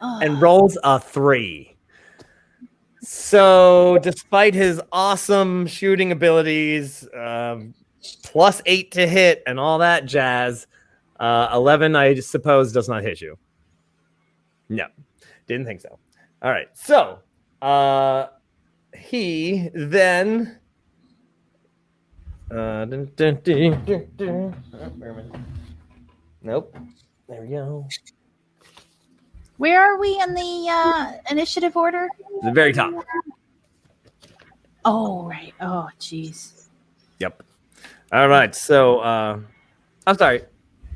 And rolls a 3. So, despite his awesome shooting abilities, +8 to hit and all that jazz, 11, I suppose, does not hit you. No, didn't think so. All right, so he then. Nope. There we go. Where are we in the initiative order? The very top. Oh, right. Oh, jeez. Yep. All right. So, I'm sorry.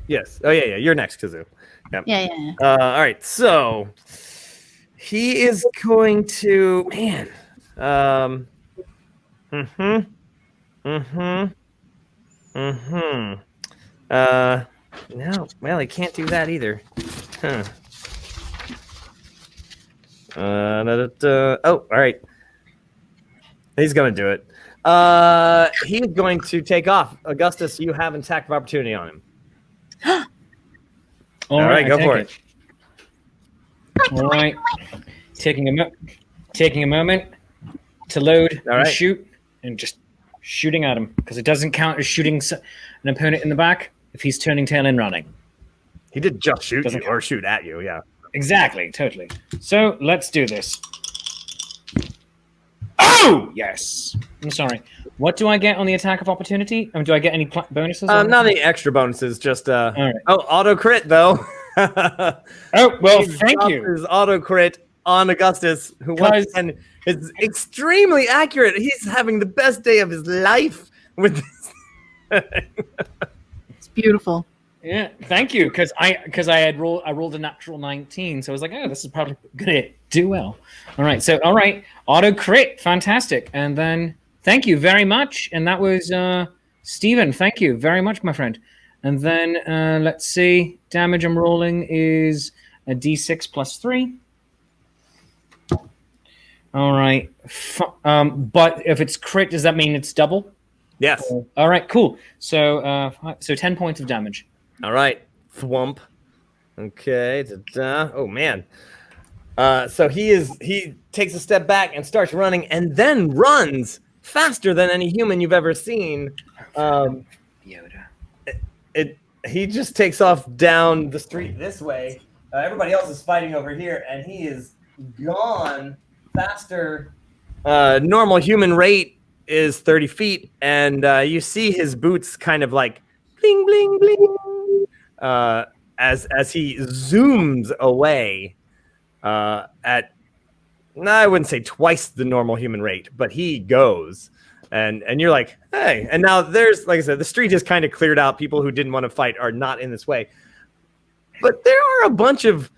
Yes. Oh, yeah. You're next, Kazoo. Yep. Yeah. All right. So, he is going to, no. Well, he can't do that either. Huh. Oh, all right. He's gonna do it. He's going to take off. Augustus, you have an attack of opportunity on him. All right, go for it. All right, taking a moment to load and shoot, and just shooting at him because it doesn't count as shooting an opponent in the back if he's turning tail and running. He did just shoot you or shoot at you, yeah. Exactly, totally. So let's do this. Oh, yes. I'm sorry. What do I get on the attack of opportunity? Do I get any bonuses? Not any extra bonuses, just right. Auto crit though. Oh, well, thank you. His auto crit on Augustus, who once again is extremely accurate. He's having the best day of his life with this. It's beautiful. Yeah, thank you. Because I rolled a natural 19, so I was like, oh, this is probably gonna do well. All right, auto crit, fantastic. And then thank you very much. And that was Steven. Thank you very much, my friend. And then let's see, damage I'm rolling is a d6 plus 3. All right, but if it's crit, does that mean it's double? Yes. All right, cool. So 10 points of damage. All right, thwump. Okay. Oh man. So he takes a step back and starts running, and then runs faster than any human you've ever seen. Yoda. He just takes off down the street this way. Everybody else is fighting over here, and he is gone faster. Normal human rate is 30 feet, and you see his boots kind of like bling, bling, bling, as he zooms away at, I wouldn't say twice the normal human rate, but he goes. And you're like, hey. And now there's, like I said, the street is kind of cleared out. People who didn't want to fight are not in this way. But there are a bunch of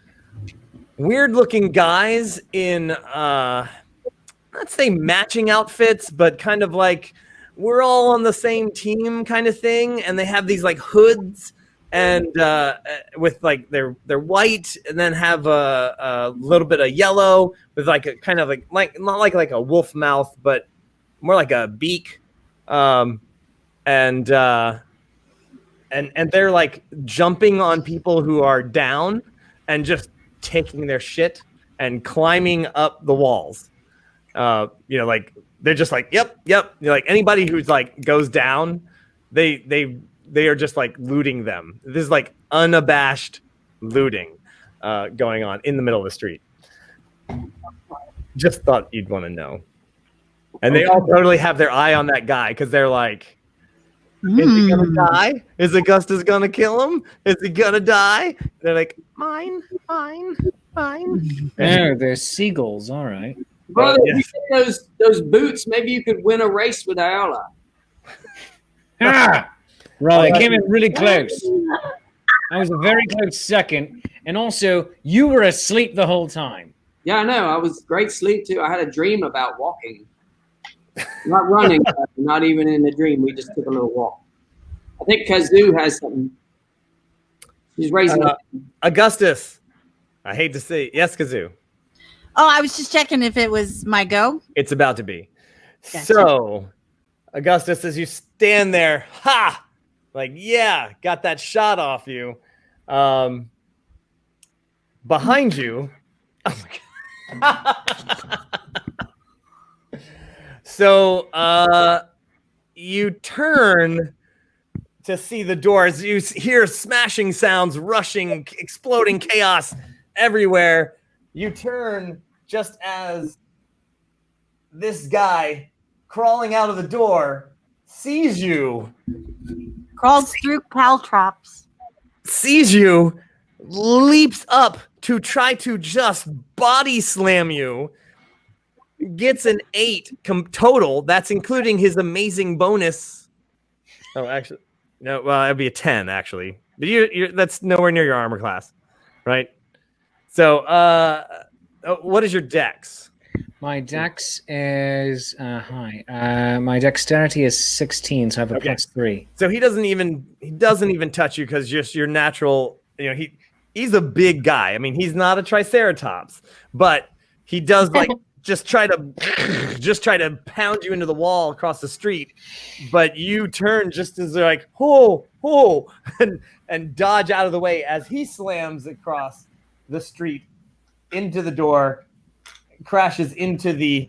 weird-looking guys in, not say matching outfits, but kind of like we're all on the same team kind of thing. And they have these like hoods and with like they're white and then have a little bit of yellow with like a kind of like not like a wolf mouth, but more like a beak, and they're like jumping on people who are down and just taking their shit and climbing up the walls. Like they're just like, yep. Like anybody who's like goes down, they are just like looting them. This is like unabashed looting going on in the middle of the street. Just thought you'd want to know. And they all totally have their eye on that guy because they're like, is he gonna die? Is Augustus gonna kill him? Is he gonna die? They're like, mine. Oh, they're seagulls. All right. Brother, if you get those boots, maybe you could win a race with Iola. Ah! Right, I came in really close. I was a very close second. And also, you were asleep the whole time. Yeah, I know. I was great sleep too. I had a dream about walking. Not running, not even in the dream. We just took a little walk. I think Kazoo has something. She's raising up. Augustus. I hate to say, yes, Kazoo. Oh, I was just checking if it was my go. It's about to be. Gotcha. So, Augustus, as you stand there, like, yeah, got that shot off you. Behind you. Oh my God. So, you turn to see the doors. You hear smashing sounds, rushing, exploding chaos everywhere. You turn just as this guy crawling out of the door sees you. Crawls through caltrops. Sees you, leaps up to try to just body slam you. Gets an 8 total. That's including his amazing bonus. Oh, actually, no. Well, it'd be a 10 actually. But you're that's nowhere near your armor class, right? So, what is your dex? My dex is high. My dexterity is 16, so I have a +3. So he doesn't even touch you because just your natural. You know, he's a big guy. I mean, he's not a triceratops, but he does like. Just try to pound you into the wall across the street, but you turn just as they're like, and dodge out of the way as he slams across the street into the door, crashes into the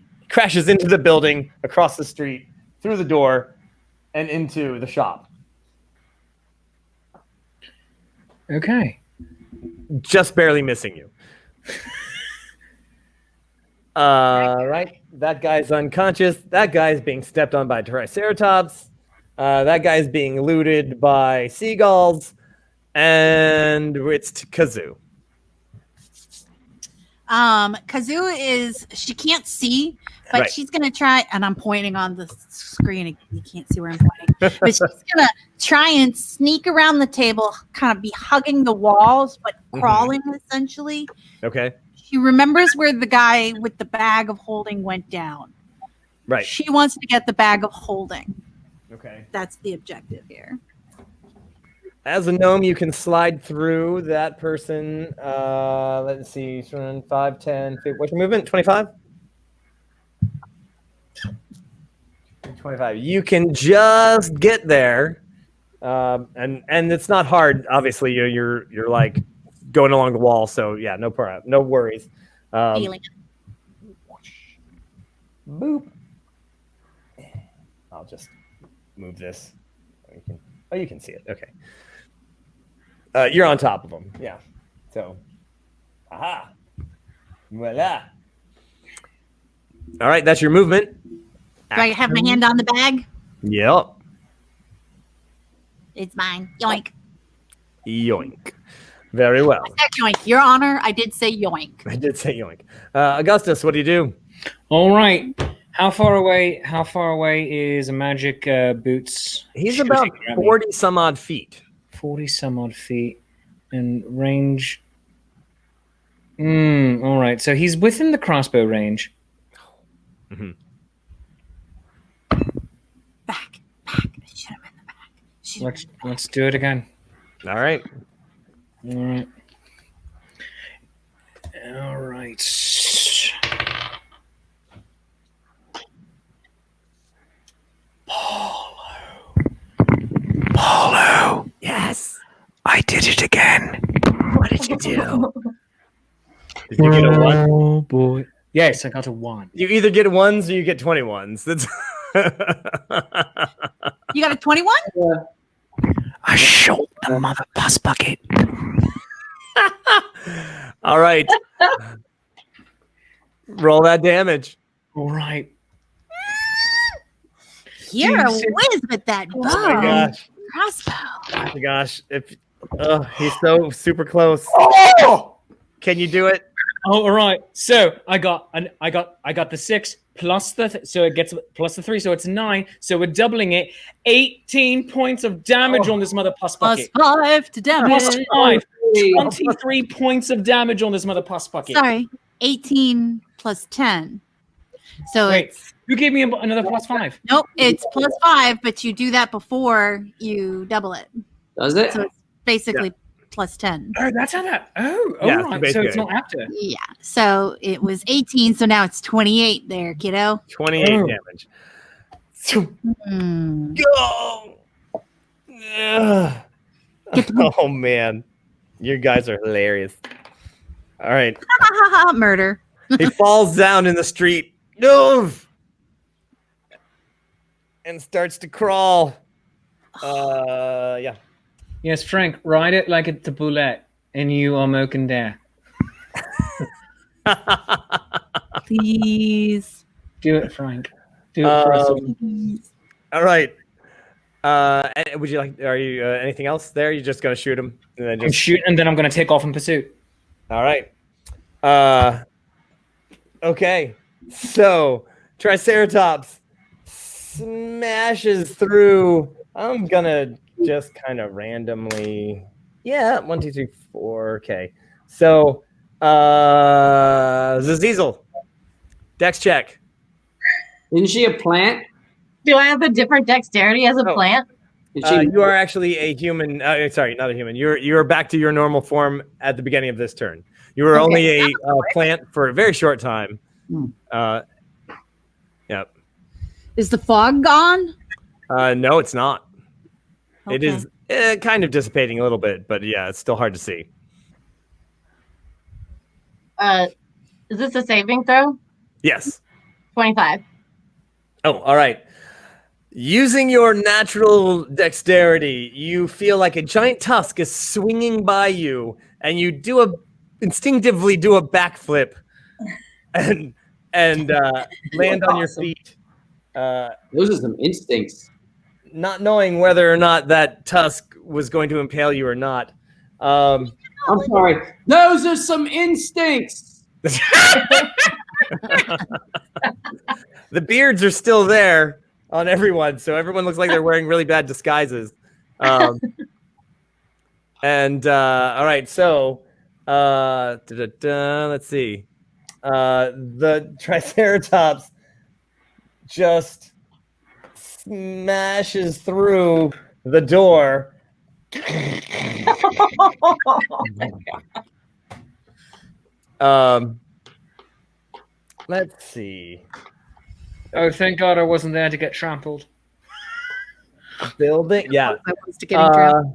building across the street, through the door, and into the shop. Okay. Just barely missing you. Right. That guy's unconscious. That guy's being stepped on by Triceratops. That guy's being looted by seagulls. And it's Kazoo. Kazoo she can't see, but she's going to try, and I'm pointing on the screen. You can't see where I'm pointing. But she's going to try and sneak around the table, kind of be hugging the walls, but crawling essentially. Okay. She remembers where the guy with the bag of holding went down. Right. She wants to get the bag of holding. Okay. That's the objective here. As a gnome, you can slide through that person. Let's see. 5, 10. What's your movement? 25? 25. You can just get there. And it's not hard. Obviously, you're like going along the wall, so yeah, no problem, no worries. Boop. I'll just move this. You can see it. Okay. You're on top of them. Yeah. So, aha. Voila. All right, that's your movement. Do I have my hand on the bag? Yep. It's mine. Yoink. Yoink. Very well. I said yoink. Your Honor, I did say yoink. I did say yoink. Augustus, what do you do? All right. How far away is a magic boots? He's about 40 some odd feet. 40 some odd feet. And range. All right. So he's within the crossbow range. Mm-hmm. Back. I should have been in the back. Let's do it again. All right. All right. Paulo. Yes. I did it again. What did you do? Did you get a 1? Oh boy. Yes, I got a 1. You either get 1s or you get 21s. That's You got a 21? Yeah. I shot the mother bus bucket. All right. Roll that damage. All right. You're a whiz with that bow. Oh my gosh. Crossbow. Oh my gosh. He's so super close. Oh! Can you do it? Oh, all right. So I got the 6 plus so it gets plus the 3, so it's 9. So we're doubling it. 18 points of damage on this mother pus bucket. Plus 5 to damage. Plus 5. 23 points of damage on this mother pus bucket. Sorry, 18 plus 10. So Wait, it's who gave me another plus 5? nope, it's plus 5, but you do that before you double it. Does it? So it's basically plus 10. Oh, that's how that. Oh, Yeah, all right. So it's not after. Yeah. So it was 18, so now it's 28 there, kiddo. 28 damage. Hmm. Go! Ugh. Oh man, you guys are hilarious. All right, Murder. he falls down in the street. No, and starts to crawl. Yeah. Yes, Frank, ride it like it's a bullet, and you are Moken there. Please. Do it, Frank. Do it for us. All right. Would you like? Are you anything else there? You just gonna shoot him and then I'm just shooting, and then I'm going to take off in pursuit. All right. Okay. So Triceratops smashes through. I'm gonna just kind of randomly. Yeah, 1, 2, 3, 4. Okay. So Zazizel, Dex check. Isn't she a plant? Do I have a different dexterity as a plant? You are actually a human. Sorry, not a human. You're back to your normal form at the beginning of this turn. You were only a plant for a very short time. Yep. Is the fog gone? No, it's not. Okay. It is kind of dissipating a little bit, but yeah, it's still hard to see. Is this a saving throw? Yes. 25. Oh, all right. Using your natural dexterity, you feel like a giant tusk is swinging by you, and you instinctively do a backflip, and land on your feet. Those are some instincts. Not knowing whether or not that tusk was going to impale you or not. I'm sorry. Those are some instincts. The beards are still there on everyone, so everyone looks like they're wearing really bad disguises. And all right, so let's see. The Triceratops just smashes through the door. Let's see. Oh, thank God I wasn't there to get trampled. Building, yeah. I was to getting trapped.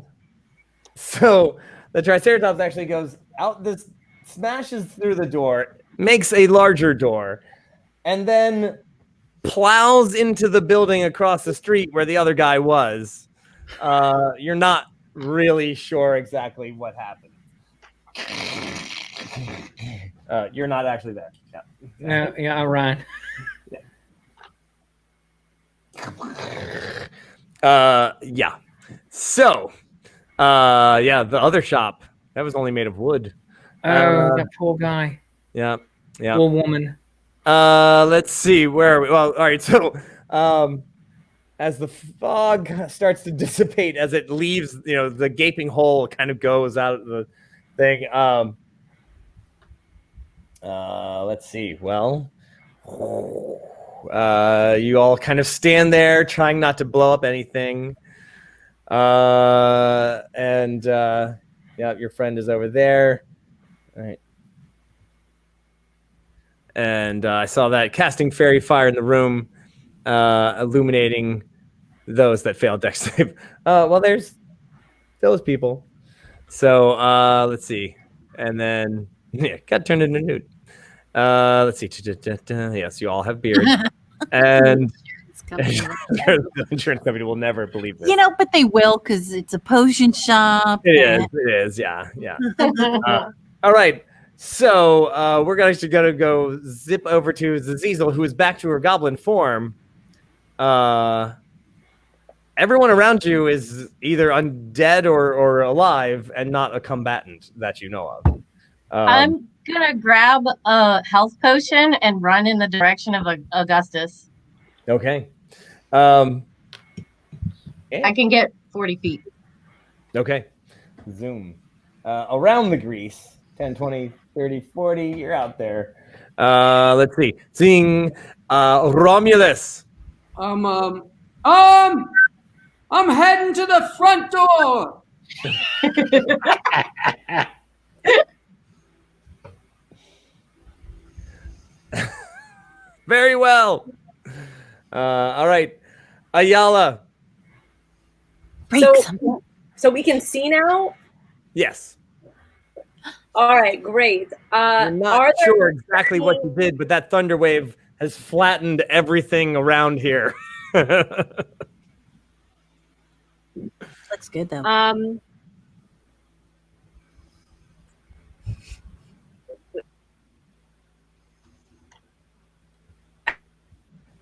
So the Triceratops actually goes out, this smashes through the door, makes a larger door, and then plows into the building across the street where the other guy was. You're not really sure exactly what happened. You're not actually there. Yeah. Yeah, I ran. Yeah. So, yeah, the other shop that was only made of wood. Oh, that poor guy. Yeah. Yeah. Poor woman. Let's see, where are we? Well, all right. So, as the fog starts to dissipate, as it leaves, the gaping hole kind of goes out of the thing. Let's see. Well, you all kind of stand there trying not to blow up anything. And yeah, your friend is over there. All right. And I saw that casting fairy fire in the room, illuminating those that failed dex save. Well, there's those people. So let's see. And then, yeah, got turned into a nude. Let's see. Yes, you all have beards. And the insurance company will never believe this. But they will, because it's a potion shop. It is. Yeah. All right. So we're actually going to go zip over to Zazizel, who is back to her goblin form. everyone around you is either undead or alive and not a combatant that you know of. I'm gonna grab a health potion and run in the direction of Augustus. Okay. I can get 40 feet. Okay. Zoom. Around the grease. 10, 20, 30, 40. You're out there. Let's see. Seeing Romulus. I'm heading to the front door. Very well. All right. Ayala. So we can see now? Yes. All right, great. I'm not sure exactly what you did, but that thunder wave has flattened everything around here. Looks good though.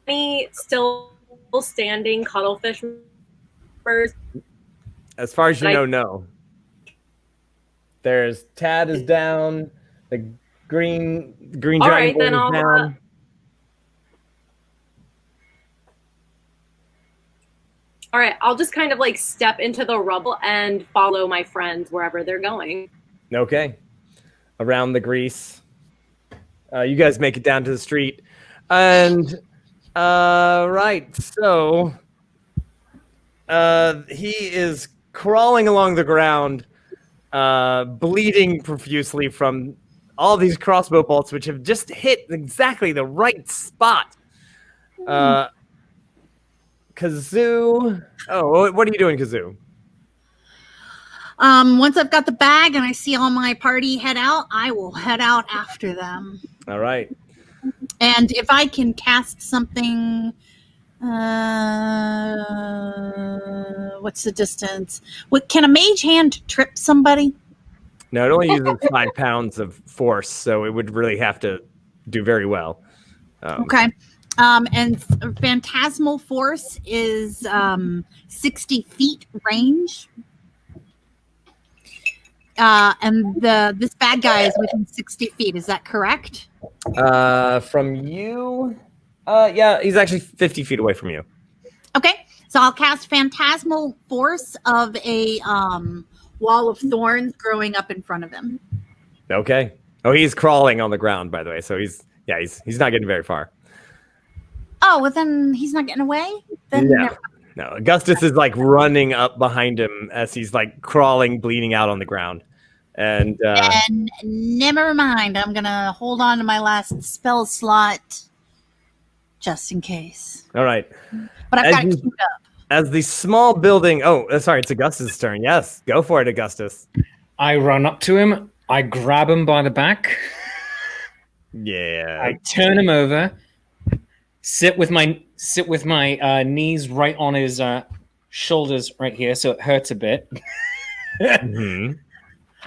Any still standing cuttlefish birds? As far as you know, no. There's Tad is down. The green All dragon right, then is down. All right, I'll just kind of like step into the rubble and follow my friends wherever they're going. Okay. Around the grease. You guys make it down to the street. And, right, so he is crawling along the ground, bleeding profusely from all these crossbow bolts, which have just hit exactly the right spot. Kazoo. Oh, what are you doing, Kazoo? Once I've got the bag and I see all my party head out, I will head out after them. All right. And if I can cast something, what's the distance? Can a mage hand trip somebody? No, it only uses 5 pounds of force, so it would really have to do very well. Okay. And phantasmal force is 60 feet range. And this bad guy is within 60 feet. Is that correct? From you? Yeah, he's actually 50 feet away from you. Okay. So I'll cast phantasmal force of a wall of thorns growing up in front of him. Okay. Oh, he's crawling on the ground, by the way. So he's not getting very far. Oh, well then he's not getting away? Then No, Augustus is like running up behind him as he's like crawling, bleeding out on the ground. And never mind. I'm going to hold on to my last spell slot just in case. All right. But I've got it queued up. As the small building... Oh, sorry, it's Augustus' turn. Yes, go for it, Augustus. I run up to him. I grab him by the back. Yeah. I turn him over. Sit with my knees right on his shoulders right here, so it hurts a bit. Mm-hmm.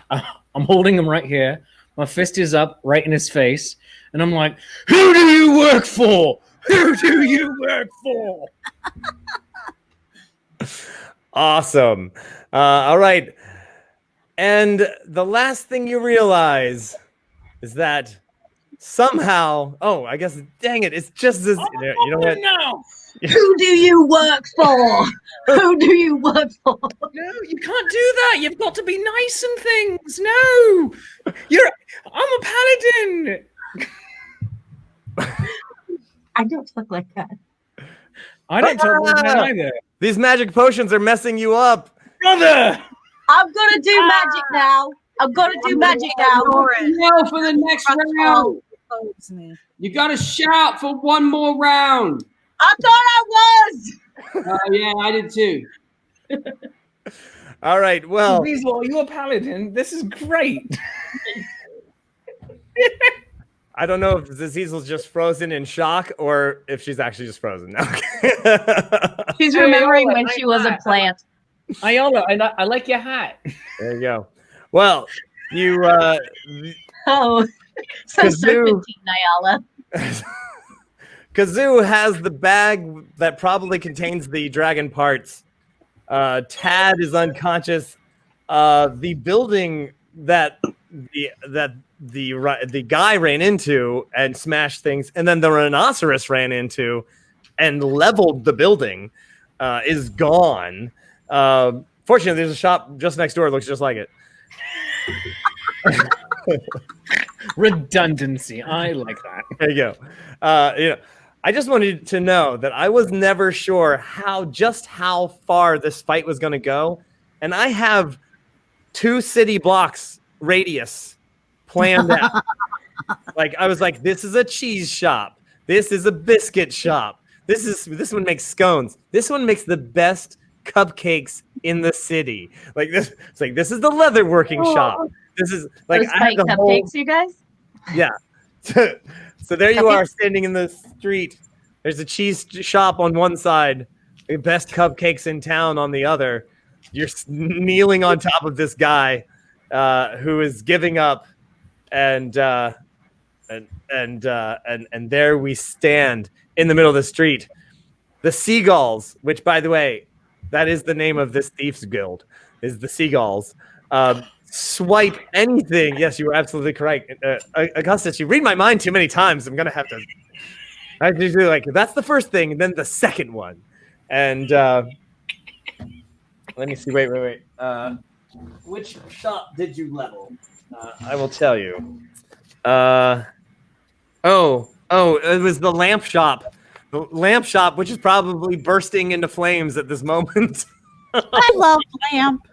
I'm holding him right here. My fist is up right in his face, and I'm like, "Who do you work for? Who do you work for?" Awesome. All right. And the last thing you realize is that somehow, I guess, dang it, it's just this. You know what? No. Who do you work for? Who do you work for? No, you can't do that. You've got to be nice and things. No, I'm a paladin. I don't look like that. I don't talk like that either. These magic potions are messing you up. Brother! I'm gonna do magic now. I'm gonna do magic now. No, for the next round. You got to shout for one more round. I thought I was. Yeah, I did too. All right, well. Weasel, are you a paladin? This is great. I don't know if Azizal's just frozen in shock or if she's actually just frozen. She's remembering when she was a plant. Ayala, I like your hat. There you go. Well, you... so serpentine, Ayala. Kazoo has the bag that probably contains the dragon parts Tad is unconscious. The building that the guy ran into and smashed things, and then the rhinoceros ran into and leveled the building, is gone. Fortunately, there's a shop just next door that looks just like it. Redundancy. I like that. There you go. I just wanted to know that I was never sure how far this fight was going to go, and I have 2 city blocks radius planned out. Like I was like, this is a cheese shop. This is a biscuit shop. This one makes scones. This one makes the best cupcakes in the city. Like this, it's like this is the leatherworking shop. This is like Those I have the cupcakes, you guys. Yeah. So there you are, standing in the street. There's a cheese shop on one side, the best cupcakes in town on the other. You're kneeling on top of this guy who is giving up, and there we stand in the middle of the street. The Seagulls, which, by the way, that is the name of this thieves guild, is the Seagulls. Swipe anything. Yes, you were absolutely correct. Augustus, you read my mind too many times. I'm going to have to. I just do like, that's the first thing, and then the second one. And let me see. Wait. Which shop did you level? I will tell you. It was the lamp shop. The lamp shop, which is probably bursting into flames at this moment. I love lamp.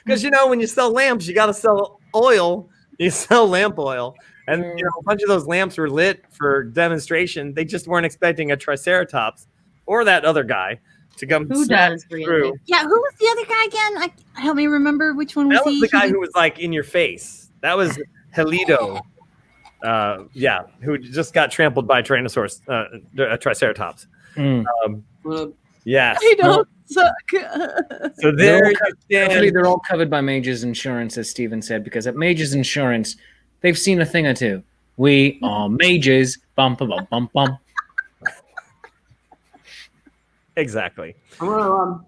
Because, when you sell lamps, you got to sell oil. You sell lamp oil. And, a bunch of those lamps were lit for demonstration. They just weren't expecting a Triceratops or that other guy to come through. Yeah, who was the other guy again? Help me remember which one was he? That was the guy who was, like, in your face. That was Helido. Who just got trampled by a Triceratops. Yes. I don't suck. So there you stand. Hopefully they're all covered by Mage's Insurance, as Steven said, because at Mage's Insurance, they've seen a thing or two. We are mages. Bum, bum, bum, bum, bum. Exactly. I'm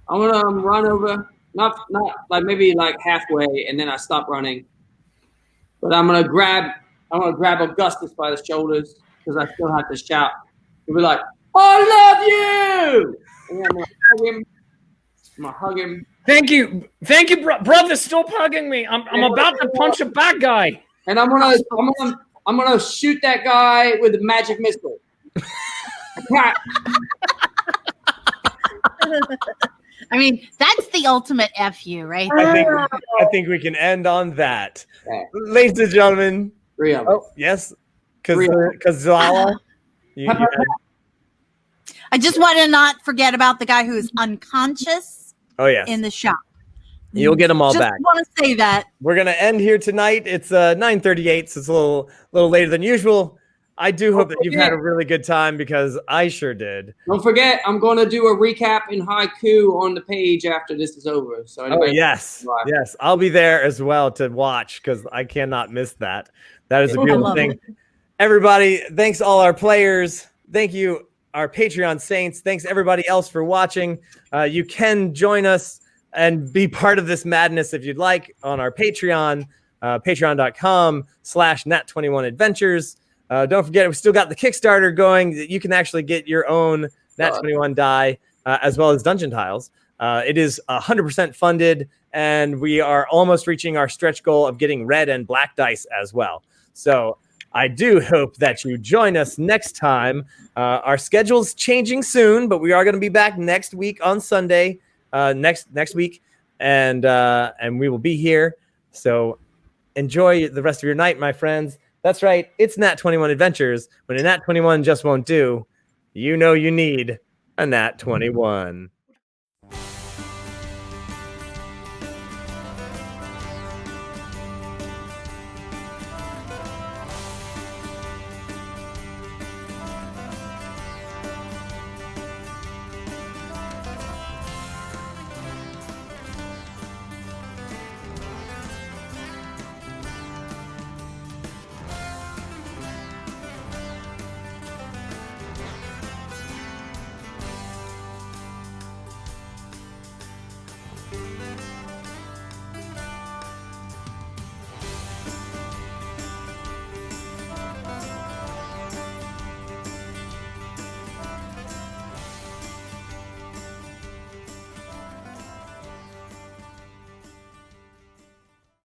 gonna run over, not like maybe like halfway, and then I stop running. But I'm gonna grab Augustus by the shoulders because I still have to shout. He'll be like, "I love you!" And then I'm gonna hug him. Thank you, brother. Stop hugging me. I'm about to punch a bad guy. And I'm gonna shoot that guy with a magic missile. I mean, that's the ultimate FU, right? I think we can end on that. Okay. Ladies and gentlemen. Yes. Kazala. I just want to not forget about the guy who's unconscious. Oh, yes. In the shop. You'll get them all back. I want to say that. We're going to end here tonight. It's 9:38, so it's a little later than usual. I do hope that you've had a really good time because I sure did. Don't forget, I'm going to do a recap in haiku on the page after this is over. So yes. I'll be there as well to watch because I cannot miss that. That is a beautiful thing. Everybody, thanks all our players. Thank you, our Patreon saints. Thanks everybody else for watching. You can join us and be part of this madness if you'd like on our Patreon, patreon.com/Nat21Adventures. Don't forget, we still got the Kickstarter going. You can actually get your own Nat21 die as well as dungeon tiles. It is 100% funded, and we are almost reaching our stretch goal of getting red and black dice as well. So I do hope that you join us next time. Our schedule's changing soon, but we are going to be back next week on Sunday, next week, and we will be here. So enjoy the rest of your night, my friends. That's right. It's Nat21 Adventures. When a Nat21 just won't do, you know you need a Nat21.